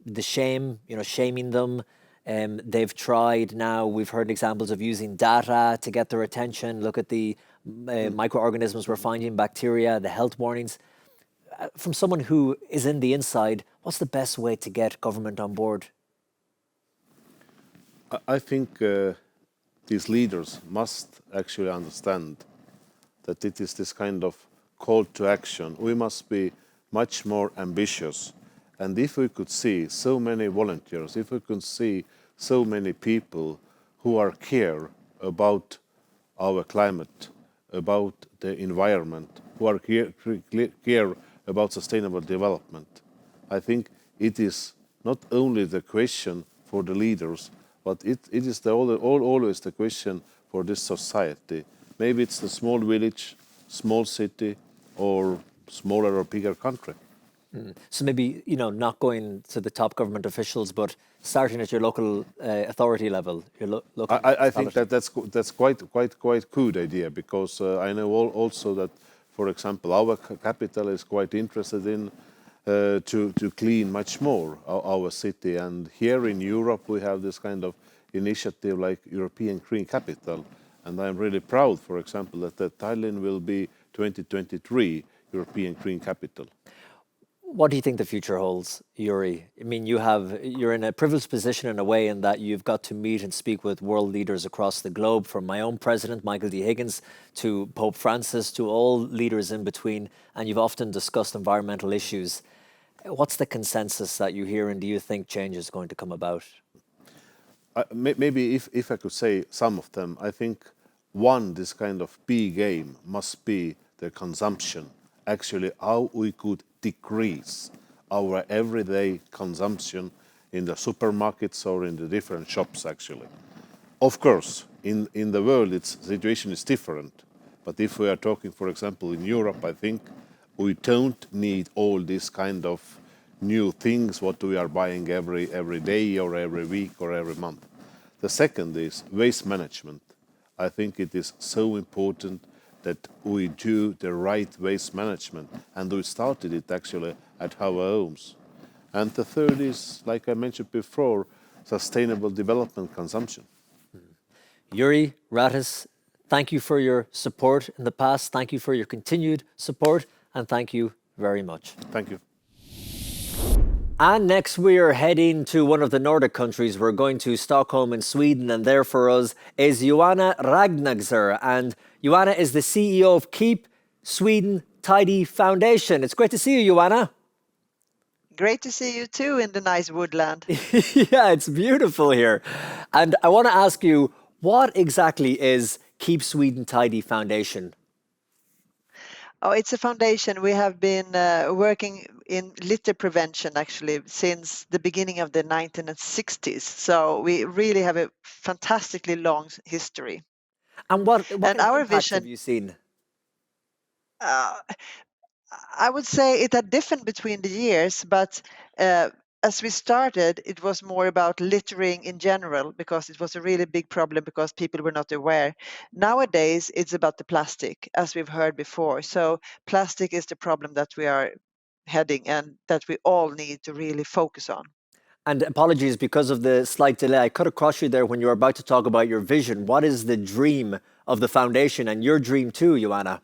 the shaming them. They've tried now, we've heard examples of using data to get their attention. Look at the microorganisms we're finding, bacteria, the health warnings. From someone who is in the inside, what's the best way to get government on board? I think these leaders must actually understand that it is this kind of call to action. We must be much more ambitious. And if we could see so many volunteers, if we could see so many people who are care about our climate, about the environment, who are care about sustainable development, I think it is not only the question for the leaders, but it is always the question for this society. Maybe it's the small village, small city, or smaller or bigger country. So maybe, not going to the top government officials, but starting at your local authority level. Your local I think that's quite good idea, because I know also that, for example, our capital is quite interested in to clean much more our city. And here in Europe, we have this kind of initiative like European Green Capital. And I'm really proud, for example, that Tallinn will be 2023 European Green Capital. What do you think the future holds, Yuri? I mean, you're in a privileged position in a way in that you've got to meet and speak with world leaders across the globe, from my own president, Michael D. Higgins, to Pope Francis, to all leaders in between, and you've often discussed environmental issues. What's the consensus that you hear, and do you think change is going to come about? Maybe if I could say some of them, I think this kind of big aim must be the consumption. Actually, how we could decrease our everyday consumption in the supermarkets or in the different shops, actually. Of course, in the world, the situation is different. But if we are talking, for example, in Europe, I think we don't need all these kind of new things, what we are buying every day or every week or every month. The second is waste management. I think it is so important that we do the right waste management, and we started it actually at our homes. And the third is, like I mentioned before, sustainable development consumption. Yuri, Ratis, thank you for your support in the past, thank you for your continued support, and thank you very much. Thank you. And next we are heading to one of the Nordic countries. We're going to Stockholm in Sweden, and there for us is Joanna Ragnarsson. And Joanna is the CEO of Keep Sweden Tidy Foundation. It's great to see you, Joanna. Great to see you too in the nice woodland. Yeah, it's beautiful here. And I want to ask you, what exactly is Keep Sweden Tidy Foundation? Oh, it's a foundation. We have been working in litter prevention actually since the beginning of the 1960s. So we really have a fantastically long history. And what our impact vision have you seen? I would say it had different between the years, but as we started, it was more about littering in general because it was a really big problem because people were not aware. Nowadays, it's about the plastic, as we've heard before. So plastic is the problem that we are heading and that we all need to really focus on. And apologies because of the slight delay. I cut across you there when you were about to talk about your vision. What is the dream of the foundation, and your dream too, Joanna?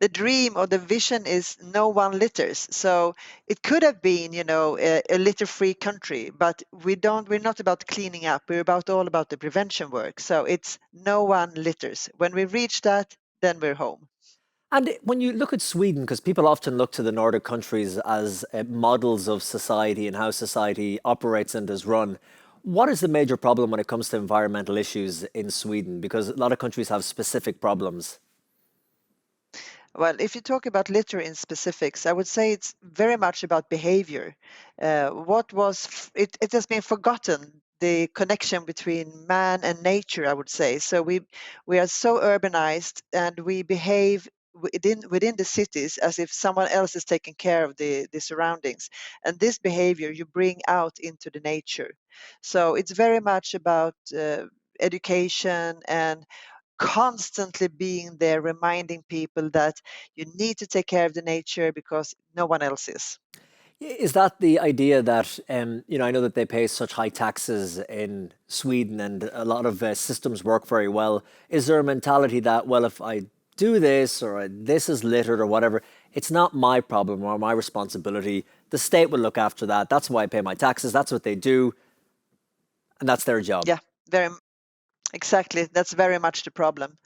The dream or the vision is no one litters. So it could have been, a litter-free country, but we're not about cleaning up. We're all about the prevention work. So it's no one litters. When we reach that, then we're home. And when you look at Sweden, because people often look to the Nordic countries as models of society and how society operates and is run, what is the major problem when it comes to environmental issues in Sweden? Because a lot of countries have specific problems. Well, if you talk about litter in specifics, I would say it's very much about behavior. It has been forgotten, the connection between man and nature, I would say. So we are so urbanized and we behave within the cities as if someone else is taking care of the surroundings. And this behavior you bring out into the nature. So it's very much about education and constantly being there, reminding people that you need to take care of the nature because no one else is. Is that the idea that, I know that they pay such high taxes in Sweden and a lot of systems work very well. Is there a mentality that, well, if I do this or this is littered or whatever, it's not my problem or my responsibility. The state will look after that. That's why I pay my taxes. That's what they do. And that's their job. Yeah, exactly. That's very much the problem.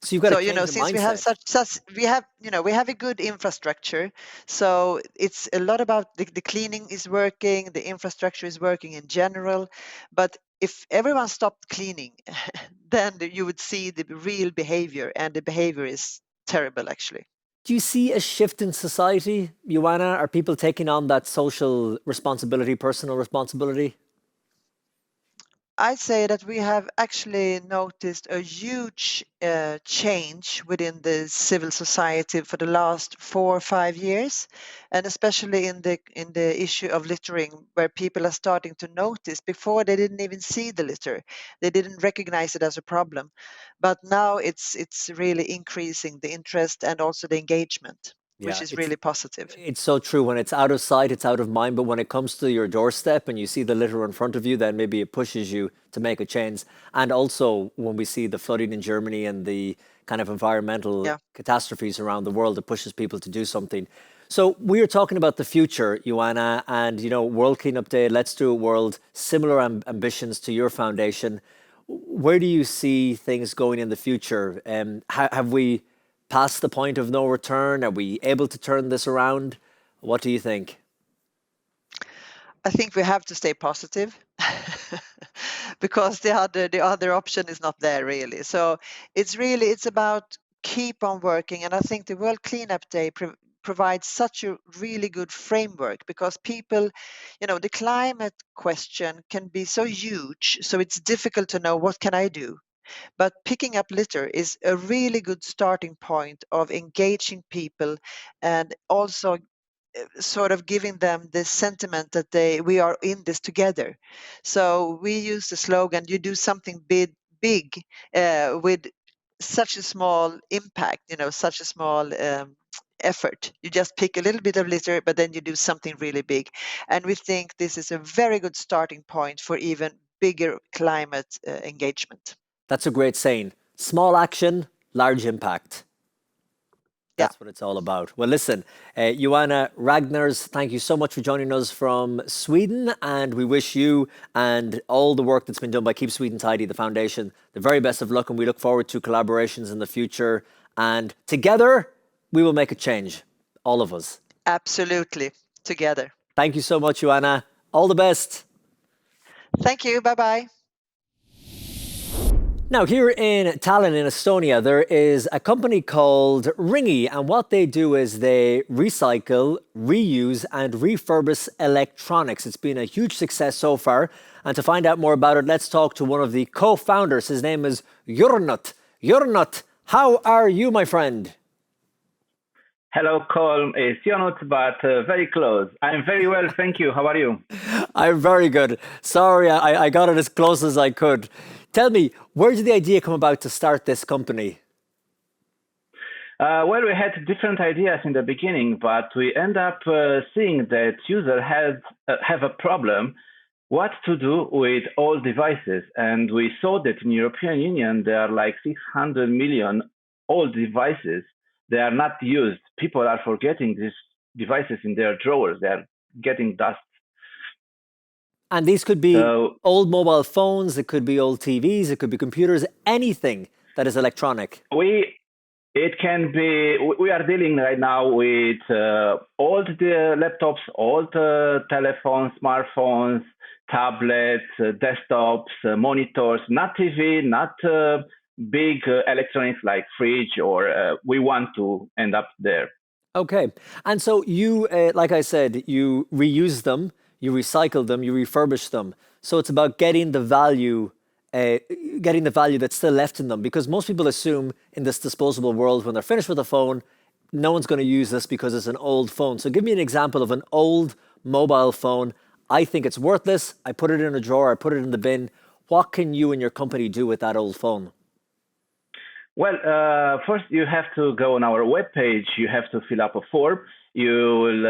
So you've got to change the since mindset. we have a good infrastructure, so it's a lot about the cleaning is working, the infrastructure is working in general. But if everyone stopped cleaning, then you would see the real behavior, and the behavior is terrible, actually. Do you see a shift in society, Joanna? Are people taking on that social responsibility, personal responsibility? I'd say that we have actually noticed a huge change within the civil society for the last 4 or 5 years, and especially in the issue of littering, where people are starting to notice. Before, they didn't even see the litter; they didn't recognize it as a problem, but now it's really increasing the interest and also the engagement, which is really positive. It's so true. When it's out of sight, it's out of mind. But when it comes to your doorstep and you see the litter in front of you, then maybe it pushes you to make a change. And also when we see the flooding in Germany and the kind of environmental catastrophes around the world, it pushes people to do something. So we are talking about the future, Joanna, and, World Cleanup Day, Let's Do It World, similar ambitions to your foundation. Where do you see things going in the future? Have we past the point of no return? Are we able to turn this around? What do you think? I think we have to stay positive because the other option is not there really. So it's about keep on working, and I think the World Cleanup Day provides such a really good framework, because people, the climate question can be so huge, so it's difficult to know what can I do. But picking up litter is a really good starting point of engaging people, and also sort of giving them the sentiment that we are in this together. So we use the slogan, you do something big with such a small impact, such a small effort. You just pick a little bit of litter, but then you do something really big. And we think this is a very good starting point for even bigger climate engagement. That's a great saying. Small action, large impact. That's what it's all about. Well, listen, Joanna Ragnars, thank you so much for joining us from Sweden. And we wish you and all the work that's been done by Keep Sweden Tidy, the foundation, the very best of luck. And we look forward to collaborations in the future. And together, we will make a change. All of us. Absolutely. Together. Thank you so much, Joanna. All the best. Thank you. Bye-bye. Now, here in Tallinn, in Estonia, there is a company called Ringi, and what they do is they recycle, reuse, and refurbish electronics. It's been a huge success so far, and to find out more about it, let's talk to one of the co-founders. His name is Jurnot. Jurnot, how are you, my friend? Hello, Colm. It's Jurnot, but very close. I'm very well, thank you. How are you? I'm very good. Sorry, I got it as close as I could. Tell me, where did the idea come about to start this company? Well, we had different ideas in the beginning, but we end up seeing that users have a problem what to do with all devices. And we saw that in European Union, there are like 600 million old devices. They are not used. People are forgetting these devices in their drawers. They are getting dust. And these could be old mobile phones, it could be old TVs, it could be computers, anything that is electronic. It can be, we are dealing right now with old laptops, old telephones, smartphones, tablets, desktops, monitors, not TV, not big electronics like fridge, or we want to end up there. Okay. And so you, like I said, you reuse them, you recycle them, you refurbish them. So it's about getting the value that's still left in them, because most people assume in this disposable world, when they're finished with a phone, no one's going to use this because it's an old phone. So give me an example of an old mobile phone. I think it's worthless. I put it in a drawer. I put it in the bin. What can you and your company do with that old phone? Well, first you have to go on our webpage. You have to fill up a form. You will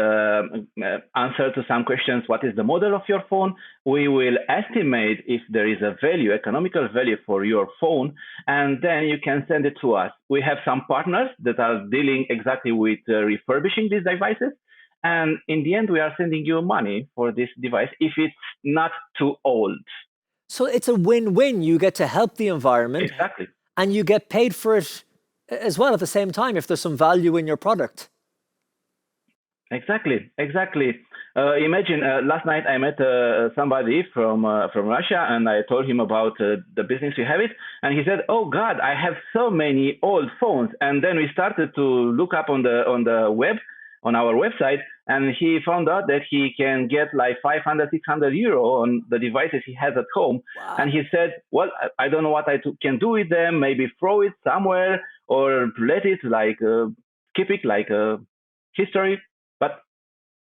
answer to some questions. What is the model of your phone? We will estimate if there is a value, economical value for your phone, and then you can send it to us. We have some partners that are dealing exactly with refurbishing these devices. And in the end, we are sending you money for this device if it's not too old. So it's a win-win. You get to help the environment. Exactly. And you get paid for it as well at the same time if there's some value in your product. Exactly. Imagine last night I met somebody from Russia, and I told him about the business we have it, and he said, "Oh God, I have so many old phones." And then we started to look up on the web, on our website, and he found out that he can get like 500, 600 euro on the devices he has at home. Wow. And he said, "Well, I don't know what I can do with them. Maybe throw it somewhere or let it like keep it like a history." But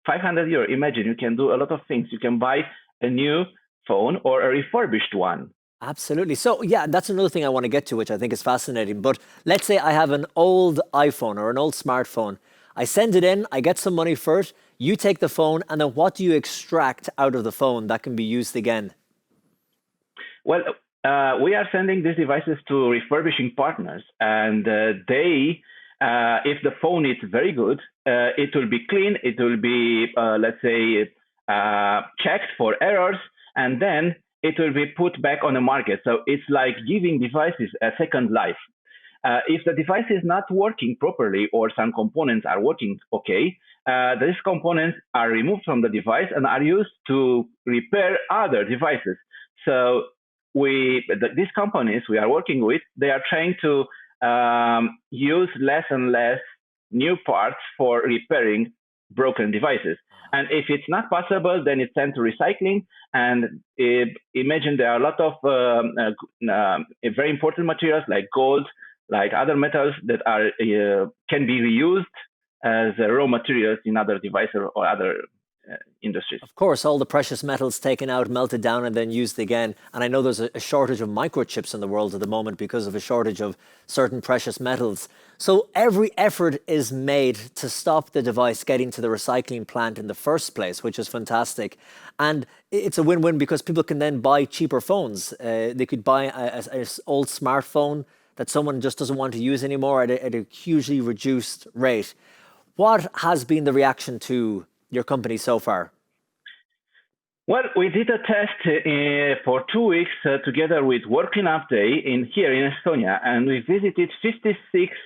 500 euro, imagine, you can do a lot of things. You can buy a new phone or a refurbished one. Absolutely. So yeah, that's another thing I want to get to, which I think is fascinating. But let's say I have an old iPhone or an old smartphone. I send it in, I get some money for it, you take the phone, and then what do you extract out of the phone that can be used again? Well, we are sending these devices to refurbishing partners, and they, if the phone is very good, it will be clean, it will be, let's say, checked for errors, and then it will be put back on the market. So it's like giving devices a second life. If the device is not working properly or some components are working okay, these components are removed from the device and are used to repair other devices. So these companies we are working with, they are trying to use less and less new parts for repairing broken devices. And if it's not possible, then it's sent to recycling. And imagine there are a lot of very important materials like gold, like other metals that are can be reused as raw materials in other devices or other industries. Of course, all the precious metals taken out, melted down, and then used again. And I know there's a shortage of microchips in the world at the moment because of a shortage of certain precious metals. So every effort is made to stop the device getting to the recycling plant in the first place, which is fantastic. And it's a win-win because people can then buy cheaper phones. They could buy an old smartphone that someone just doesn't want to use anymore at a hugely reduced rate. What has been the reaction to your company so far? Well, we did a test for 2 weeks together with World Cleanup Day here in Estonia, and we visited 56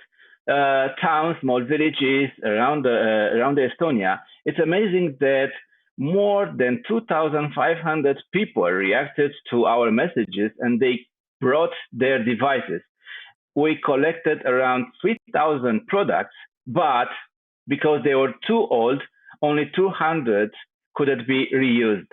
towns, small villages around Estonia. It's amazing that more than 2,500 people reacted to our messages, and they brought their devices. We collected around 3,000 products, but because they were too old, only 200 couldn't be reused.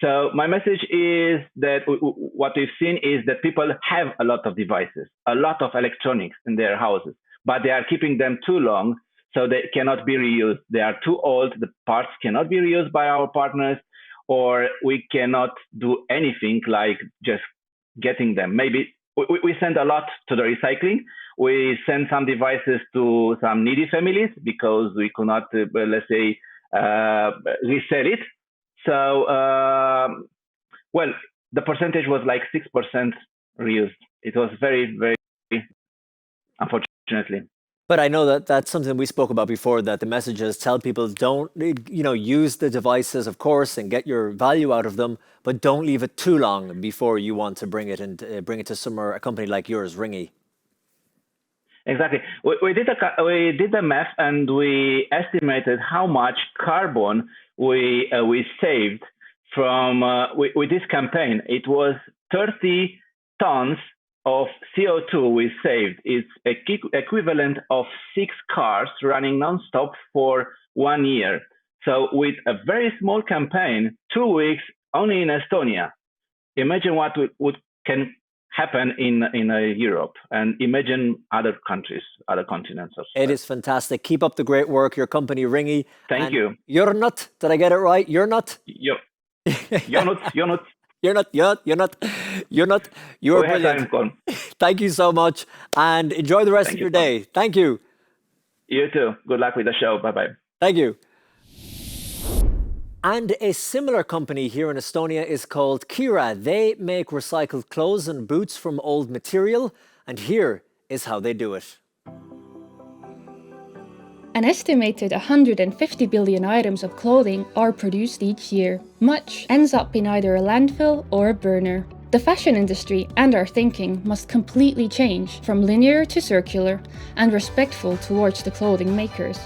So my message is that what we've seen is that people have a lot of devices, a lot of electronics in their houses, but they are keeping them too long, so they cannot be reused. They are too old, the parts cannot be reused by our partners, or we cannot do anything like just getting them. Maybe we send a lot to the recycling. We send some devices to some needy families because we could not, let's say, resell it. So, well, the percentage was like 6% reused. It was very, very unfortunately. But I know that that's something we spoke about before, that the messages tell people don't, use the devices, of course, and get your value out of them, but don't leave it too long before you want to bring it to a company like yours, Ringy. Exactly. We did the math and we estimated how much carbon we saved from with this campaign. It was 30 tons of CO2 we saved. It's equivalent of 6 cars running nonstop for 1 year. So with a very small campaign, 2 weeks only in Estonia. Imagine what can happen in Europe, and imagine other countries, other continents. It is fantastic. Keep up the great work. Your company, Ringy. Thank you. You're not. Did I get it right? You're not. You're not. You're not. You're brilliant. Thank you so much, and enjoy the rest of your day. Thank you. You too. Good luck with the show. Bye bye. Thank you. And a similar company here in Estonia is called Kira. They make recycled clothes and boots from old material, and here is how they do it. An estimated 150 billion items of clothing are produced each year. Much ends up in either a landfill or a burner. The fashion industry and our thinking must completely change from linear to circular and respectful towards the clothing makers.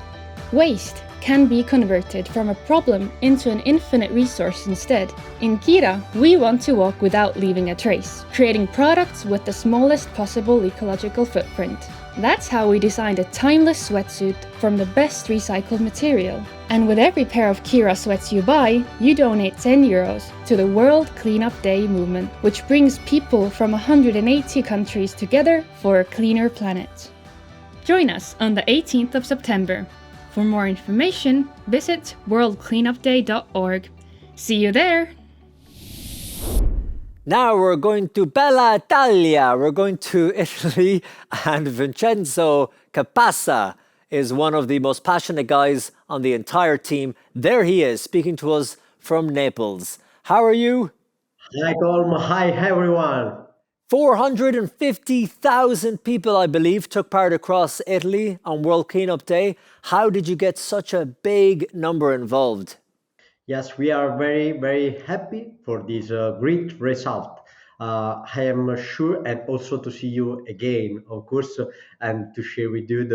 Waste can be converted from a problem into an infinite resource instead. In Kira, we want to walk without leaving a trace, creating products with the smallest possible ecological footprint. That's how we designed a timeless sweatsuit from the best recycled material. And with every pair of Kira sweats you buy, you donate 10 euros to the World Cleanup Day movement, which brings people from 180 countries together for a cleaner planet. Join us on the 18th of September. For more information, visit worldcleanupday.org. See you there! Now we're going to Bella Italia. We're going to Italy, and Vincenzo Capassa is one of the most passionate guys on the entire team. There he is, speaking to us from Naples. How are you? Hi, Colm. Hi, everyone. 450,000 people, I believe, took part across Italy on World Cleanup Day. How did you get such a big number involved? Yes, we are very, very happy for this great result. I am sure, and also to see you again, of course, and to share with you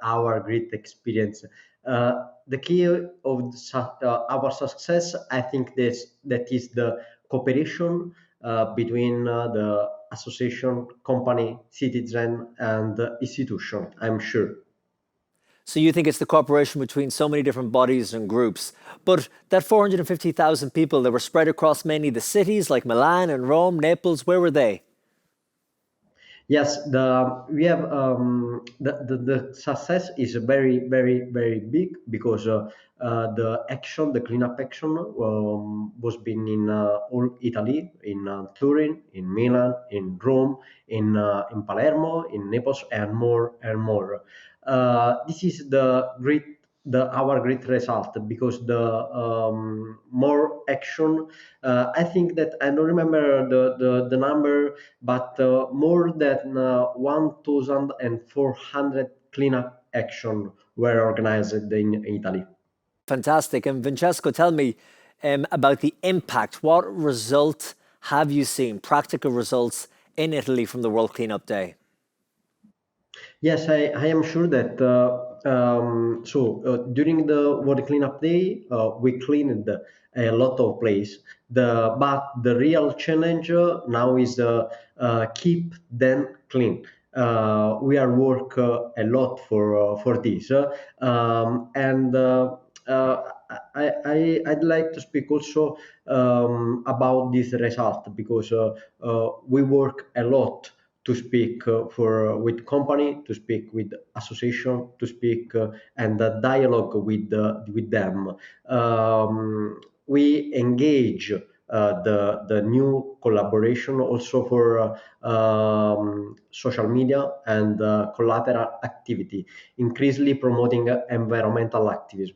our great experience. The key of our success, I think, that is the cooperation between the association, company, citizen, and institution, I'm sure. So you think it's the cooperation between so many different bodies and groups. But that 450,000 people, they were spread across mainly the cities like Milan and Rome, Naples. Where were they? Yes, we have the success is very, very, very big because the cleanup action was been in all Italy, in Turin, in Milan, in Rome, in Palermo, in Naples, and more and more. This is our great result because the more action. I think that I don't remember the number, but more than 1,400 cleanup action were organized in Italy. Fantastic. And Francesco, tell me about the impact. What result have you seen, practical results in Italy from the World Cleanup Day? Yes, I am sure that during the World Cleanup Day, we cleaned a lot of places. But the real challenge now is keep them clean. We are work a lot for this, and I'd like to speak also about this result because we work a lot to speak with company, to speak with association, to speak and dialogue with them. We engage the new collaboration also for social media and collateral activity, increasingly promoting environmental activism.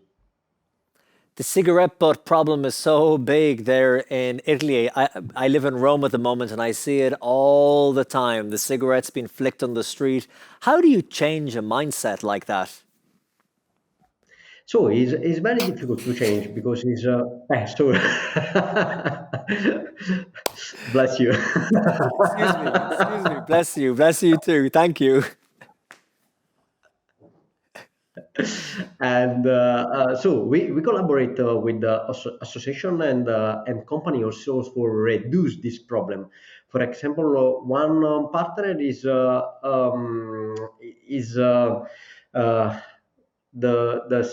The cigarette butt problem is so big there in Italy. I live in Rome at the moment and I see it all the time. The cigarettes being flicked on the street. How do you change a mindset like that? So it's very difficult to change because it's bless you. Excuse me. Bless you too. Thank you. And so we collaborate with the association and company also for reduce this problem. For example, one partner is the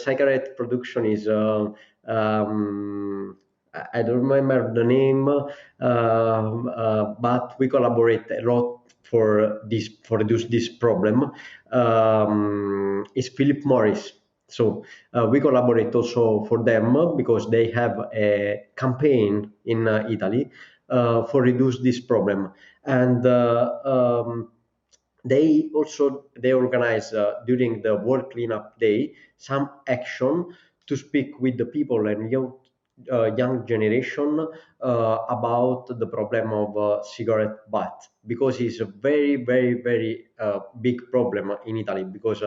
cigarette production is I don't remember the name, but we collaborate a lot for reduce this problem. Is Philip Morris. So we collaborate also for them because they have a campaign in Italy for reduce this problem, and they organize during the World Cleanup Day some action to speak with the people and young generation about the problem of cigarette butt, because it's a very very big problem in Italy, because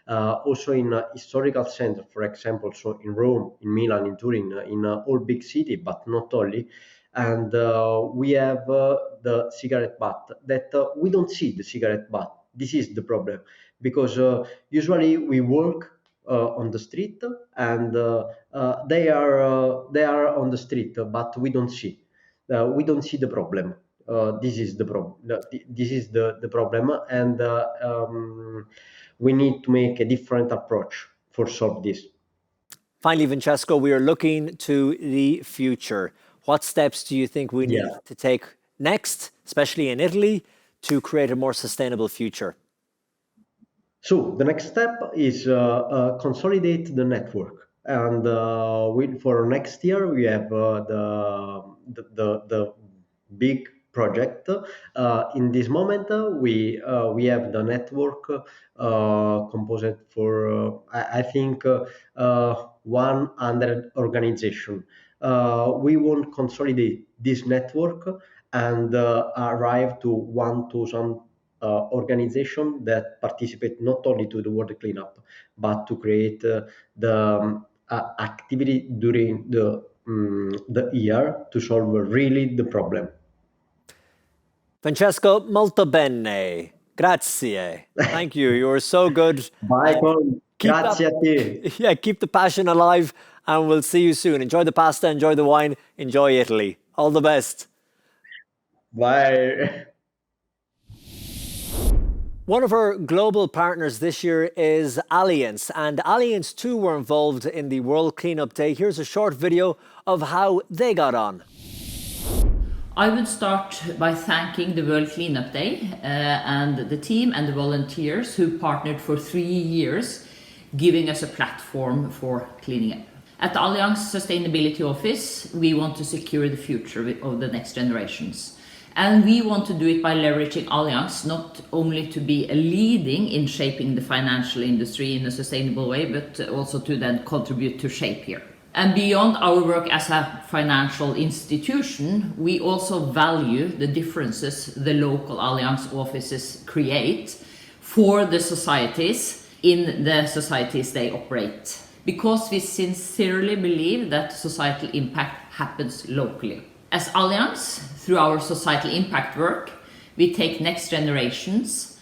also in historical center, for example, so in Rome, in Milan, in Turin, in all big city, but not only. And we have the cigarette butt that we don't see the cigarette butt. This is the problem, because usually we work on the street, and they are on the street, but we don't see the problem. This is the problem. This is the problem, and we need to make a different approach for solve this. Finally, Francesco, we are looking to the future. What steps do you think we need to take next, especially in Italy, to create a more sustainable future? So the next step is consolidate the network, and for next year we have the big project. In this moment, we have the network composed for I think 100 organizations. We want to consolidate this network and arrive to 1,000 organization that participate not only to the water cleanup, but to create the activity during the year to solve really the problem. Francesco, molto bene. Grazie. Thank you. You were so good. Bye, Colm. Grazie a te. Yeah, keep the passion alive, and we'll see you soon. Enjoy the pasta, enjoy the wine, enjoy Italy. All the best. Bye. One of our global partners this year is Allianz, and Allianz too were involved in the World Cleanup Day. Here's a short video of how they got on. I would start by thanking the World Cleanup Day and the team and the volunteers who partnered for 3 years, giving us a platform for cleaning up. At the Allianz Sustainability Office, we want to secure the future of the next generations. And we want to do it by leveraging Allianz not only to be a leading in shaping the financial industry in a sustainable way, but also to then contribute to shape here. And beyond our work as a financial institution, we also value the differences the local Allianz offices create for the societies in the societies they operate. Because we sincerely believe that societal impact happens locally. As Allianz, through our societal impact work, we take next generations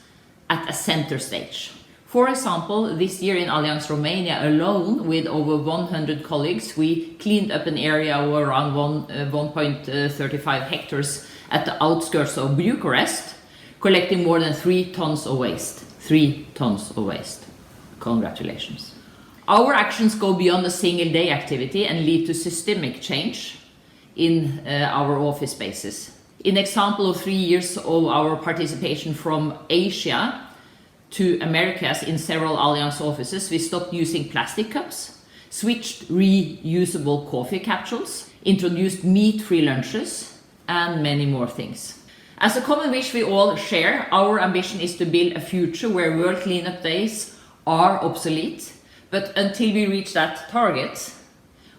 at a center stage. For example, this year in Allianz Romania alone, with over 100 colleagues, we cleaned up an area of around 1.35 hectares at the outskirts of Bucharest, collecting more than 3 tons of waste. 3 tons of waste. Congratulations. Our actions go beyond a single day activity and lead to systemic change in our office spaces. In example of 3 years of our participation from Asia to Americas in several Allianz offices, we stopped using plastic cups, switched reusable coffee capsules, introduced meat-free lunches, and many more things. As a common wish we all share, our ambition is to build a future where World Cleanup Days are obsolete, but until we reach that target,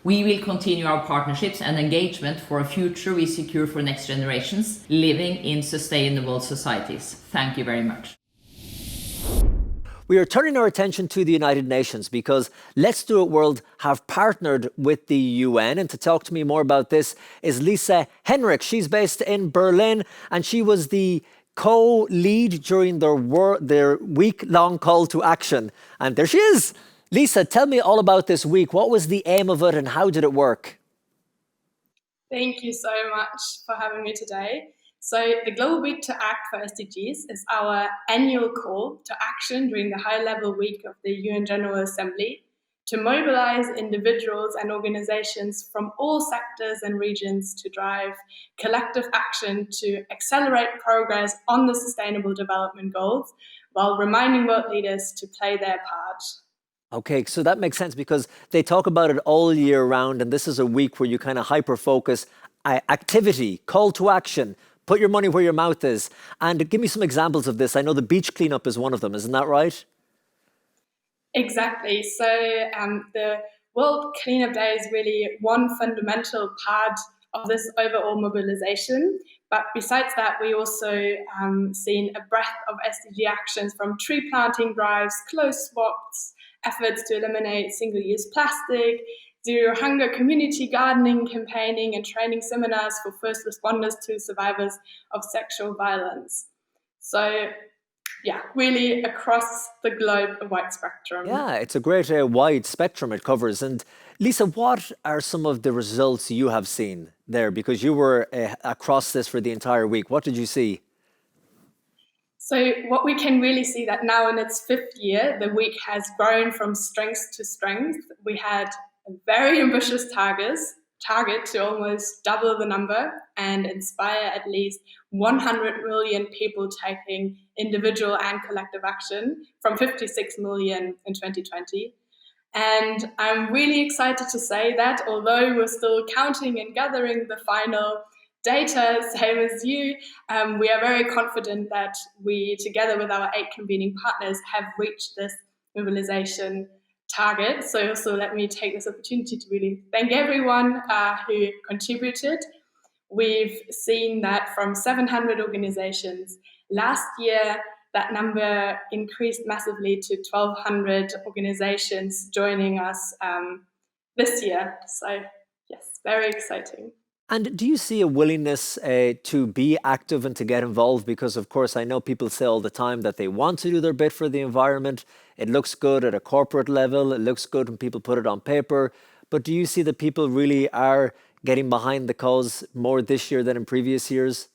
we will continue our partnerships and engagement for a future we secure for next generations living in sustainable societies. Thank you very much. We are turning our attention to the United Nations because Let's Do It World have partnered with the UN. And to talk to me more about this is Lisa Henrik. She's based in Berlin, and she was the co-lead during their week-long call to action. And there she is. Lisa, tell me all about this week. What was the aim of it and how did it work? Thank you so much for having me today. So the Global Week to Act for SDGs is our annual call to action during the high-level week of the UN General Assembly to mobilize individuals and organizations from all sectors and regions to drive collective action to accelerate progress on the Sustainable Development Goals while reminding world leaders to play their part. Okay, so that makes sense because they talk about it all year round, and this is a week where you kind of hyper-focus activity, call to action, put your money where your mouth is. And give me some examples of this. I know the beach cleanup is one of them, isn't that right? Exactly. So the World Cleanup Day is really one fundamental part of this overall mobilization. But besides that, we also seen a breadth of SDG actions from tree planting drives, clothes swaps, efforts to eliminate single-use plastic, zero hunger community gardening campaigning, and training seminars for first responders to survivors of sexual violence. So yeah, really across the globe, a wide spectrum. Yeah, it's a great wide spectrum it covers. And Lisa, what are some of the results you have seen there? Because you were across this for the entire week. What did you see? So what we can really see that now in its 5th year, the week has grown from strength to strength. We had a very ambitious target to almost double the number and inspire at least 100 million people taking individual and collective action from 56 million in 2020. And I'm really excited to say that although we're still counting and gathering the final data, same as you, we are very confident that we, together with our 8 convening partners, have reached this mobilization target. So also let me take this opportunity to really thank everyone who contributed. We've seen that from 700 organizations last year, that number increased massively to 1,200 organizations joining us this year. So yes, very exciting. And do you see a willingness to be active and to get involved? Because, of course, I know people say all the time that they want to do their bit for the environment. It looks good at a corporate level. It looks good when people put it on paper. But do you see that people really are getting behind the cause more this year than in previous years?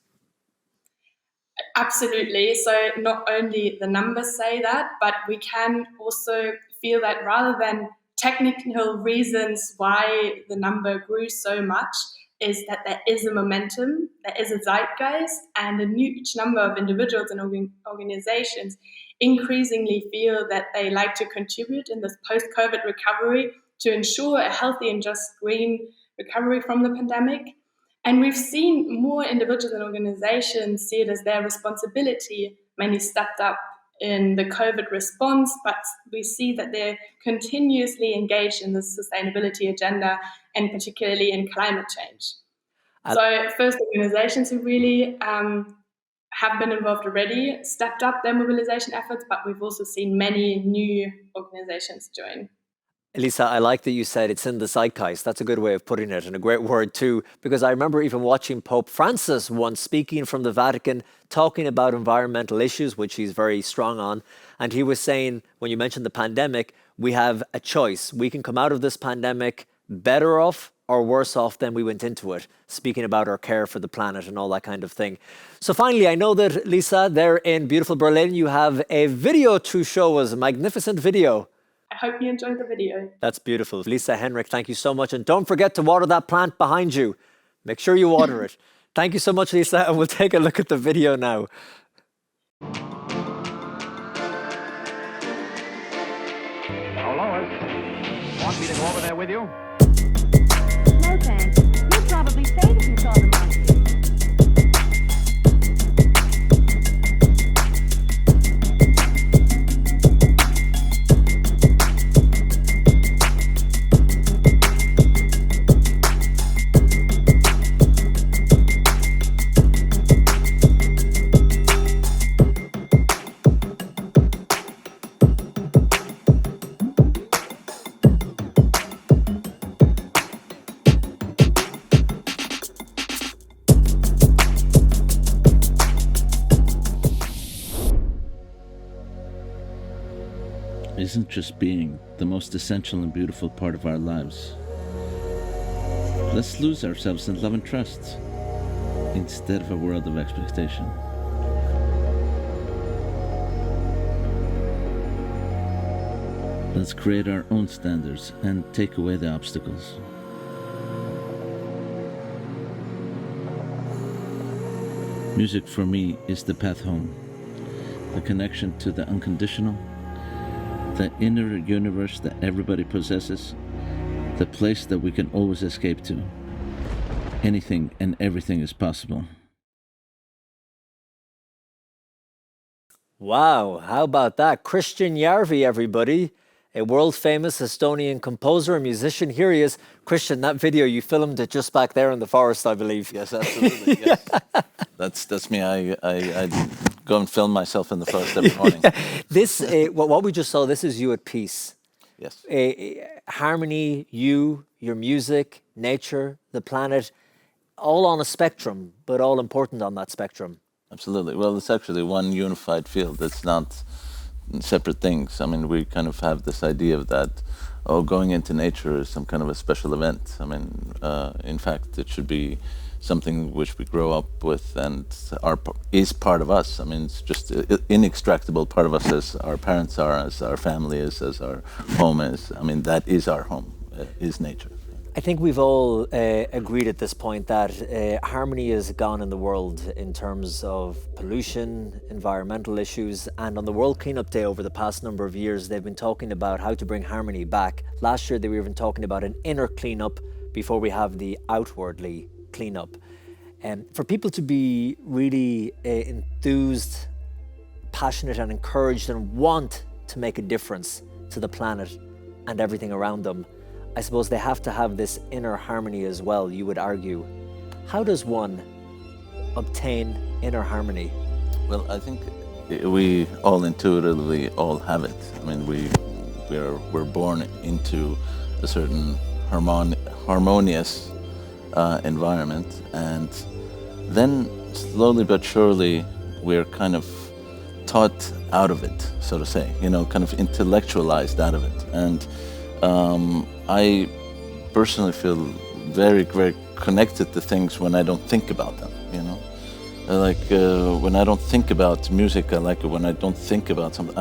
Absolutely. So not only the numbers say that, but we can also feel that rather than technical reasons why the number grew so much, is that there is a momentum, there is a zeitgeist, and a huge number of individuals and organizations increasingly feel that they like to contribute in this post-COVID recovery to ensure a healthy and just green recovery from the pandemic. And we've seen more individuals and organizations see it as their responsibility. Many stepped up in the COVID response, but we see that they're continuously engaged in the sustainability agenda and particularly in climate change. So first, organizations who really have been involved already stepped up their mobilization efforts, but we've also seen many new organizations join. Lisa, I like that you said it's in the zeitgeist. That's a good way of putting it and a great word too, because I remember even watching Pope Francis once speaking from the Vatican, talking about environmental issues, which he's very strong on. And he was saying, when you mentioned the pandemic, we have a choice. We can come out of this pandemic better off or worse off than we went into it, speaking about our care for the planet and all that kind of thing. So finally, I know that, Lisa, there in beautiful Berlin, you have a video to show us, a magnificent video. I hope you enjoyed the video. That's beautiful. Lisa, Henrik, thank you so much. And don't forget to water that plant behind you. Make sure you water it. Thank you so much, Lisa. And we'll take a look at the video now. Now, Lois, want me to go over there with you? No, thanks. You'd probably faint if you saw the monster. isn't just being the most essential and beautiful part of our lives. Let's lose ourselves in love and trust instead of a world of expectation. Let's create our own standards and take away the obstacles. Music for me is the path home, the connection to the unconditional, the inner universe that everybody possesses, the place that we can always escape to. Anything and everything is possible. Wow, how about that? Christian Järvi, everybody. A world-famous Estonian composer and musician. Here he is. Christian, that video, you filmed it just back there in the forest, I believe. Yes, absolutely. Yes. That's me. I go and film myself in the forest every morning. This, what we just saw, this is you at peace. Yes. Harmony, you, your music, nature, the planet, all on a spectrum, but all important on that spectrum. Absolutely. Well, it's actually one unified field. It's not separate things. I mean, we kind of have this idea of that, going into nature is some kind of a special event. I mean, in fact, it should be something which we grow up with and is part of us. I mean, it's just an inextractable part of us, as our parents are, as our family is, as our home is. I mean, that is our home, is nature. I think we've all agreed at this point that harmony is gone in the world in terms of pollution, environmental issues, and on the World Cleanup Day over the past number of years, they've been talking about how to bring harmony back. Last year, they were even talking about an inner cleanup before we have the outwardly cleanup. For people to be really enthused, passionate and encouraged and want to make a difference to the planet and everything around them, I suppose they have to have this inner harmony as well, you would argue. How does one obtain inner harmony? Well, I think we all intuitively all have it. I mean, we're born into a certain harmonious environment, and then slowly but surely we're kind of taught out of it, so to say, kind of intellectualized out of it. And I personally feel very, very connected to things when I don't think about them, Like when I don't think about music, I like it. When I don't think about something,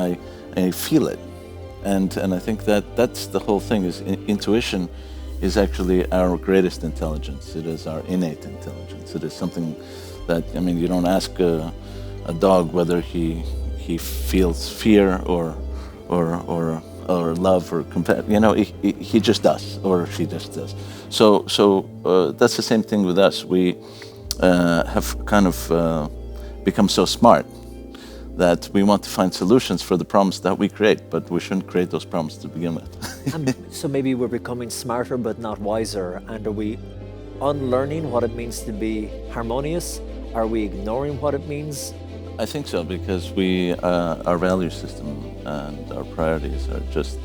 I feel it. And I think that's the whole thing, is intuition is actually our greatest intelligence. It is our innate intelligence. It is something that, I mean, you don't ask a dog whether he feels fear or love or compassion. He just does, or she just does. So that's the same thing with us. We have kind of become so smart that we want to find solutions for the problems that we create, but we shouldn't create those problems to begin with. So maybe we're becoming smarter but not wiser, and are we unlearning what it means to be harmonious? Are we ignoring what it means? I think so, because our value system and our priorities are just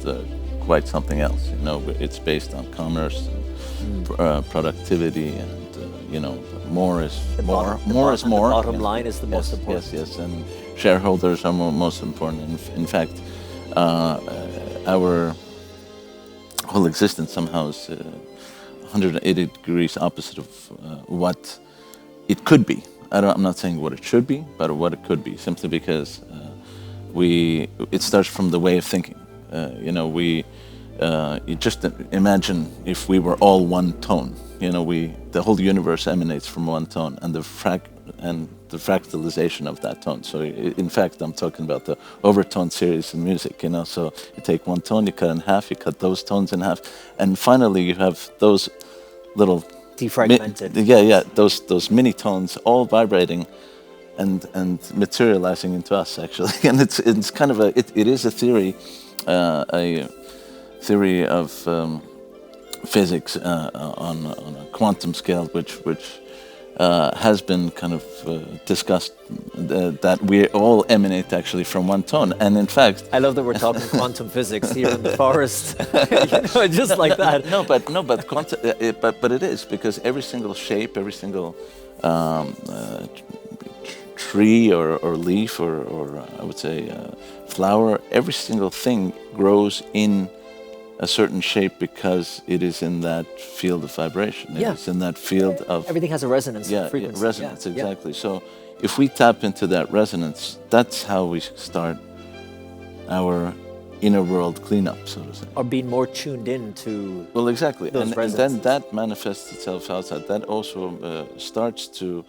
quite something else. It's based on commerce and productivity, and more is more. More is more. The bottom line is the most important. Yes, and shareholders are most important. In fact, our whole existence somehow is 180 degrees opposite of what it could be. I'm not saying what it should be, but what it could be, simply because it starts from the way of thinking. You just imagine if we were all one tone. The whole universe emanates from one tone, and the fractalization of that tone. So in fact, I'm talking about the overtone series in music. So you take one tone, you cut in half, you cut those tones in half, and finally you have those little defragmented. Those mini tones all vibrating and materializing into us, actually. And it's kind of it is a theory of physics on a quantum scale, which has been kind of discussed, that we all emanate actually from one tone. And in fact, I love that we're talking quantum physics here in the forest, just like that. But it is, because every single shape, every single tree or leaf or I would say flower, every single thing grows in a certain shape because it is in that field of vibration. Yeah. It's in that field of... Everything has a resonance frequency. Yeah, resonance, exactly. So if we tap into that resonance, that's how we start our inner world cleanup, so to say. Or being more tuned in to Well, exactly. those And then that manifests itself outside. That also starts to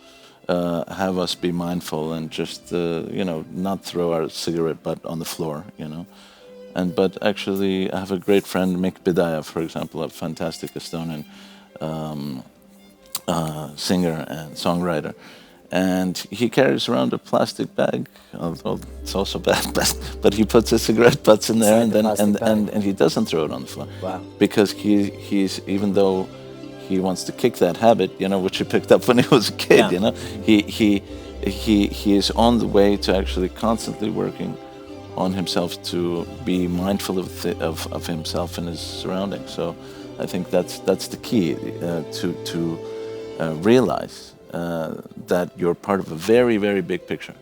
have us be mindful and just, not throw our cigarette butt on the floor, But actually, I have a great friend, Mick Bidaya, for example, a fantastic Estonian singer and songwriter. And he carries around a plastic bag. Although it's also bad, but he puts his cigarette butts in there, and he doesn't throw it on the floor. Wow! Because he's even though he wants to kick that habit, which he picked up when he was a kid. He is on the way to actually constantly working on himself to be mindful of himself and his surroundings. So I think that's the key to realize that you're part of a very, very big picture.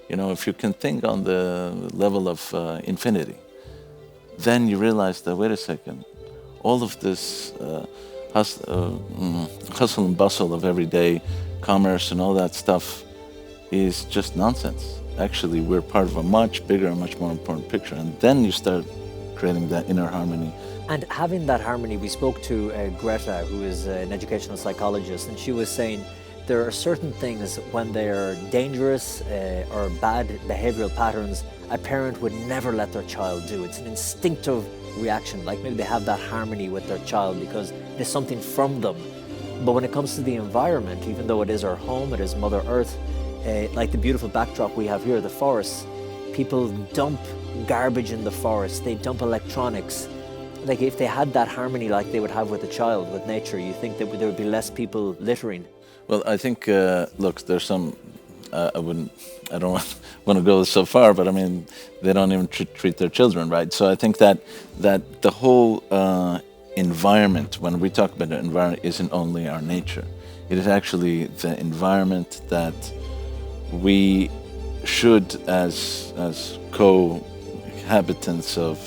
If you can think on the level of infinity, then you realize that, wait a second, all of this hustle and bustle of everyday commerce and all that stuff is just nonsense. Actually, we're part of a much bigger and much more important picture. And then you start creating that inner harmony. And having that harmony, we spoke to Greta, who is an educational psychologist, and she was saying there are certain things when they're dangerous or bad behavioral patterns, a parent would never let their child do. It's an instinctive reaction, like maybe they have that harmony with their child because it is something from them. But when it comes to the environment, even though it is our home, it is Mother Earth, like the beautiful backdrop we have here, the forest, people dump garbage in the forest, they dump electronics. Like if they had that harmony like they would have with a child, with nature, you think that there would be less people littering? Well, I think, look, there's some, I don't want to go so far, but I mean, they don't even treat their children right. So I think that the whole environment, when we talk about the environment, isn't only our nature. It is actually the environment that we should, as co-habitants of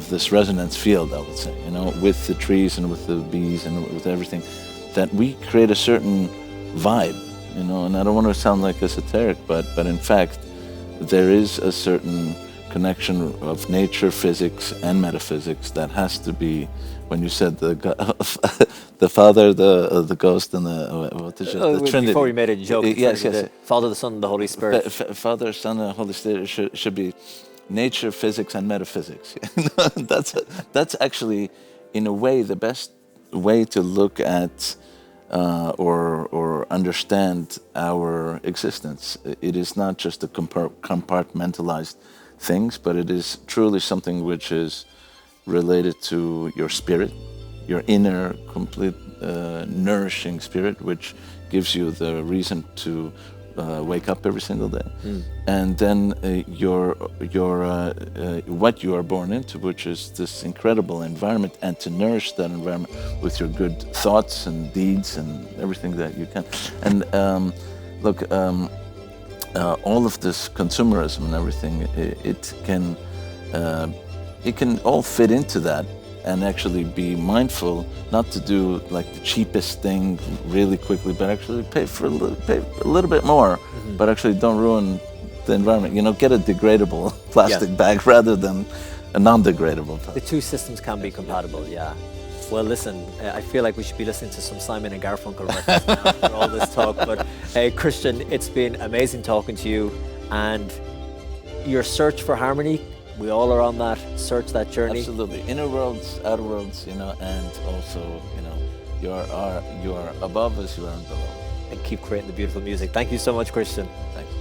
this resonance field, I would say, with the trees and with the bees and with everything, that we create a certain vibe, and I don't want to sound like esoteric, but in fact, there is a certain connection of nature, physics, and metaphysics that has to be. When you said the Father, the Ghost, and the Trinity. Before we made a joke, yes. The Father, the Son, and the Holy Spirit. Father, Son, and Holy Spirit should be nature, physics, and metaphysics. That's actually, in a way, the best way to look at or understand our existence. It is not just a compartmentalized things, but it is truly something which is related to your spirit, your inner, complete, nourishing spirit, which gives you the reason to wake up every single day. And then what you are born into, which is this incredible environment, and to nourish that environment with your good thoughts and deeds and everything that you can. And all of this consumerism and everything, it can all fit into that, and actually be mindful not to do like the cheapest thing really quickly, but actually pay a little bit more, but actually don't ruin the environment. Get a degradable plastic bag rather than a non-degradable plastic. The two systems can be compatible, yeah. Well, listen, I feel like we should be listening to some Simon and Garfunkel records now after all this talk. But Christian, it's been amazing talking to you, and your search for harmony. We all are on that search, that journey. Absolutely, inner worlds, outer worlds, and also, you are above as you are below. And keep creating the beautiful music. Thank you so much, Christian. Thanks.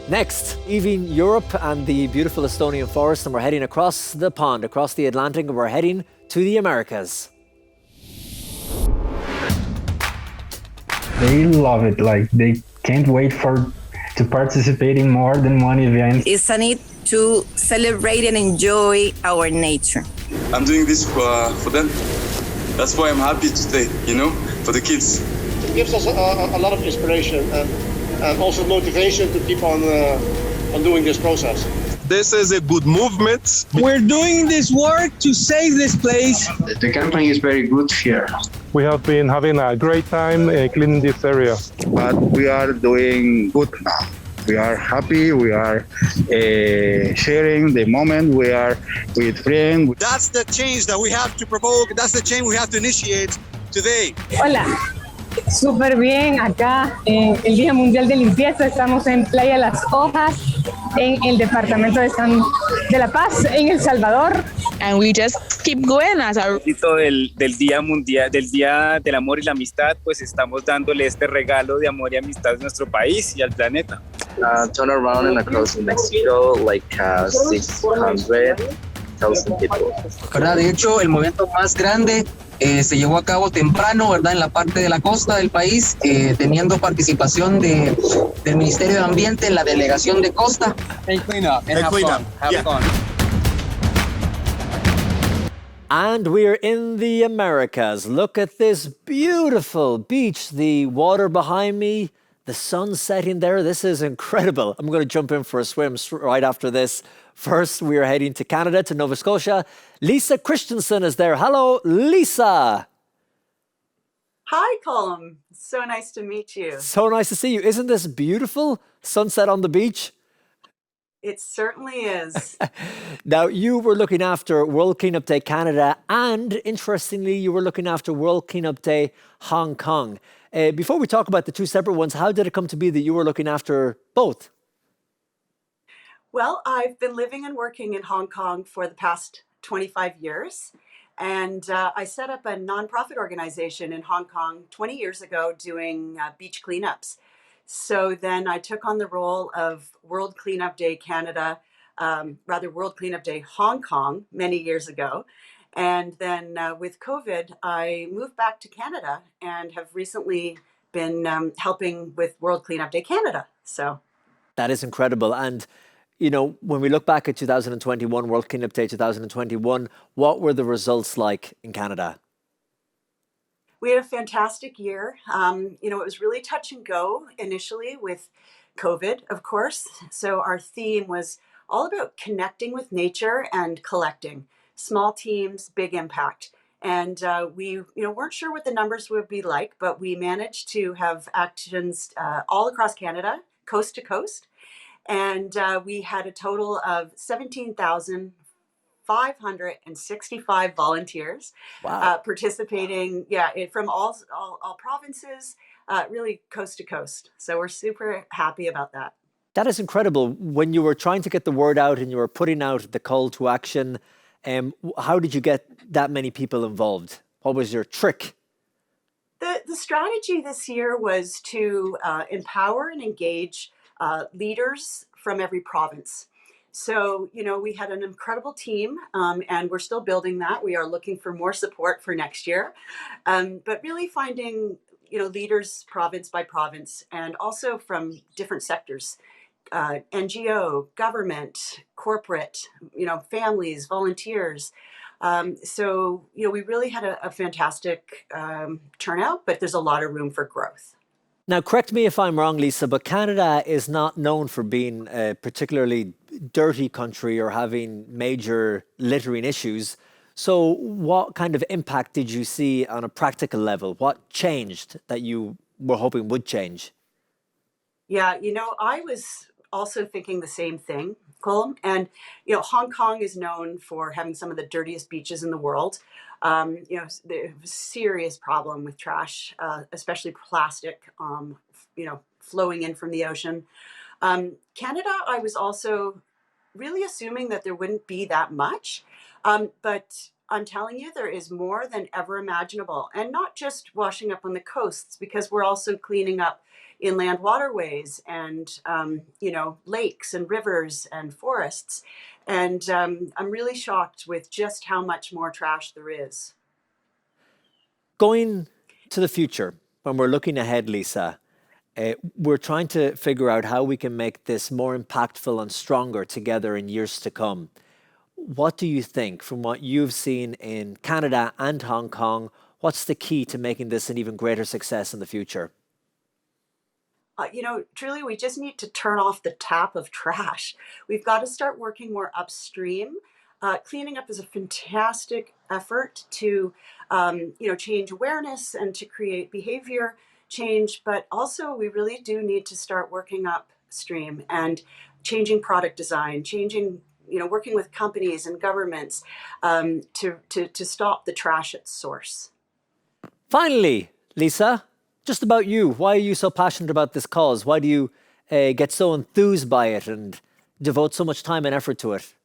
Next, leaving Europe and the beautiful Estonian forest, and we're heading across the pond, across the Atlantic, and we're heading to the Americas. They love it. Like, they can't wait to participate in more than one event. It's a need to celebrate and enjoy our nature. I'm doing this for them. That's why I'm happy to stay, for the kids. It gives us a lot of inspiration, and and also motivation to keep on doing this process. This is a good movement. We're doing this work to save this place. The company is very good here. We have been having a great time cleaning this area. But we are doing good now. We are happy, we are sharing the moment, we are with friends. That's the change that we have to provoke, that's the change we have to initiate today. Hola, súper bien acá en el Día Mundial de Limpieza, estamos en Playa Las Hojas, en el departamento de La Paz, en El Salvador. And we just keep going as our... del Día Mundial, del Día del Amor y la Amistad, pues estamos dándole este regalo de amor y amistad a nuestro país y al planeta. Turn around and across Mexico, like 600,000 people. ¿Verdad? De hecho, el movimiento más grande se llevó a cabo temprano, ¿verdad? En la parte de la costa del país, teniendo participación del Ministerio de Ambiente en la delegación de costa. Hey, clean up and have fun. And we're in the Americas. Look at this beautiful beach. The water behind me, the sun setting there. This is incredible. I'm going to jump in for a swim right after this. First, we are heading to Canada, to Nova Scotia. Lisa Christensen is there. Hello, Lisa. Hi, Colm. So nice to meet you. So nice to see you. Isn't this beautiful? Sunset on the beach? It certainly is. Now, you were looking after World Cleanup Day Canada, and interestingly, you were looking after World Cleanup Day Hong Kong. Before we talk about the two separate ones, how did it come to be that you were looking after both? Well, I've been living and working in Hong Kong for the past 25 years. And I set up a nonprofit organization in Hong Kong 20 years ago doing beach cleanups. So then I took on the role of World Cleanup Day Canada, World Cleanup Day Hong Kong many years ago. And then with COVID, I moved back to Canada and have recently been helping with World Cleanup Day Canada. So that is incredible. And, you know, when we look back at 2021, World Cleanup Day 2021, what were the results like in Canada? We had a fantastic year. It was really touch and go initially with COVID, of course. So our theme was all about connecting with nature and collecting. Small teams, big impact. And we weren't sure what the numbers would be like, but we managed to have actions all across Canada, coast to coast. And we had a total of 17,565 volunteers participating, from all provinces, really coast to coast. So we're super happy about that. That is incredible. When you were trying to get the word out and you were putting out the call to action, how did you get that many people involved? What was your trick? The strategy this year was to empower and engage leaders from every province. So, we had an incredible team, and we're still building that. We are looking for more support for next year, but really finding, leaders province by province and also from different sectors, NGO, government, corporate, families, volunteers. So, we really had a fantastic turnout, but there's a lot of room for growth. Now, correct me if I'm wrong, Lisa, but Canada is not known for being a particularly dirty country or having major littering issues. So what kind of impact did you see on a practical level? What changed that you were hoping would change? Yeah, I was also thinking the same thing, Colm. And, Hong Kong is known for having some of the dirtiest beaches in the world. There's a serious problem with trash, especially plastic, flowing in from the ocean. Canada, I was also really assuming that there wouldn't be that much. But I'm telling you, there is more than ever imaginable. And not just washing up on the coasts, because we're also cleaning up inland waterways and, lakes and rivers and forests. And I'm really shocked with just how much more trash there is. Going to the future, when we're looking ahead, Lisa, we're trying to figure out how we can make this more impactful and stronger together in years to come. What do you think, from what you've seen in Canada and Hong Kong, what's the key to making this an even greater success in the future? truly, we just need to turn off the tap of trash. We've got to start working more upstream. Cleaning up is a fantastic effort to, change awareness and to create behavior change. But also, we really do need to start working upstream and changing product design, working with companies and governments to stop the trash at source. Finally, Lisa, just about you. Why are you so passionate about this cause? Why do you get so enthused by it and devote so much time and effort to it?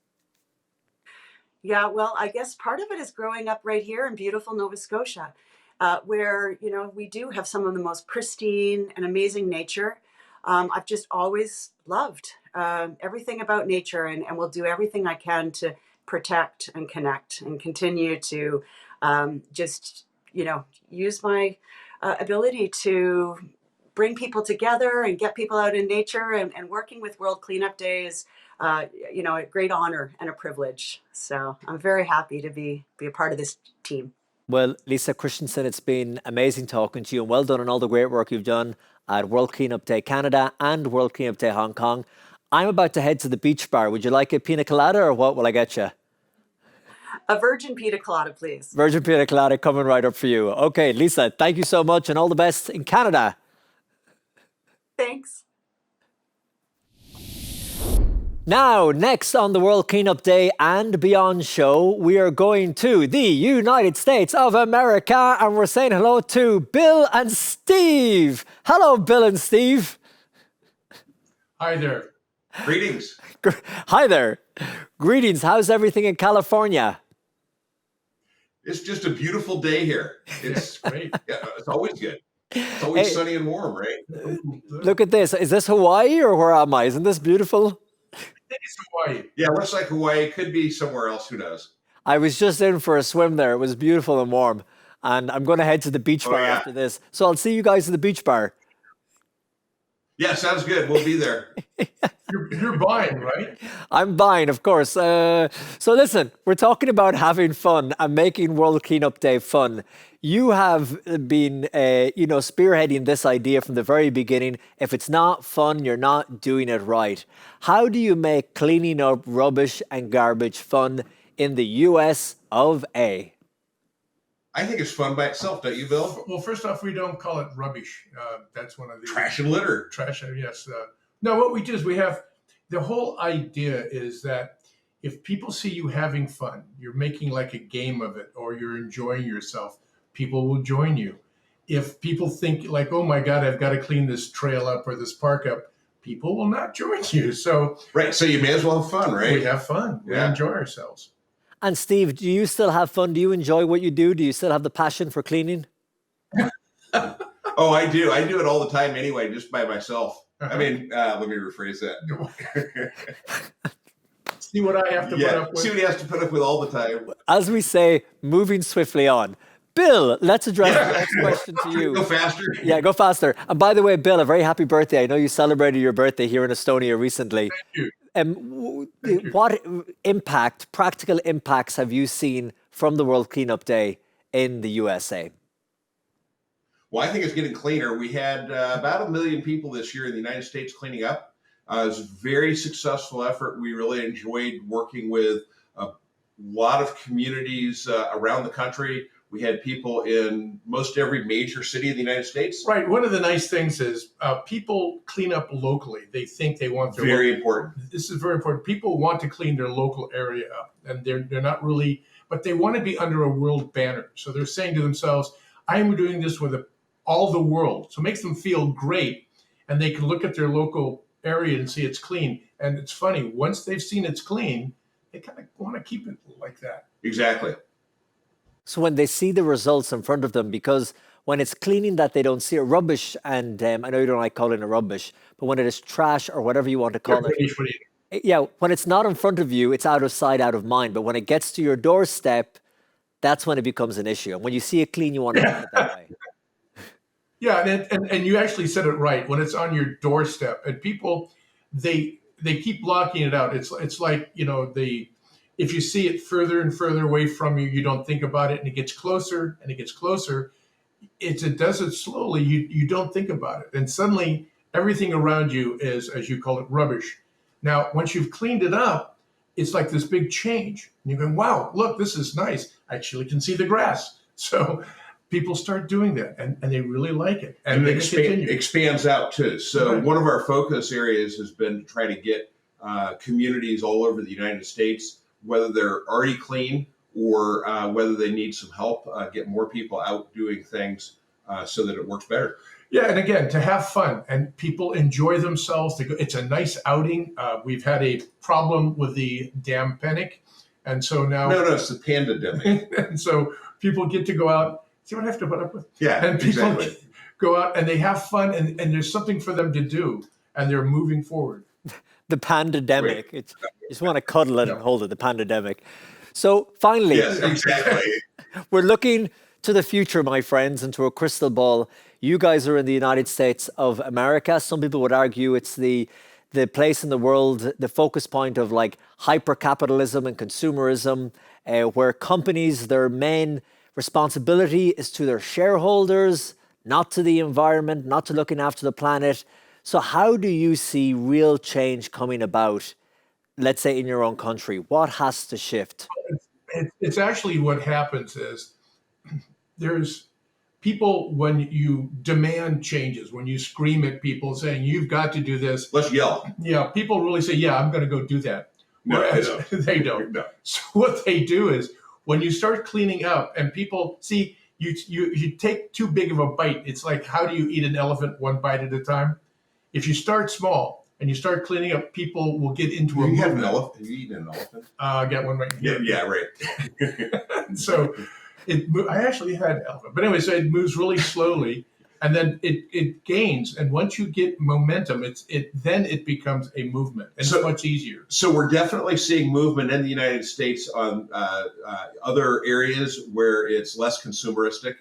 Yeah, well, I guess part of it is growing up right here in beautiful Nova Scotia, where, we do have some of the most pristine and amazing nature. I've just always loved everything about nature, and will do everything I can to protect and connect and continue to use my ability to bring people together and get people out in nature, and working with World Cleanup Day is a great honor and a privilege. So I'm very happy to be a part of this team. Well, Lisa Christensen, it's been amazing talking to you, and well done on all the great work you've done at World Cleanup Day Canada and World Cleanup Day Hong Kong. I'm about to head to the beach bar. Would you like a pina colada, or what will I get you? A virgin pina colada, please. Virgin pina colada coming right up for you. Okay, Lisa, thank you so much, and all the best in Canada. Thanks. Now, next on the World Cleanup Day and Beyond show, we are going to the United States of America, and we're saying hello to Bill and Steve. Hello, Bill and Steve. Hi there. Greetings. Hi there. Greetings. How's everything in California? It's just a beautiful day here. It's great. Yeah, it's always good. It's always sunny and warm, right? Look at this. Is this Hawaii, or where am I? Isn't this beautiful? It's Hawaii. Yeah, looks like Hawaii. Could be somewhere else. Who knows? I was just in for a swim there. It was beautiful and warm. And I'm going to head to the beach bar after this. So I'll see you guys at the beach bar. Yeah, sounds good. We'll be there. You're buying, right? I'm buying, of course. So listen, we're talking about having fun and making World Cleanup Day fun. You have been, spearheading this idea from the very beginning. If it's not fun, you're not doing it right. How do you make cleaning up rubbish and garbage fun in the US of A? I think it's fun by itself, don't you, Bill? Well, first off, we don't call it rubbish. That's one of the... Trash and litter. Trash, yes. No, what we do is we have... The whole idea is that if people see you having fun, you're making like a game of it, or you're enjoying yourself, people will join you. If people think like, oh my God, I've got to clean this trail up or this park up, people will not join you. So... Right, so you may as well have fun, right? We have fun. We enjoy ourselves. And Steve, do you still have fun? Do you enjoy what you do? Do you still have the passion for cleaning? Oh, I do. I do it all the time anyway, just by myself. I mean, let me rephrase that. See what I have to put up with. See what he has to put up with all the time. As we say, moving swiftly on. Bill, let's address the next question to you. Go faster. Yeah, go faster. And by the way, Bill, a very happy birthday. I know you celebrated your birthday here in Estonia recently. Thank you. What practical impacts have you seen from the World Cleanup Day in the USA? Well, I think it's getting cleaner. We had about 1 million people this year in the United States cleaning up. It was a very successful effort. We really enjoyed working with a lot of communities around the country. We had people in most every major city in the United States. Right. One of the nice things is people clean up locally. They think they want their very important. This is very important. People want to clean their local area up, and they're not really, but they want to be under a world banner. So they're saying to themselves, I am doing this with all the world. So it makes them feel great, and they can look at their local area and see it's clean. And it's funny, once they've seen it's clean, they kind of want to keep it like that. Exactly. So when they see the results in front of them, because when it's cleaning that they don't see it, rubbish, and I know you don't like calling it rubbish, but when it is trash or whatever you want to call it, yeah, when it's not in front of you, it's out of sight, out of mind. But when it gets to your doorstep, that's when it becomes an issue. And when you see it clean, you want to keep it that way. Yeah, and you actually said it right. When it's on your doorstep, and people, they keep blocking it out. It's like, if you see it further and further away from you, you don't think about it, and it gets closer and it gets closer. It does it slowly. You don't think about it, and suddenly everything around you is, as you call it, rubbish. Now, once you've cleaned it up, it's like this big change. And you're going, wow, look, this is nice. I actually can see the grass. So people start doing that, and they really like it. And it expands out too. So one of our focus areas has been to try to get communities all over the United States, whether they're already clean or whether they need some help, get more people out doing things so that it works better. Yeah, and again, to have fun and people enjoy themselves. It's a nice outing. We've had a problem with the damn panic, and so now no, it's the pandemic. And so people get to go out. See what I have to put up with? Yeah, and people exactly. Go out and they have fun, and there's something for them to do, and they're moving forward. The pandemic. You just want to cuddle it and hold it. The pandemic. So finally, yes, exactly. We're looking to the future, my friends, into a crystal ball. You guys are in the United States of America. Some people would argue it's the place in the world, the focus point of like hyper-capitalism and consumerism, where companies, their main responsibility is to their shareholders, not to the environment, not to looking after the planet. So how do you see real change coming about, let's say in your own country? What has to shift? It's actually what happens is there's people, when you demand changes, when you scream at people saying, you've got to do this. Let's yell. Yeah, people really say, yeah, I'm going to go do that. Whereas they don't. No. So what they do is when you start cleaning up and people see, you take too big of a bite. It's like, how do you eat an elephant one bite at a time? If you start small and you start cleaning up, people will get into a movement. Have an elephant? Have you eaten an elephant? I got one right here. Yeah, right. So I actually had an elephant. But anyway, so it moves really slowly, and then it gains. And once you get momentum, then it becomes a movement. And it's much easier. So we're definitely seeing movement in the United States on other areas where it's less consumeristic.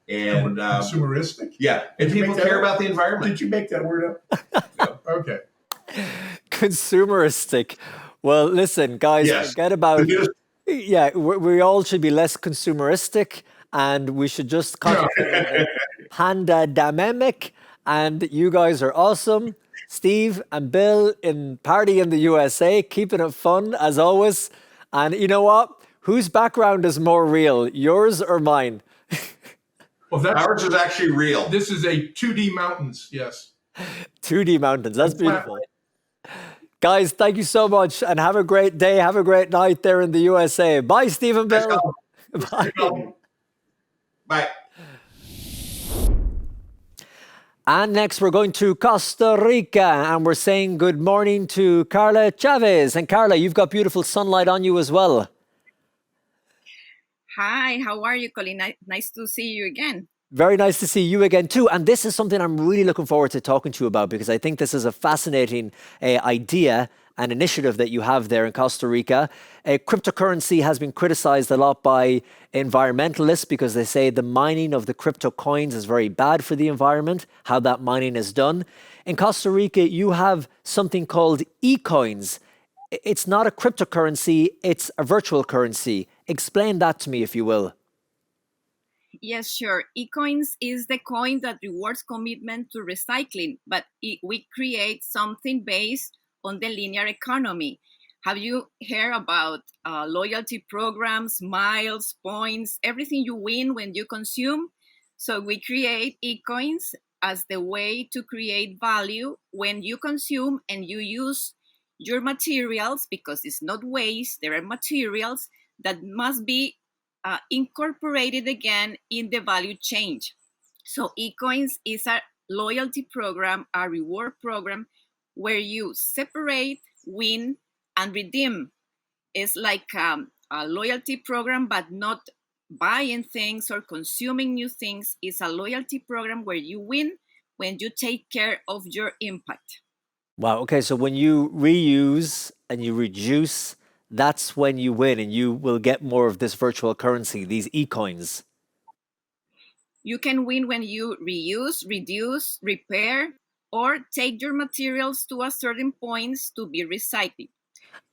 And consumeristic? Yeah. And people care about the environment. Did you make that word up? No. Okay. Consumeristic. Well, listen, guys, forget about... Yeah, we all should be less consumeristic, and we should just concentrate on the pandemic. And you guys are awesome. Steve and Bill in Party in the USA, keeping it fun as always. And you know what? Whose background is more real, yours or mine? Well, ours is actually real. This is a 2D mountains, yes. 2D mountains, that's beautiful. Guys, thank you so much, and have a great day. Have a great night there in the USA. Bye, Steve and Bill. Bye. Bye. And next, we're going to Costa Rica, and we're saying good morning to Carla Chavez. And Carla, you've got beautiful sunlight on you as well. Hi, how are you, Colin? Nice to see you again. Very nice to see you again too. And this is something I'm really looking forward to talking to you about, because I think this is a fascinating idea and initiative that you have there in Costa Rica. Cryptocurrency has been criticized a lot by environmentalists because they say the mining of the crypto coins is very bad for the environment, how that mining is done. In Costa Rica, you have something called e-coins. It's not a cryptocurrency, it's a virtual currency. Explain that to me, if you will. Yes, sure. eCoins is the coin that rewards commitment to recycling, but we create something based on the linear economy. Have you heard about loyalty programs, miles, points, everything you win when you consume? So we create eCoins as the way to create value when you consume and you use your materials, because it's not waste, there are materials that must be incorporated again in the value chain. So eCoins is a loyalty program, a reward program where you separate, win, and redeem. It's like a loyalty program, but not buying things or consuming new things. It's a loyalty program where you win when you take care of your impact. Wow. Okay. So when you reuse and you reduce, that's when you win, and you will get more of this virtual currency, these e-coins. You can win when you reuse, reduce, repair, or take your materials to a certain points to be recycled.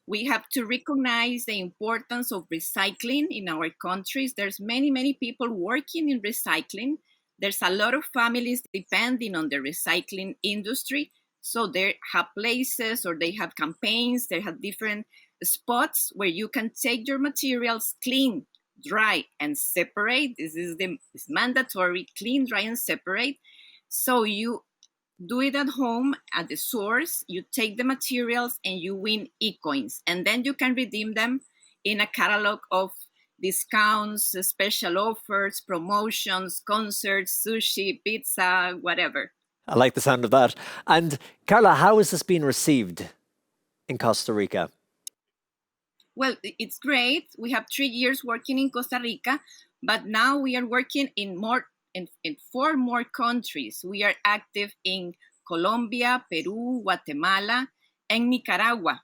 We have to recognize the importance of recycling in our countries. There's many people working in recycling, there's a lot of families depending on the recycling industry. So they have places or they have campaigns, they have different spots where you can take your materials, clean, dry, and separate. It's mandatory, clean, dry, and separate. So you do it at home at the source, you take the materials and you win e-coins. And then you can redeem them in a catalog of discounts, special offers, promotions, concerts, sushi, pizza, whatever. I like the sound of that. And Carla, how has this been received in Costa Rica? Well, it's great. We have 3 years working in Costa Rica, but now we are working in 4 more countries. We are active in Colombia, Peru, Guatemala, and Nicaragua.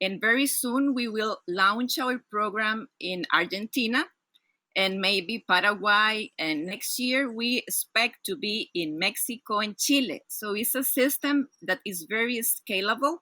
And very soon we will launch our program in Argentina and maybe Paraguay. And next year we expect to be in Mexico and Chile. So it's a system that is very scalable.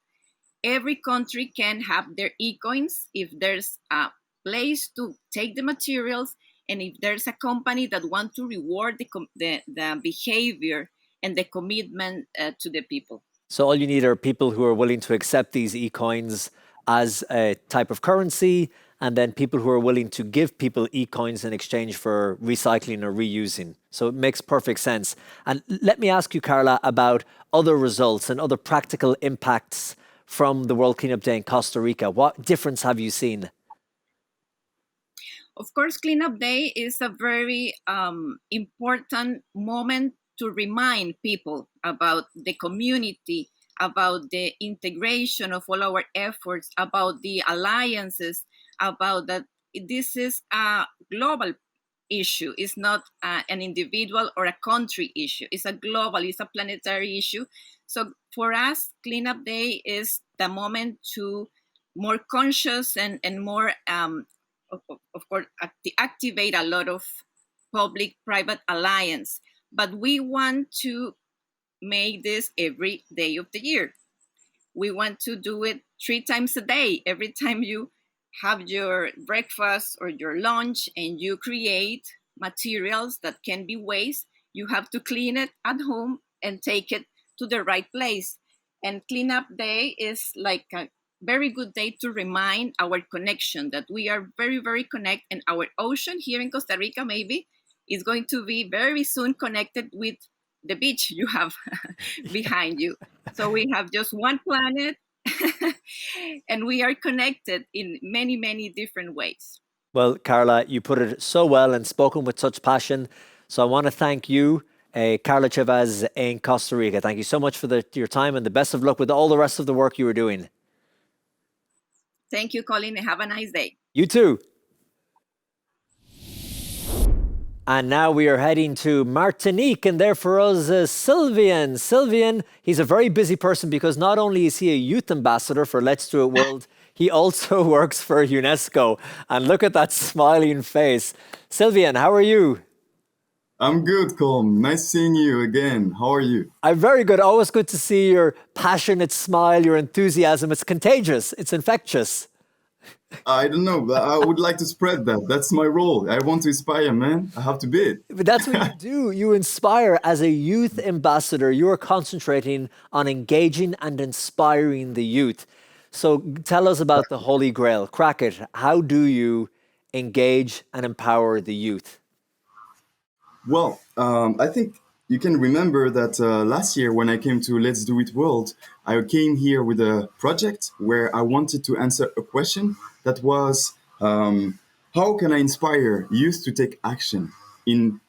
Every country can have their e-coins if there's a place to take the materials and if there's a company that wants to reward the behavior and the commitment to the people. So all you need are people who are willing to accept these e-coins as a type of currency, and then people who are willing to give people e-coins in exchange for recycling or reusing. So it makes perfect sense. And let me ask you, Carla, about other results and other practical impacts from the World Cleanup Day in Costa Rica. What difference have you seen? Of course, Cleanup Day is a very important moment to remind people about the community, about the integration of all our efforts, about the alliances, about that this is a global issue. It's not an individual or a country issue. It's a global, it's a planetary issue. So for us, Cleanup Day is the moment to more conscious and more, of course, activate a lot of public-private alliance. But we want to make this every day of the year. We want to do it 3 times a day. Every time you have your breakfast or your lunch and you create materials that can be waste, you have to clean it at home and take it to the right place. And Cleanup Day is like a very good day to remind our connection that we are very, very connected. And our ocean here in Costa Rica maybe is going to be very soon connected with the beach you have behind you. So we have just one planet and we are connected in many, many different ways. Well, Carla, you put it so well and spoken with such passion. So I want to thank you, Carla Chavez in Costa Rica. Thank you so much for your time and the best of luck with all the rest of the work you were doing. Thank you, Colin, and have a nice day. You too. And now we are heading to Martinique, and there for us is Sylvian. Sylvian, he's a very busy person because not only is he a youth ambassador for Let's Do It World, he also works for UNESCO. And look at that smiling face. Sylvian, how are you? I'm good, Colm. Nice seeing you again. How are you? I'm very good. Always good to see your passionate smile, your enthusiasm. It's contagious. It's infectious. I don't know, but I would like to spread that. That's my role. I want to inspire, man. I have to be it. But that's what you do. You inspire. As a youth ambassador, you are concentrating on engaging and inspiring the youth. So tell us about the Holy Grail. Crack it. How do you engage and empower the youth? Well, I think you can remember that last year when I came to Let's Do It World, I came here with a project where I wanted to answer a question that was, how can I inspire youth to take action in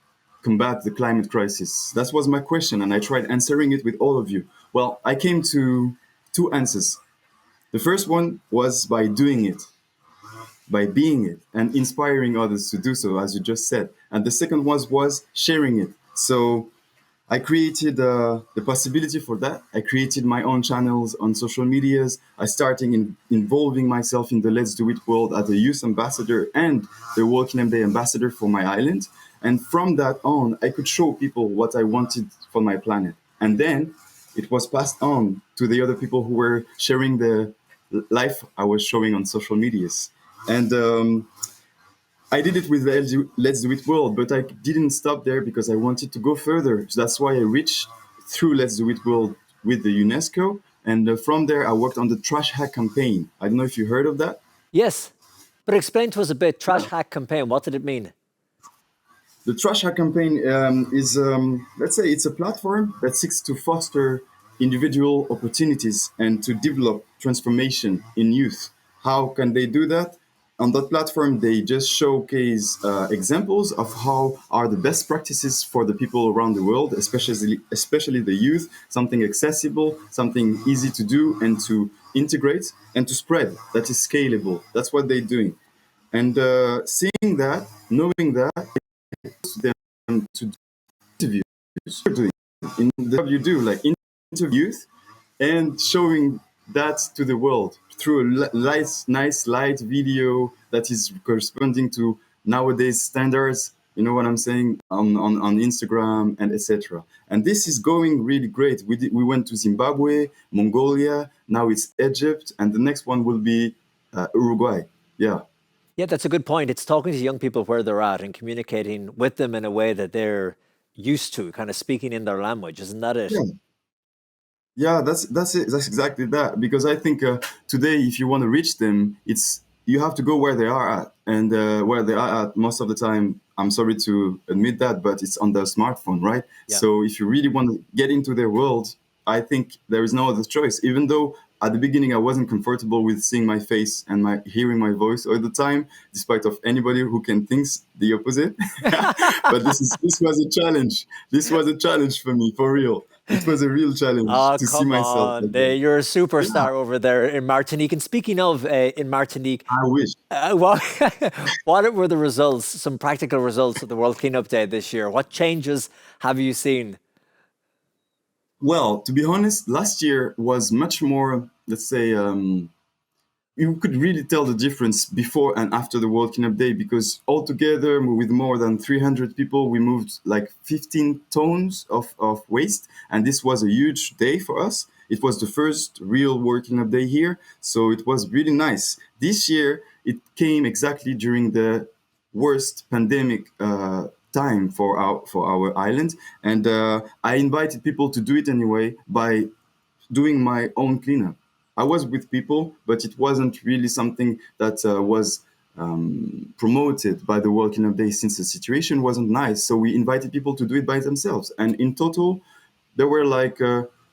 combat the climate crisis? That was my question, and I tried answering it with all of you. Well, I came to 2 answers. The first one was by doing it, by being it, and inspiring others to do so, as you just said. And the second one was sharing it. So I created the possibility for that. I created my own channels on social medias. I started involving myself in the Let's Do It World as a youth ambassador and the World Cleanup Day ambassador for my island. And from that on, I could show people what I wanted for my planet. And then it was passed on to the other people who were sharing the life I was showing on social medias. And I did it with the Let's Do It World, but I didn't stop there because I wanted to go further. So that's why I reached through Let's Do It World with the UNESCO. And from there, I worked on the Trash Hack campaign. I don't know if you heard of that. Yes, but explain to us a bit, Trash Hack campaign, what did it mean? The Trash Hack campaign is, let's say, it's a platform that seeks to foster individual opportunities and to develop transformation in youth. How can they do that? On that platform, they just showcase examples of how are the best practices for the people around the world, especially the youth, something accessible, something easy to do and to integrate and to spread, that is scalable. That's what they're doing. And seeing that, knowing that, them to do interviews. In the job you do, like interview youth and showing that to the world through a nice light video that is corresponding to nowadays standards. You know what I'm saying, on Instagram and etc. And this is going really great. We went to Zimbabwe, Mongolia. Now it's Egypt, and the next one will be Uruguay. Yeah. Yeah, that's a good point. It's talking to young people where they're at and communicating with them in a way that they're used to, kind of speaking in their language. Isn't that it? Yeah, that's it. That's exactly that. Because I think today, if you want to reach them, you have to go where they are at, and where they are at most of the time. I'm sorry to admit that, but it's on their smartphone, right? Yeah. So if you really want to get into their world, I think there is no other choice. Even though at the beginning I wasn't comfortable with seeing my face and hearing my voice all the time, despite of anybody who can think the opposite. But this was a challenge. This was a challenge for me, for real. It was a real challenge to see myself. Come on, you're a superstar over there in Martinique. And speaking of in Martinique, I wish. What were the results, some practical results of the World Cleanup Day this year? What changes have you seen? Well, to be honest, last year was much more, let's say, you could really tell the difference before and after the World Cleanup Day, because altogether with more than 300 people, we moved like 15 tons of waste. And this was a huge day for us. It was the first real World Cleanup Day here. So it was really nice. This year, it came exactly during the worst pandemic time for our island. And I invited people to do it anyway by doing my own cleanup. I was with people, but it wasn't really something that was promoted by the World Cleanup Day, since the situation wasn't nice. So we invited people to do it by themselves. And in total, there were like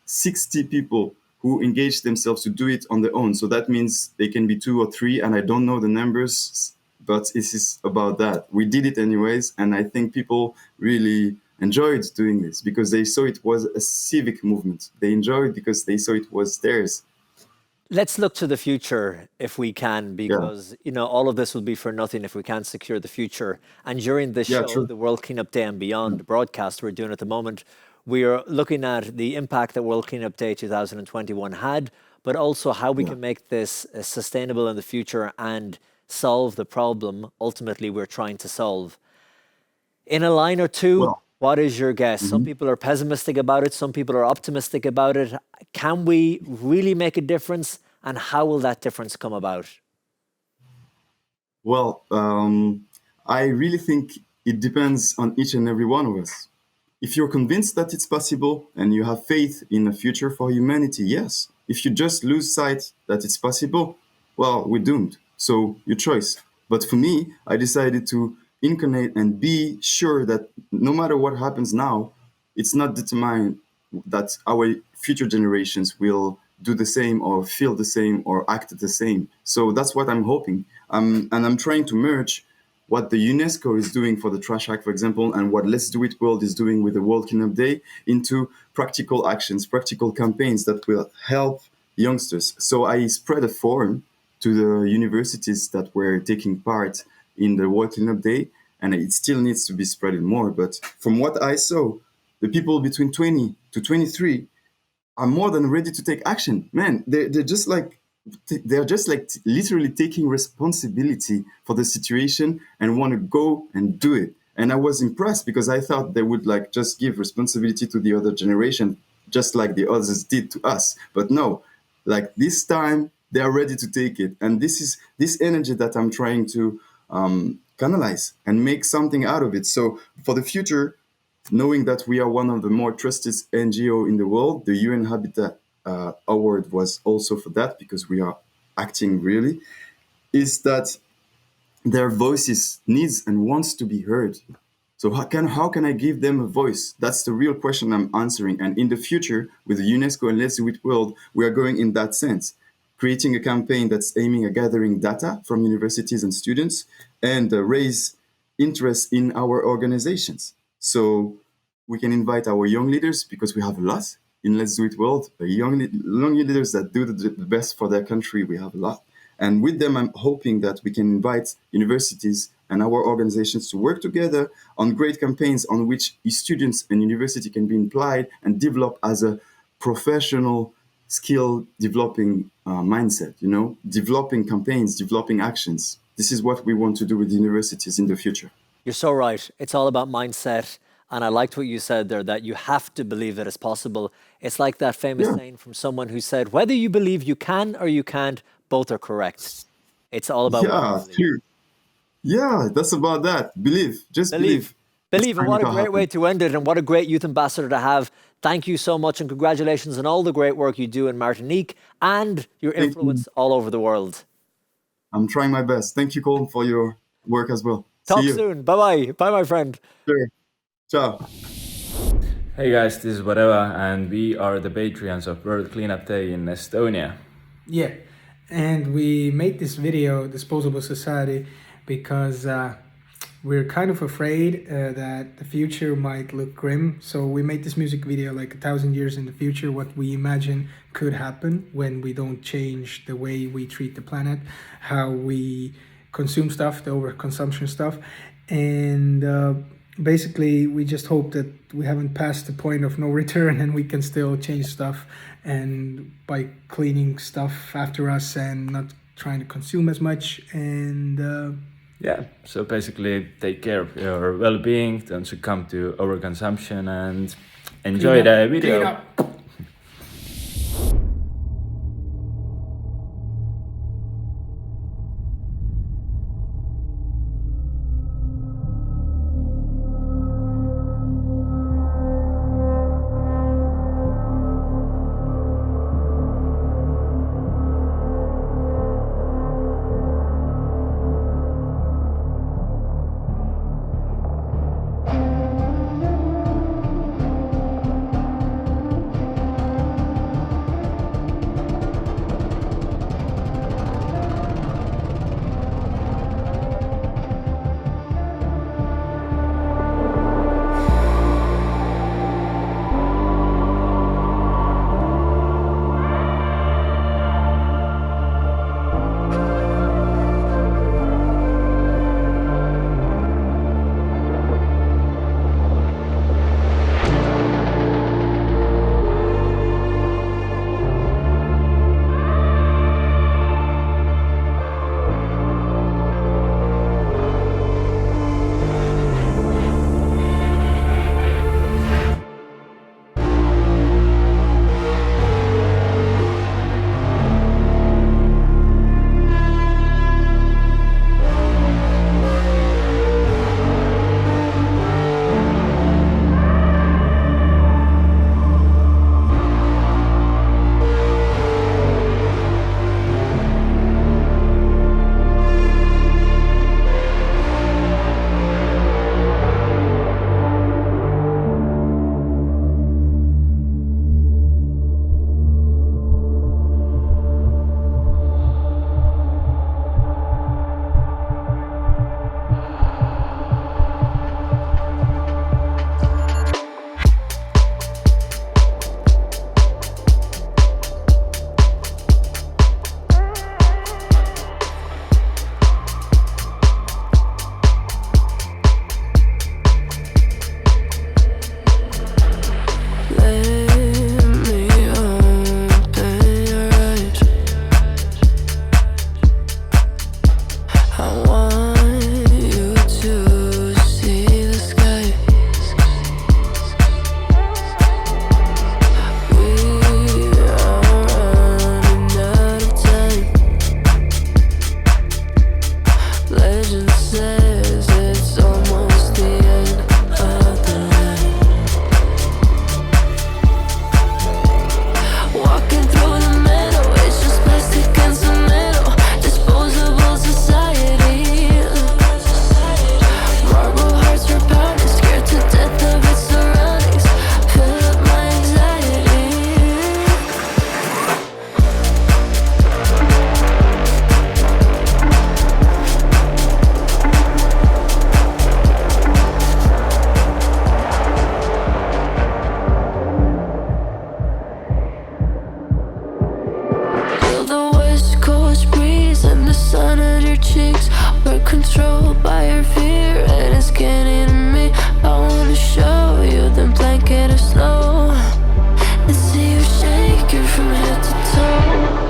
60 people who engaged themselves to do it on their own. So that means they can be 2 or 3, and I don't know the numbers, but this is about that. We did it anyways, and I think people really enjoyed doing this because they saw it was a civic movement. They enjoyed it because they saw it was theirs. Let's look to the future if we can, because all of this will be for nothing if we can't secure the future. And during this show, true. the World Cleanup Day and Beyond broadcast we're doing at the moment, we are looking at the impact that World Cleanup Day 2021 had, but also how we can make this sustainable in the future and solve the problem ultimately we're trying to solve. In a line or two, what is your guess? Some people are pessimistic about it. Some people are optimistic about it. Can we really make a difference? And how will that difference come about? Well, I really think it depends on each and every one of us. If you're convinced that it's possible and you have faith in a future for humanity, yes. If you just lose sight that it's possible, well, we're doomed. So your choice. But for me, I decided to incarnate and be sure that no matter what happens now, it's not determined that our future generations will do the same or feel the same or act the same. So that's what I'm hoping. And I'm trying to merge what the UNESCO is doing for the Trash Hack, for example, and what Let's Do It World is doing with the World Cleanup Day into practical actions, practical campaigns that will help youngsters. So I spread a form to the universities that were taking part in the World Cleanup Day, and it still needs to be spread more. But from what I saw, the people between 20 to 23 are more than ready to take action. Man, they're just like literally taking responsibility for the situation and want to go and do it. And I was impressed because I thought they would like just give responsibility to the other generation, just like the others did to us. But no, like this time they are ready to take it. And this is this energy that I'm trying to canalize and make something out of it. So for the future, knowing that we are one of the more trusted NGO in the world, the UN Habitat Award was also for that, because we are acting really, is that their voices needs and wants to be heard. So how can I give them a voice? That's the real question I'm answering. And in the future, with UNESCO and Let's Do It World, we are going in that sense, creating a campaign that's aiming at gathering data from universities and students and raise interest in our organizations. So we can invite our young leaders, because we have a lot in Let's Do It World, young leaders that do the best for their country. We have a lot. And with them, I'm hoping that we can invite universities and our organizations to work together on great campaigns on which students and university can be implied and develop as a professional skill developing mindset, developing campaigns, developing actions. This is what we want to do with universities in the future. You're so right. It's all about mindset. And I liked what you said there, that you have to believe that it's possible. It's like that famous saying from someone who said, whether you believe you can or you can't, both are correct. It's all about true. Yeah, that's about that. Believe. Just believe. Believe. And what a great way to end it. And what a great youth ambassador to have. Thank you so much. And congratulations on all the great work you do in Martinique and your influence all over the world. I'm trying my best. Thank you, Colm, for your work as well. Talk soon. Bye-bye. Bye, my friend. Sure. Ciao. Hey guys, this is Whatever, and we are the patrons of World Cleanup Day in Estonia. Yeah, and we made this video, Disposable Society, because we're kind of afraid that the future might look grim. So we made this music video like 1,000 years in the future, what we imagine could happen when we don't change the way we treat the planet, how we consume stuff, the overconsumption stuff. And basically, we just hope that we haven't passed the point of no return and we can still change stuff, and by cleaning stuff after us and not trying to consume as much. And yeah, so basically take care of your well-being, don't succumb to overconsumption, and enjoy the video. cheeks. We're controlled by our fear and it's getting to me. I wanna show you, then blanket it slow and see you shake it from head to toe.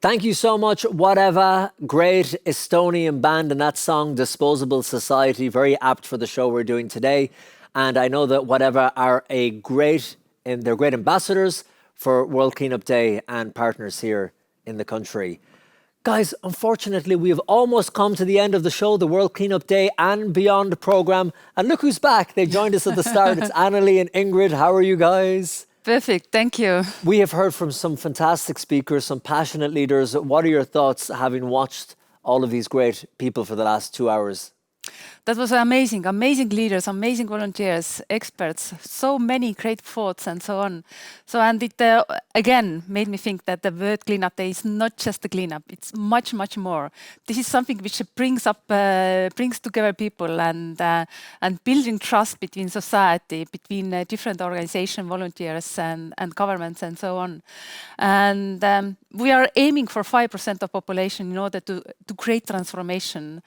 Thank you so much, Whatever. Great Estonian band, and that song, Disposable Society, very apt for the show we're doing today. And I know that Whatever are they're great ambassadors for World Cleanup Day and partners here in the country. Guys, unfortunately, we have almost come to the end of the show, the World Cleanup Day and Beyond program. And look who's back. They joined us at the start. It's Anneli and Ingrid. How are you guys? Perfect, thank you. We have heard from some fantastic speakers, some passionate leaders. What are your thoughts having watched all of these great people for the last 2 hours? That was amazing, amazing leaders, amazing volunteers, experts, so many great thoughts and so on. So, and it again made me think that the World Cleanup Day is not just a cleanup, it's much, much more. This is something which brings together people and building trust between society, between different organizations, volunteers and governments and so on. And we are aiming for 5% of population in order to create transformation.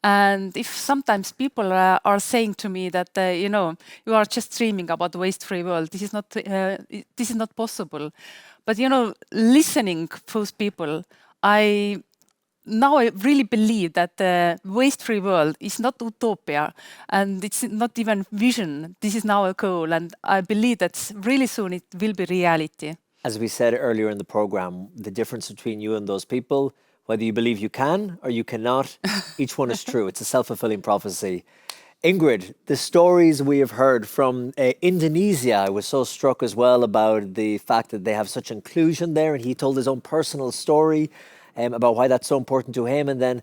And if sometimes people are saying to me that you are just dreaming about waste-free world, this is not possible. But listening to those people, I really believe that the waste-free world is not utopia and it's not even vision. This is now a goal, and I believe that really soon it will be reality. As we said earlier in the program, the difference between you and those people, whether you believe you can or you cannot, each one is true. It's a self-fulfilling prophecy. Ingrid, the stories we have heard from Indonesia, I was so struck as well about the fact that they have such inclusion there, and he told his own personal story about why that's so important to him. And then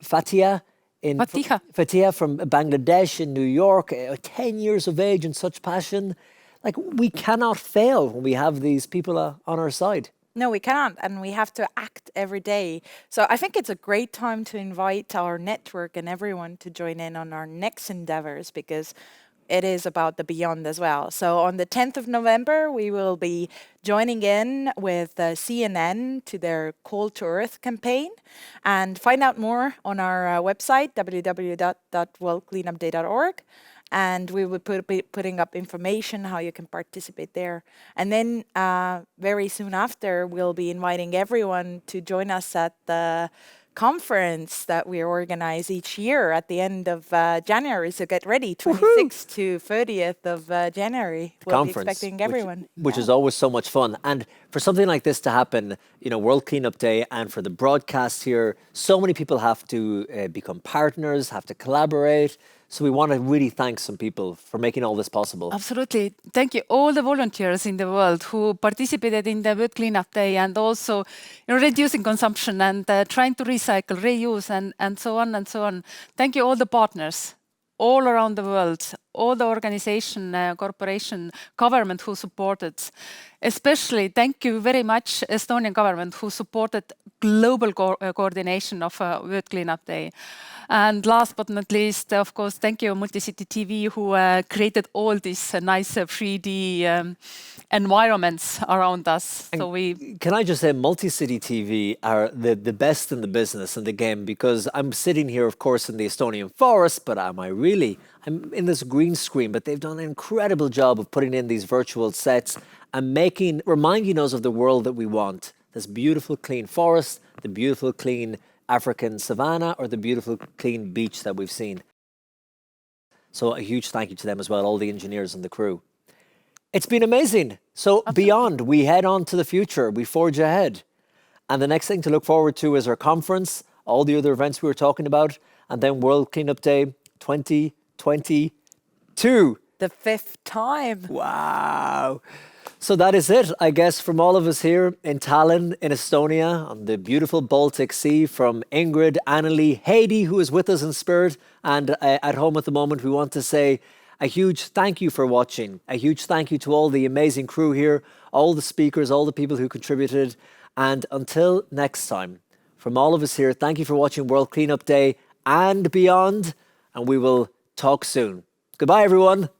Fatiha from Bangladesh in New York, 10 years of age and such passion. Like, we cannot fail when we have these people on our side. No, we cannot, and we have to act every day. So I think it's a great time to invite our network and everyone to join in on our next endeavors, because it is about the beyond as well. So on the 10th of November, we will be joining in with CNN to their Call to Earth campaign, and find out more on our website, www.worldcleanupday.org. And we will be putting up information how you can participate there. And then very soon after, we'll be inviting everyone to join us at the conference that we organize each year at the end of January. So get ready, 26th to 30th of January. We'll be expecting everyone. Which is always so much fun. And for something like this to happen, you know, World Cleanup Day, and for the broadcast here, so many people have to become partners, have to collaborate. So we want to really thank some people for making all this possible. Absolutely. Thank you all the volunteers in the world who participated in the World Cleanup Day, and also reducing consumption and trying to recycle, reuse, and so on and so on. Thank you all the partners all around the world, all the organization, corporation, government who supported. Especially thank you very much Estonian government who supported global coordination of World Cleanup Day. And last but not least, of course, thank you Multicity TV who created all these nice 3D environments around us. And so can I just say, Multicity TV are the best in the business and the game, because I'm sitting here, of course, in the Estonian forest, but am I really? I'm in this green screen, but they've done an incredible job of putting in these virtual sets and reminding us of the world that we want. This beautiful, clean forest, the beautiful, clean African savanna, or the beautiful, clean beach that we've seen. So a huge thank you to them as well, all the engineers and the crew. It's been amazing. So beyond, we head on to the future, we forge ahead. And the next thing to look forward to is our conference, all the other events we were talking about, and then World Cleanup Day 2022. The 5th time. Wow. So that is it, I guess, from all of us here in Tallinn, in Estonia, on the beautiful Baltic Sea, from Ingrid, Anneli, Heidi, who is with us in spirit and at home at the moment. We want to say a huge thank you for watching. A huge thank you to all the amazing crew here, all the speakers, all the people who contributed. And until next time, from all of us here, thank you for watching World Cleanup Day and beyond. And we will talk soon. Goodbye, everyone.